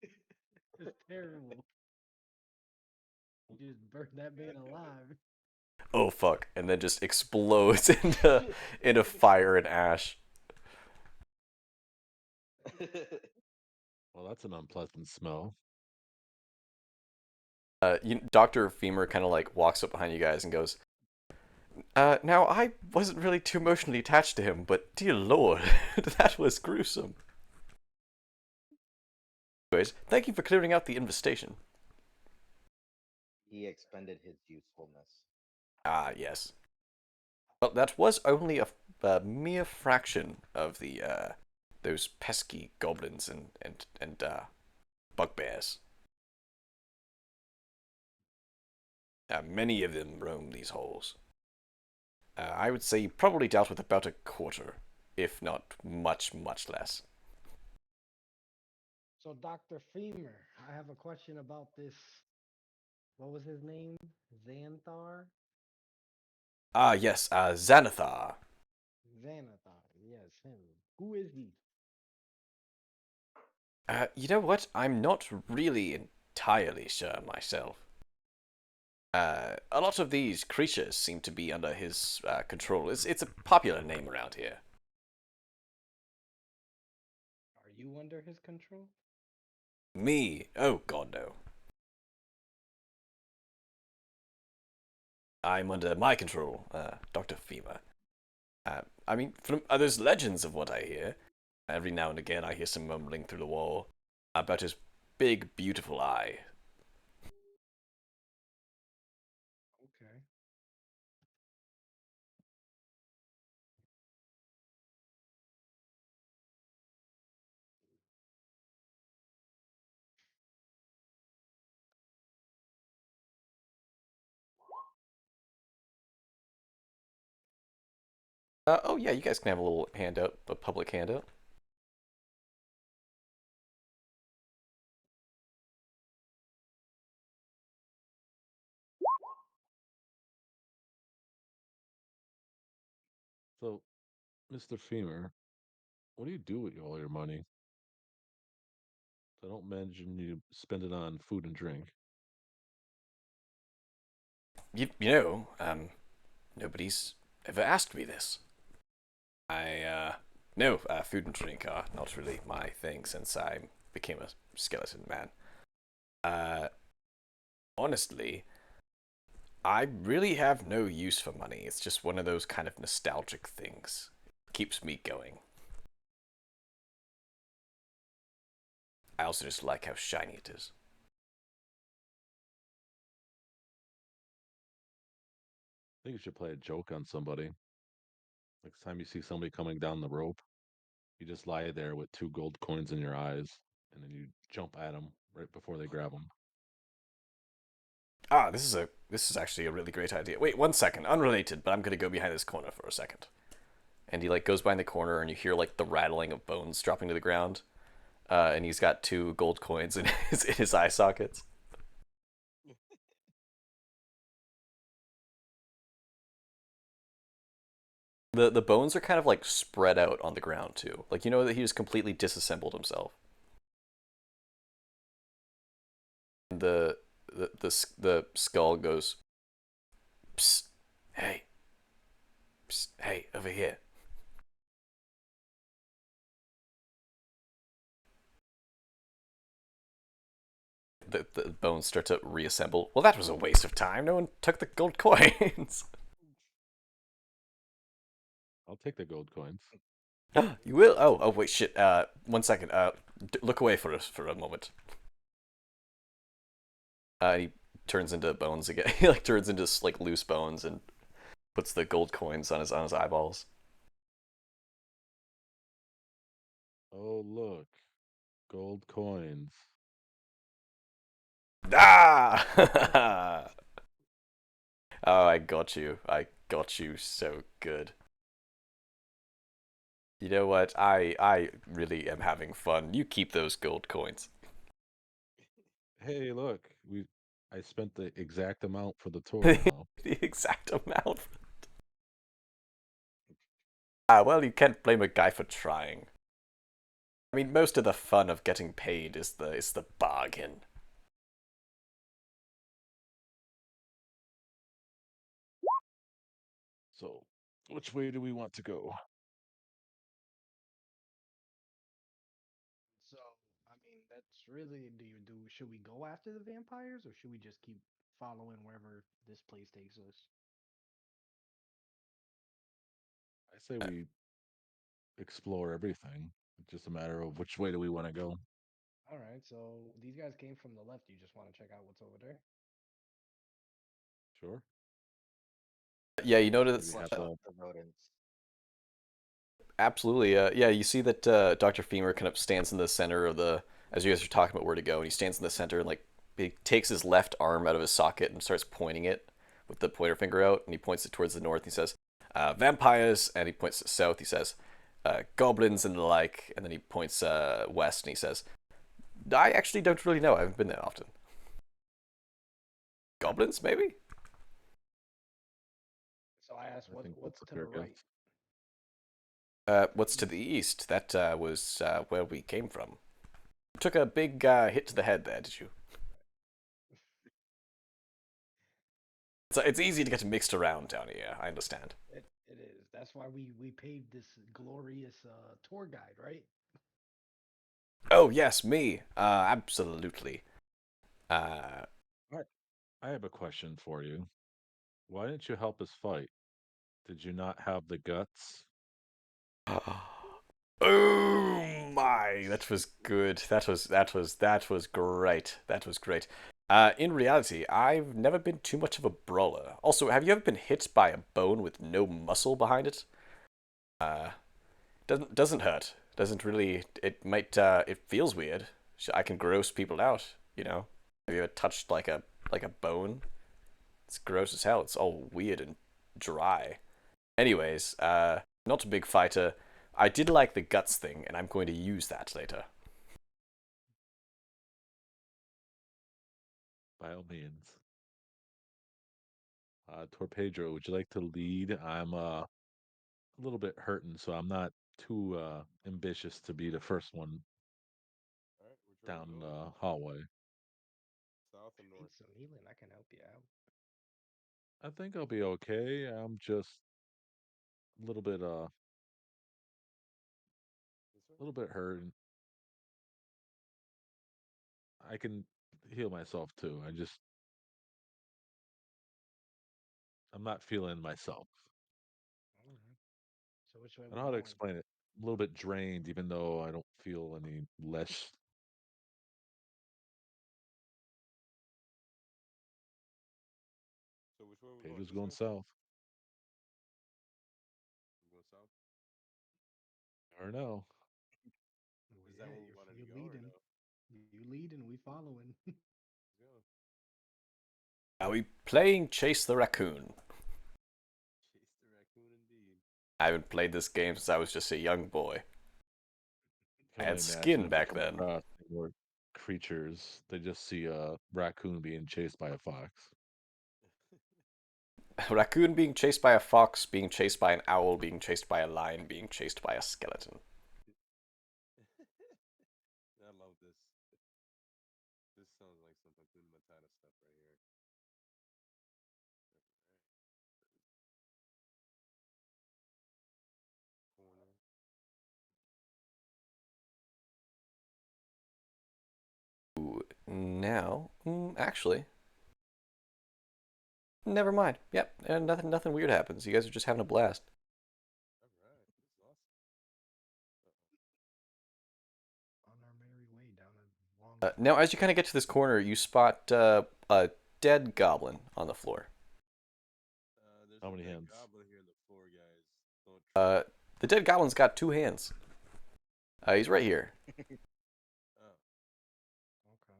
It's terrible. You just burned that man alive. Oh fuck, and then just explodes into fire and ash. Well, that's an unpleasant smell. Doctor Femur kind of like walks up behind you guys and goes, now I wasn't really too emotionally attached to him, but dear lord, that was gruesome. Anyways, thank you for clearing out the infestation. He expended his usefulness. Ah, yes. Well, that was only a mere fraction of the those pesky goblins and bugbears. Many of them roam these halls. I would say you probably dealt with about a quarter, if not much less. So, Dr. Femur, I have a question about this. What was his name? Xanthar? Ah, yes, Xanathar. Xanathar. Yes, him. Who is he? You know what? I'm not really entirely sure myself. A lot of these creatures seem to be under his control. It's a popular name around here. Are you under his control? Me? Oh God, no. I'm under my control, Doctor Fema. I mean, from there's legends of what I hear. Every now and again, I hear some mumbling through the wall about his big, beautiful eye. Okay. Oh yeah, you guys can have a little handout, a public handout. So, Mr. Femur, what do you do with all your money? I don't imagine you spend it on food and drink. You know, nobody's ever asked me this. No, food and drink are not really my thing since I became a skeleton man. Uh, Honestly, I really have no use for money. It's just one of those kind of nostalgic things. Keeps me going. I also just like how shiny it is. I think you should play a joke on somebody. Next time you see somebody coming down the rope, you just lie there with two gold coins in your eyes, and then you jump at them right before they grab them. Ah, this is actually a really great idea. Wait, one second, unrelated, but I'm gonna go behind this corner for a second. And he like goes behind the corner, and you hear like the rattling of bones dropping to the ground. And he's got two gold coins in his eye sockets. The bones are kind of like spread out on the ground too. Like you know that he just completely disassembled himself. And the skull goes, psst, hey, psst, hey, over here. The bones start to reassemble. Well, that was a waste of time. No one took the gold coins. I'll take the gold coins. You will? Oh, wait, shit. One second. Look away for a moment. He turns into bones again. He like turns into like loose bones and puts the gold coins on his eyeballs. Oh, look, gold coins. Ah! Oh, I got you. I got you so good. You know what? I really am having fun. You keep those gold coins. Hey, look, I spent the exact amount for the tour now. The exact amount. Ah, well, you can't blame a guy for trying. I mean, most of the fun of getting paid is the bargain. So, which way do we want to go? So, I mean, that's really, should we go after the vampires or should we just keep following wherever this place takes us? I say we explore everything. It's just a matter of which way do we want to go. All right, so these guys came from the left. You just want to check out what's over there? Sure. Yeah, you Do we notice have Flush out to? the rodents. absolutely. Yeah, you see that Dr. Femur kind of stands in the center of the as you guys are talking about where to go, and he stands in the center and like he takes his left arm out of his socket and starts pointing it with the pointer finger out, and he points it towards the north. He says, "Vampires," and he points to south. He says, "Goblins and the like," and then he points west and he says, "I actually don't really know. I haven't been there often. Goblins, maybe." So I asked, I think what's that's a to the fair right? guess. What's to the East. east? That was where we came from. Took a big hit to the head there, did you? It's easy to get mixed around down here. I understand. It is. That's why we paid this glorious tour guide, right? Oh yes, me. Absolutely. Uh, All right. I have a question for you. Why didn't you help us fight? Did you not have the guts? oh my, that was good. That was great. That was great. In reality, I've never been too much of a brawler. Also, have you ever been hit by a bone with no muscle behind it? Uh, doesn't hurt. Doesn't really. It might. It feels weird. I can gross people out. You know. Have you ever touched like a bone? It's gross as hell. It's all weird and dry. Anyways, not a big fighter. I did like the guts thing, and I'm going to use that later. By all means. Torpedro, would you like to lead? I'm a little bit hurting, so I'm not too ambitious to be the first one All right, which way we down going? the hallway. South or Need north? some healing. I can help you out. I think I'll be okay. I'm just a This way? little bit hurt. I can heal myself too. I'm not feeling myself. All right. So which way I we know how to going? explain it. I'm a little bit drained, even though I don't feel any less. So which way we going? Pedro's This going way? south. We going south? I don't know. Well, Is that yeah, where we wanted to you're go or leading. no? You leading. We following. Let's go. Are we playing Chase the Raccoon? Chase the raccoon indeed. I haven't played this game since I was just a young boy. I can I only had imagine skin if they back come then. across any more creatures, they just see a raccoon being chased by a fox. A raccoon being chased by a fox, being chased by an owl, being chased by a lion, being chased by a skeleton. I love this. This sounds like some Hakuna Matata stuff right here. Corner. Ooh, now, actually, never mind. Yep, and nothing weird happens. You guys are just having a blast. All right, this is awesome. On our merry way down a long Now, path. as you kind of get to this corner, you spot a dead goblin on the floor. There's How a many dead hands? goblin here on the floor, guys. Don't trip. Uh, the dead goblin's got 2 hands. He's right here. Oh, Okay.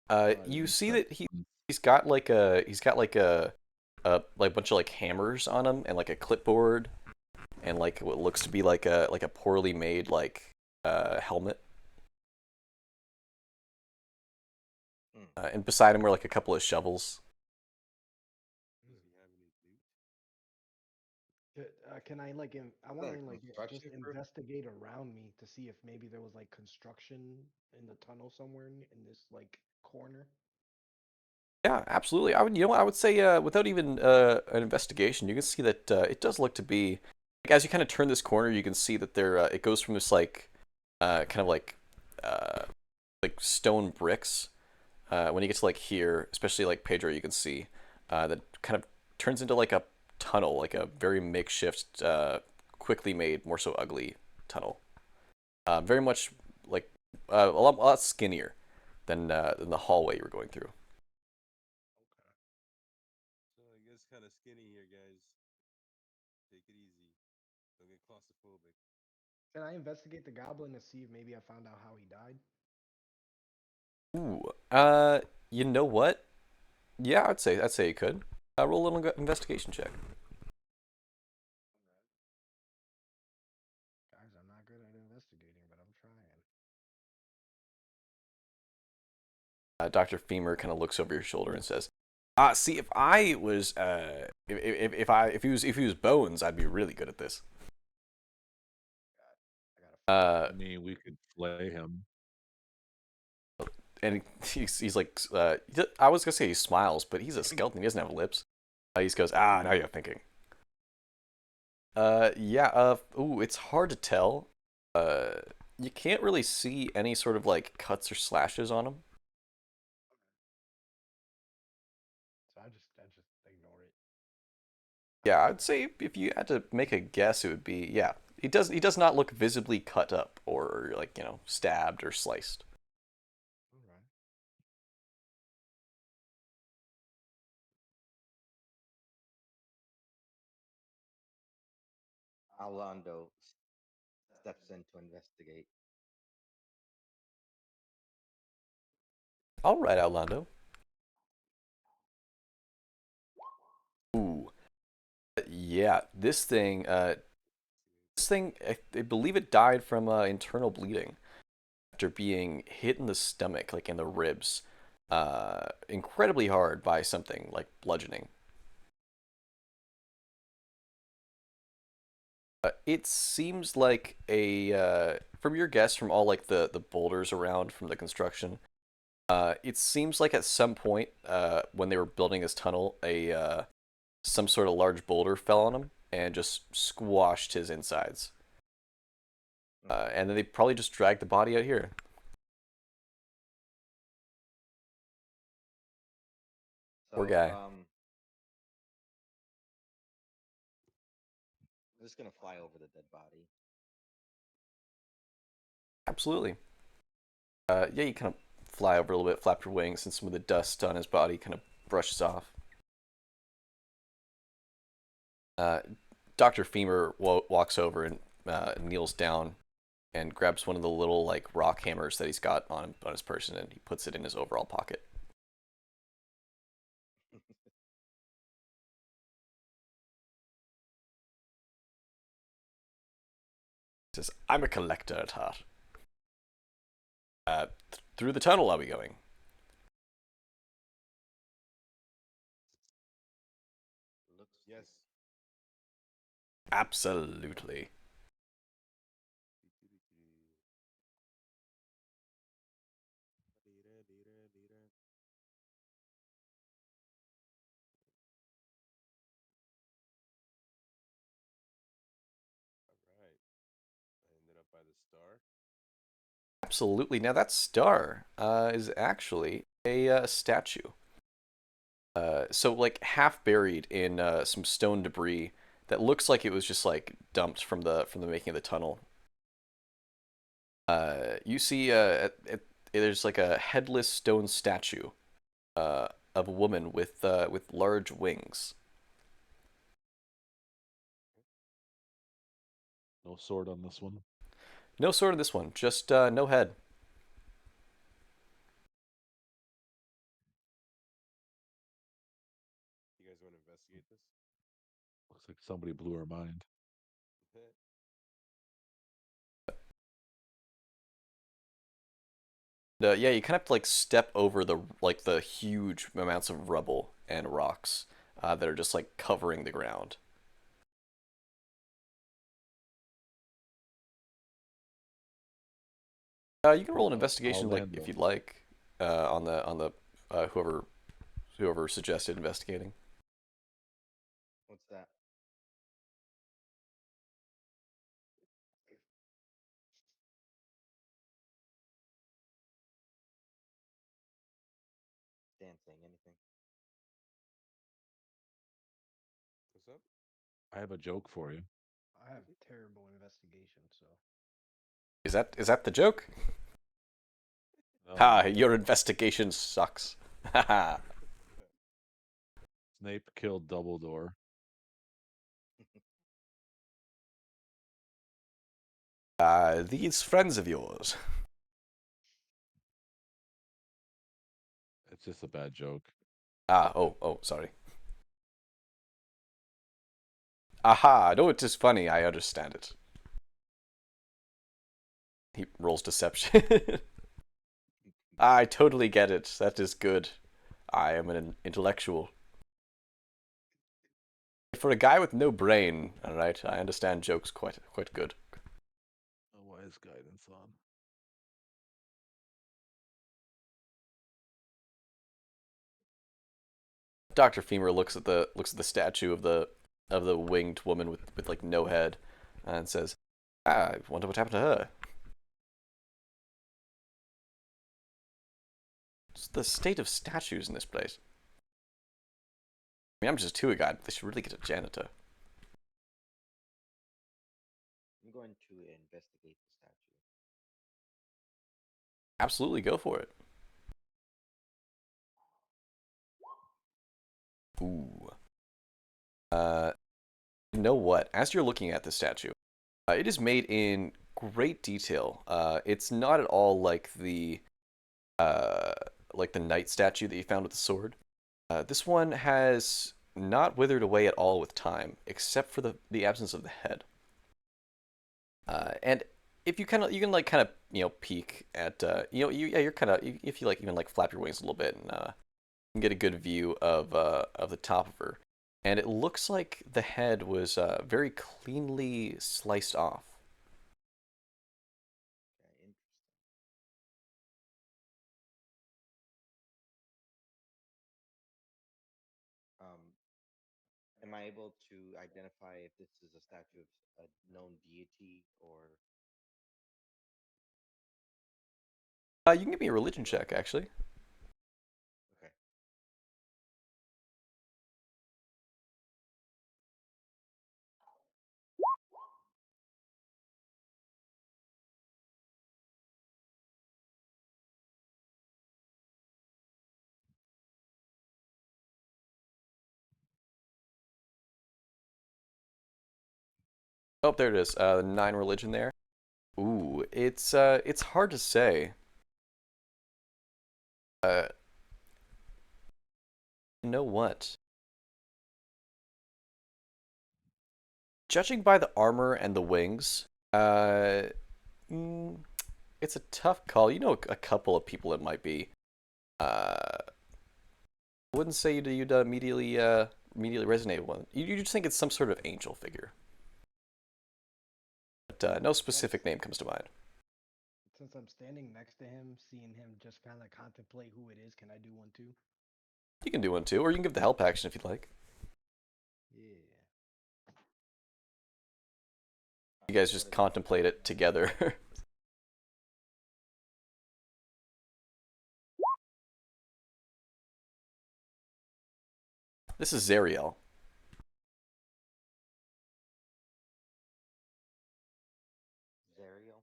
I You see inspect that them. he's got like a bunch of like hammers on him and like a clipboard and like what looks to be like a poorly made like helmet. Hmm. And beside him were like a couple of shovels. does he have any loot? Can I like I Is want that a to like just construction crew? investigate around me to see if maybe there was like construction in the tunnel somewhere in this like corner. Yeah, absolutely. I would say without even an investigation, you can see that it does look to be like as you kind of turn this corner, you can see that it goes from this like kind of uh, like stone bricks. When you get to like here, especially like Pedro, you can see that kind of turns into like a tunnel, like a very makeshift, quickly made, more so ugly tunnel. Very much like a lot skinnier than the hallway you were going through. So I guess kind of skinny here, guys. Take it easy. Don't get claustrophobic. Can I investigate the goblin to see if maybe I found out how he died? Ooh, you know what? Yeah, I'd say you could. Roll a little investigation check. Guys, I'm not good at investigating, but I'm trying. Dr. Femur kind of looks over your shoulder and says, see, if I was, if he was Bones, I'd be really good at this." I gotta find Uh, I mean, we could flay him. and he's like, I was gonna say he smiles, but he's a skeleton. He doesn't have lips. He just goes, now you're thinking. Yeah. Ooh, it's hard to tell. Uh, you can't really see any sort of like cuts or slashes on him. so I just ignore it. Yeah, I'd say if you had to make a guess, it would be yeah. He does not look visibly cut up or like stabbed or sliced. All right. Alando steps in to investigate. All right, Orlando. Ooh, yeah. This thing, I believe it died from internal bleeding after being hit in the stomach, like in the ribs, incredibly hard by something like bludgeoning. It seems like from your guess, from all like the boulders around from the construction, it seems like at some point, when they were building this tunnel, some sort of large boulder fell on him and just squashed his insides. Hmm. And then they probably just dragged the body out here. Poor So, guy. I'm just gonna fly over the dead body. Absolutely. Yeah, you kind of fly over a little bit, flap your wings, and some of the dust on his body kind of brushes off. Uh, Dr. Femur walks over and kneels down and grabs one of the little like rock hammers that he's got on his person, and he puts it in his overall pocket. Says, I'm a collector at heart. Through the tunnel are we going? Looks like Yes. Absolutely. All right. I ended up by the star. Absolutely. Now that star is actually a statue. So like half buried in some stone debris that looks like it was just like dumped from the making of the tunnel. You see there's like a headless stone statue uh, of a woman with large wings. No sword on this one. No sword in this one, just no head. You guys want to investigate this? Looks like somebody blew our mind. Yeah, you kind of have to like step over the huge amounts of rubble and rocks that are just like covering the ground. You can roll an I'll investigation like land if them. you'd like on the whoever suggested investigating. what's that? Dan saying anything? What's up? I have a joke for you. I have terrible investigation, so Is that the joke? No, Ha! no. Your investigation sucks. Ha Snape killed Dumbledore. These friends of yours. It's just a bad joke. Oh, sorry. Aha! No, it is funny. I understand it. He rolls deception. I totally get it. That is good. I am an intellectual. For a guy with no brain, all right, I understand jokes quite good. A wise guidance on. Doctor Femur looks at the statue of the winged woman with like no head, and says, "I wonder what happened to her." It's the state of statues in this place. I mean, I'm just a tour guide. They should really get a janitor. I'm going to investigate the statue. Absolutely, go for it. Ooh. Uh, you know what? As you're looking at the statue, it is made in great detail. It's not at all uh, like the knight statue that you found with the sword. This one has not withered away at all with time, except for the absence of the head. And if you can like kind of peek at you're kind of if you like even like flap your wings a little bit and you can get a good view of the top of her, and it looks like the head was very cleanly sliced off. Okay, interesting. Um, am I able to identify if this is a statue of a known deity or You can give me a religion check actually. okay? Oh, there it is. Nine religion there. Ooh, it's hard to say. Uh, you know what? Judging by the armor and the wings, Uh, mm, it's a tough call. You know a couple of people it might be. I wouldn't say you'd immediately resonate with one. You just think it's some sort of angel figure, but no Since specific name comes to mind. since I'm standing next to him, seeing him just kind of contemplate who it is, can I do one too? You can do one too, or you can give the help action if you'd like. Yeah. You guys What just is it? contemplate it together. This is Zariel. Zariel?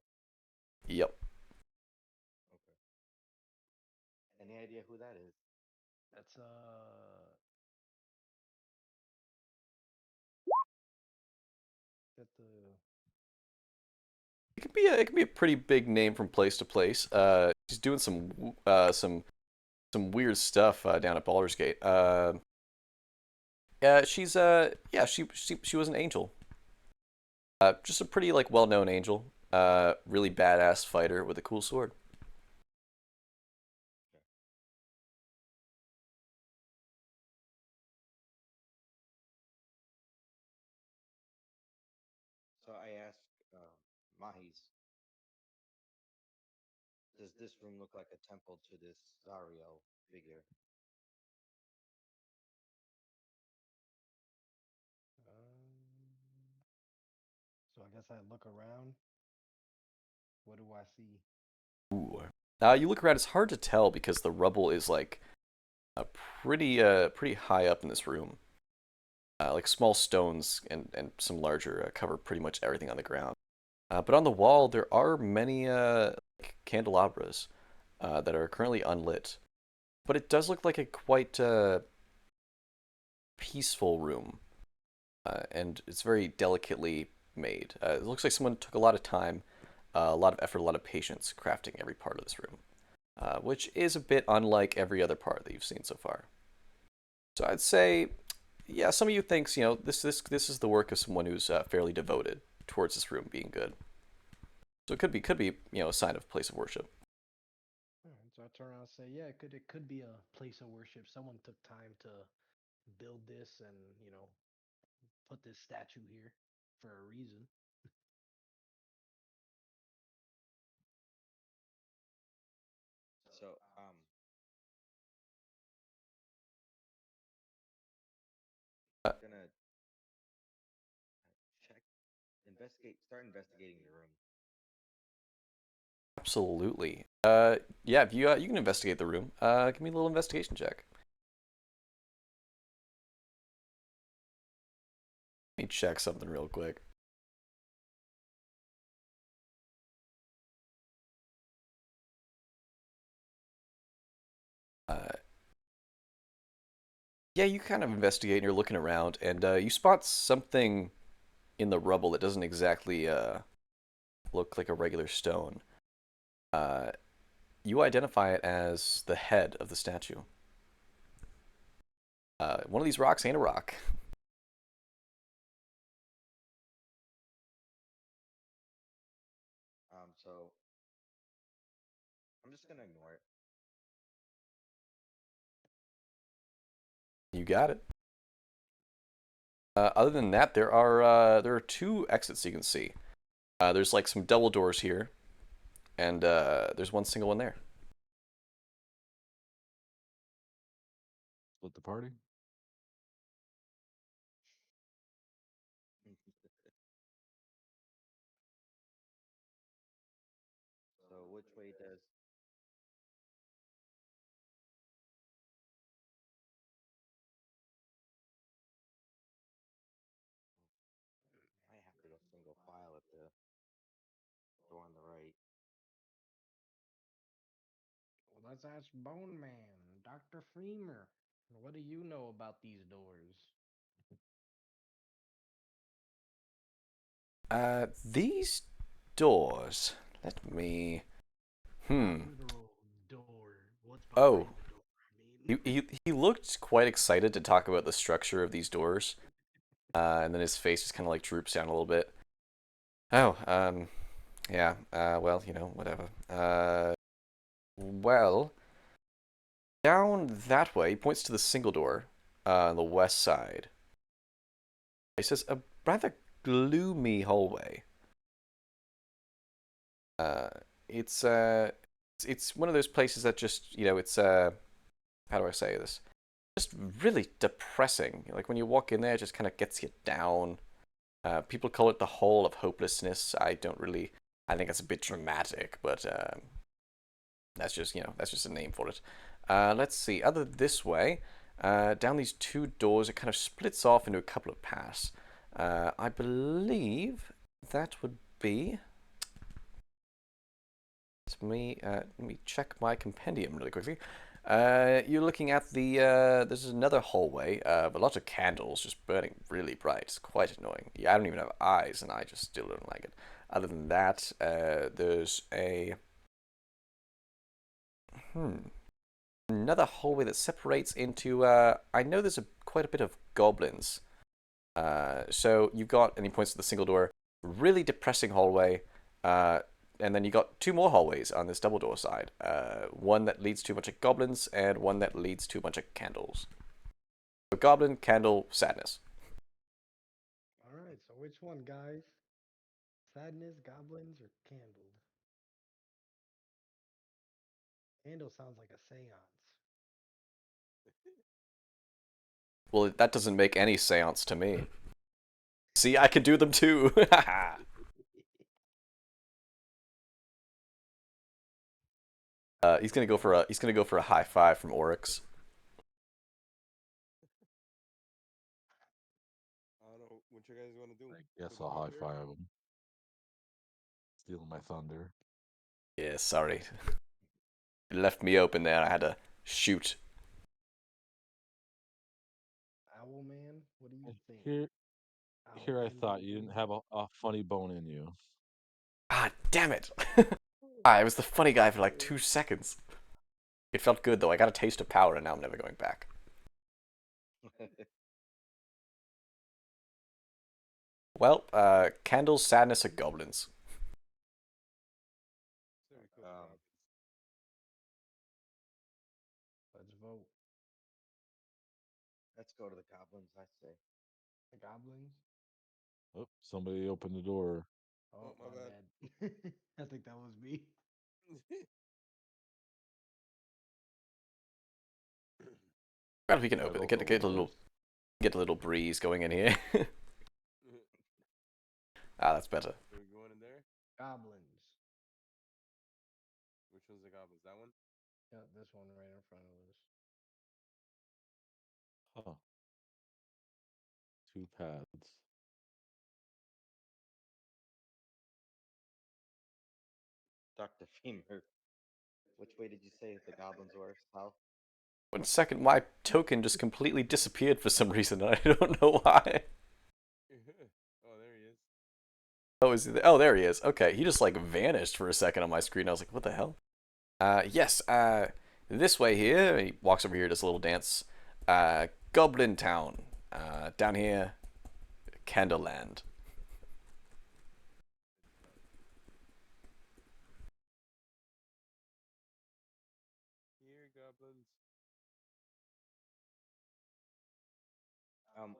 Yep. Okay. Any idea who that is? That's that the It can be a pretty big name from place to place. She's doing some weird stuff down at Baldur's Gate. Yeah, she was an angel. Just a pretty like well-known angel. Really badass fighter with a cool sword. Okay. So I asked Mahis, does this room look like a temple to this Zariel figure? so I guess I look around. What do I see? Ooh. You look around. It's hard to tell because the rubble is like pretty high up in this room. Like small stones and some larger cover pretty much everything on the ground. But on the wall there are many like candelabras that are currently unlit. But it does look like a quite peaceful room, and it's very delicately made. It looks like someone took a lot of time, a lot of effort, a lot of patience crafting every part of this room, which is a bit unlike every other part that you've seen so far. So I'd say, yeah, some of you thinks this is the work of someone who's fairly devoted towards this room being good. So it could be a sign of place of worship. Alright, so I turn around and say, yeah, it could be a place of worship. Someone took time to build this and put this statue here for a reason. So Uh, gonna check, start investigating the room. Absolutely. Yeah, if you can investigate the room. Give me a little investigation check. Let me check something real quick. Uh, yeah, you kind of investigate and you're looking around, and you spot something in the rubble that doesn't exactly look like a regular stone. Uh, you identify it as the head of the statue. One of these rocks ain't a rock. So I'm just gonna ignore it. You got it. Other than that, there are two exits you can see. There's like some double doors here, and there's one single one there. Split the party. So which way does I have to go single file at the door on the right? Well, let's ask Bone Man, Dr. Freemer. What do you know about these doors? These doors. Let me. Not Hmm. literal door. What's Oh, behind the door? I mean, he looked quite excited to talk about the structure of these doors, and then his face just kind of like droops down a little bit. Oh, yeah. Well, whatever. Well, down that way, he points to the single door, on the west side. He says a rather gloomy hallway. Uh, it's it's one of those places that just, it's how do I say this? Just really depressing. Like when you walk in there, it just kind of gets you down. People call it the Hall of Hopelessness. I don't really. I think that's a bit dramatic, but that's just a name for it. Let's see. Other this way, down these two doors, it kind of splits off into a couple of paths. I believe that would be. Let me check my compendium really quickly. You're looking at the. There's another hallway with lots of candles just burning really bright. It's quite annoying. Yeah, I don't even have eyes, and I just still don't like it. Other than that, there's a. Another hallway that separates into. I know there's quite a bit of goblins. So you've got, and he points to the single door, really depressing hallway. And then you got two more hallways on this double door side. One that leads to a bunch of goblins, and one that leads to a bunch of candles. So goblin, candle, sadness. All right, so which one, guys? Sadness, goblins, or candled? Candle sounds like a seance. Well, that doesn't make any seance to me. See, I can do them too. He's gonna go for a high five from Oryx. I don't know what you guys want to do. I guess Put I'll him high out there. five him. Stealing my thunder. Yeah, sorry. It left me open there. I had to shoot. Owl man, what do you think? Here, Owl here I man, thought you didn't have a funny bone in you. Ah, damn it. I was the funny guy for like 2 seconds. It felt good though. I got a taste of power, and now I'm never going back. Well, candles, sadness, or goblins. So we kill the um, goblins. let's vote. let's go to the goblins, I say. The goblins? Oh, somebody opened the door. Oh, Oh, my my bad. bad. I think that was me. Well, we can Gotta open go it. for worse. Get a little breeze going in here. Ah, that's better. So we going in there? Goblins. Which one's the goblins? That one? Yeah, this one right in front of us. Huh. Two paths. Dr. Femur, which way did you say the goblins were? South? 1 second, my token just completely disappeared for some reason, and I don't know why. Oh, there he is. Oh, oh, there he is. Okay, he just like vanished for a second on my screen. I was like, what the hell? Yes. This way here. He walks over here, does a little dance. Goblin Town. Down here, Candleland. Here, goblins.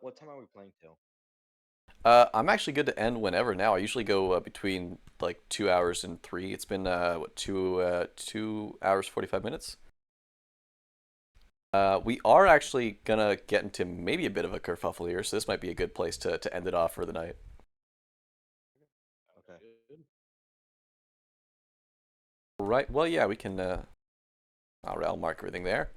What time are we playing till? I'm actually good to end whenever now. I usually go between like 2 hours and three. It's been what 2 hours 45 minutes. We are actually gonna get into maybe a bit of a kerfuffle here, so this might be a good place to end it off for the night. Okay. Good. Right. Well, yeah, we can. I'll mark everything there.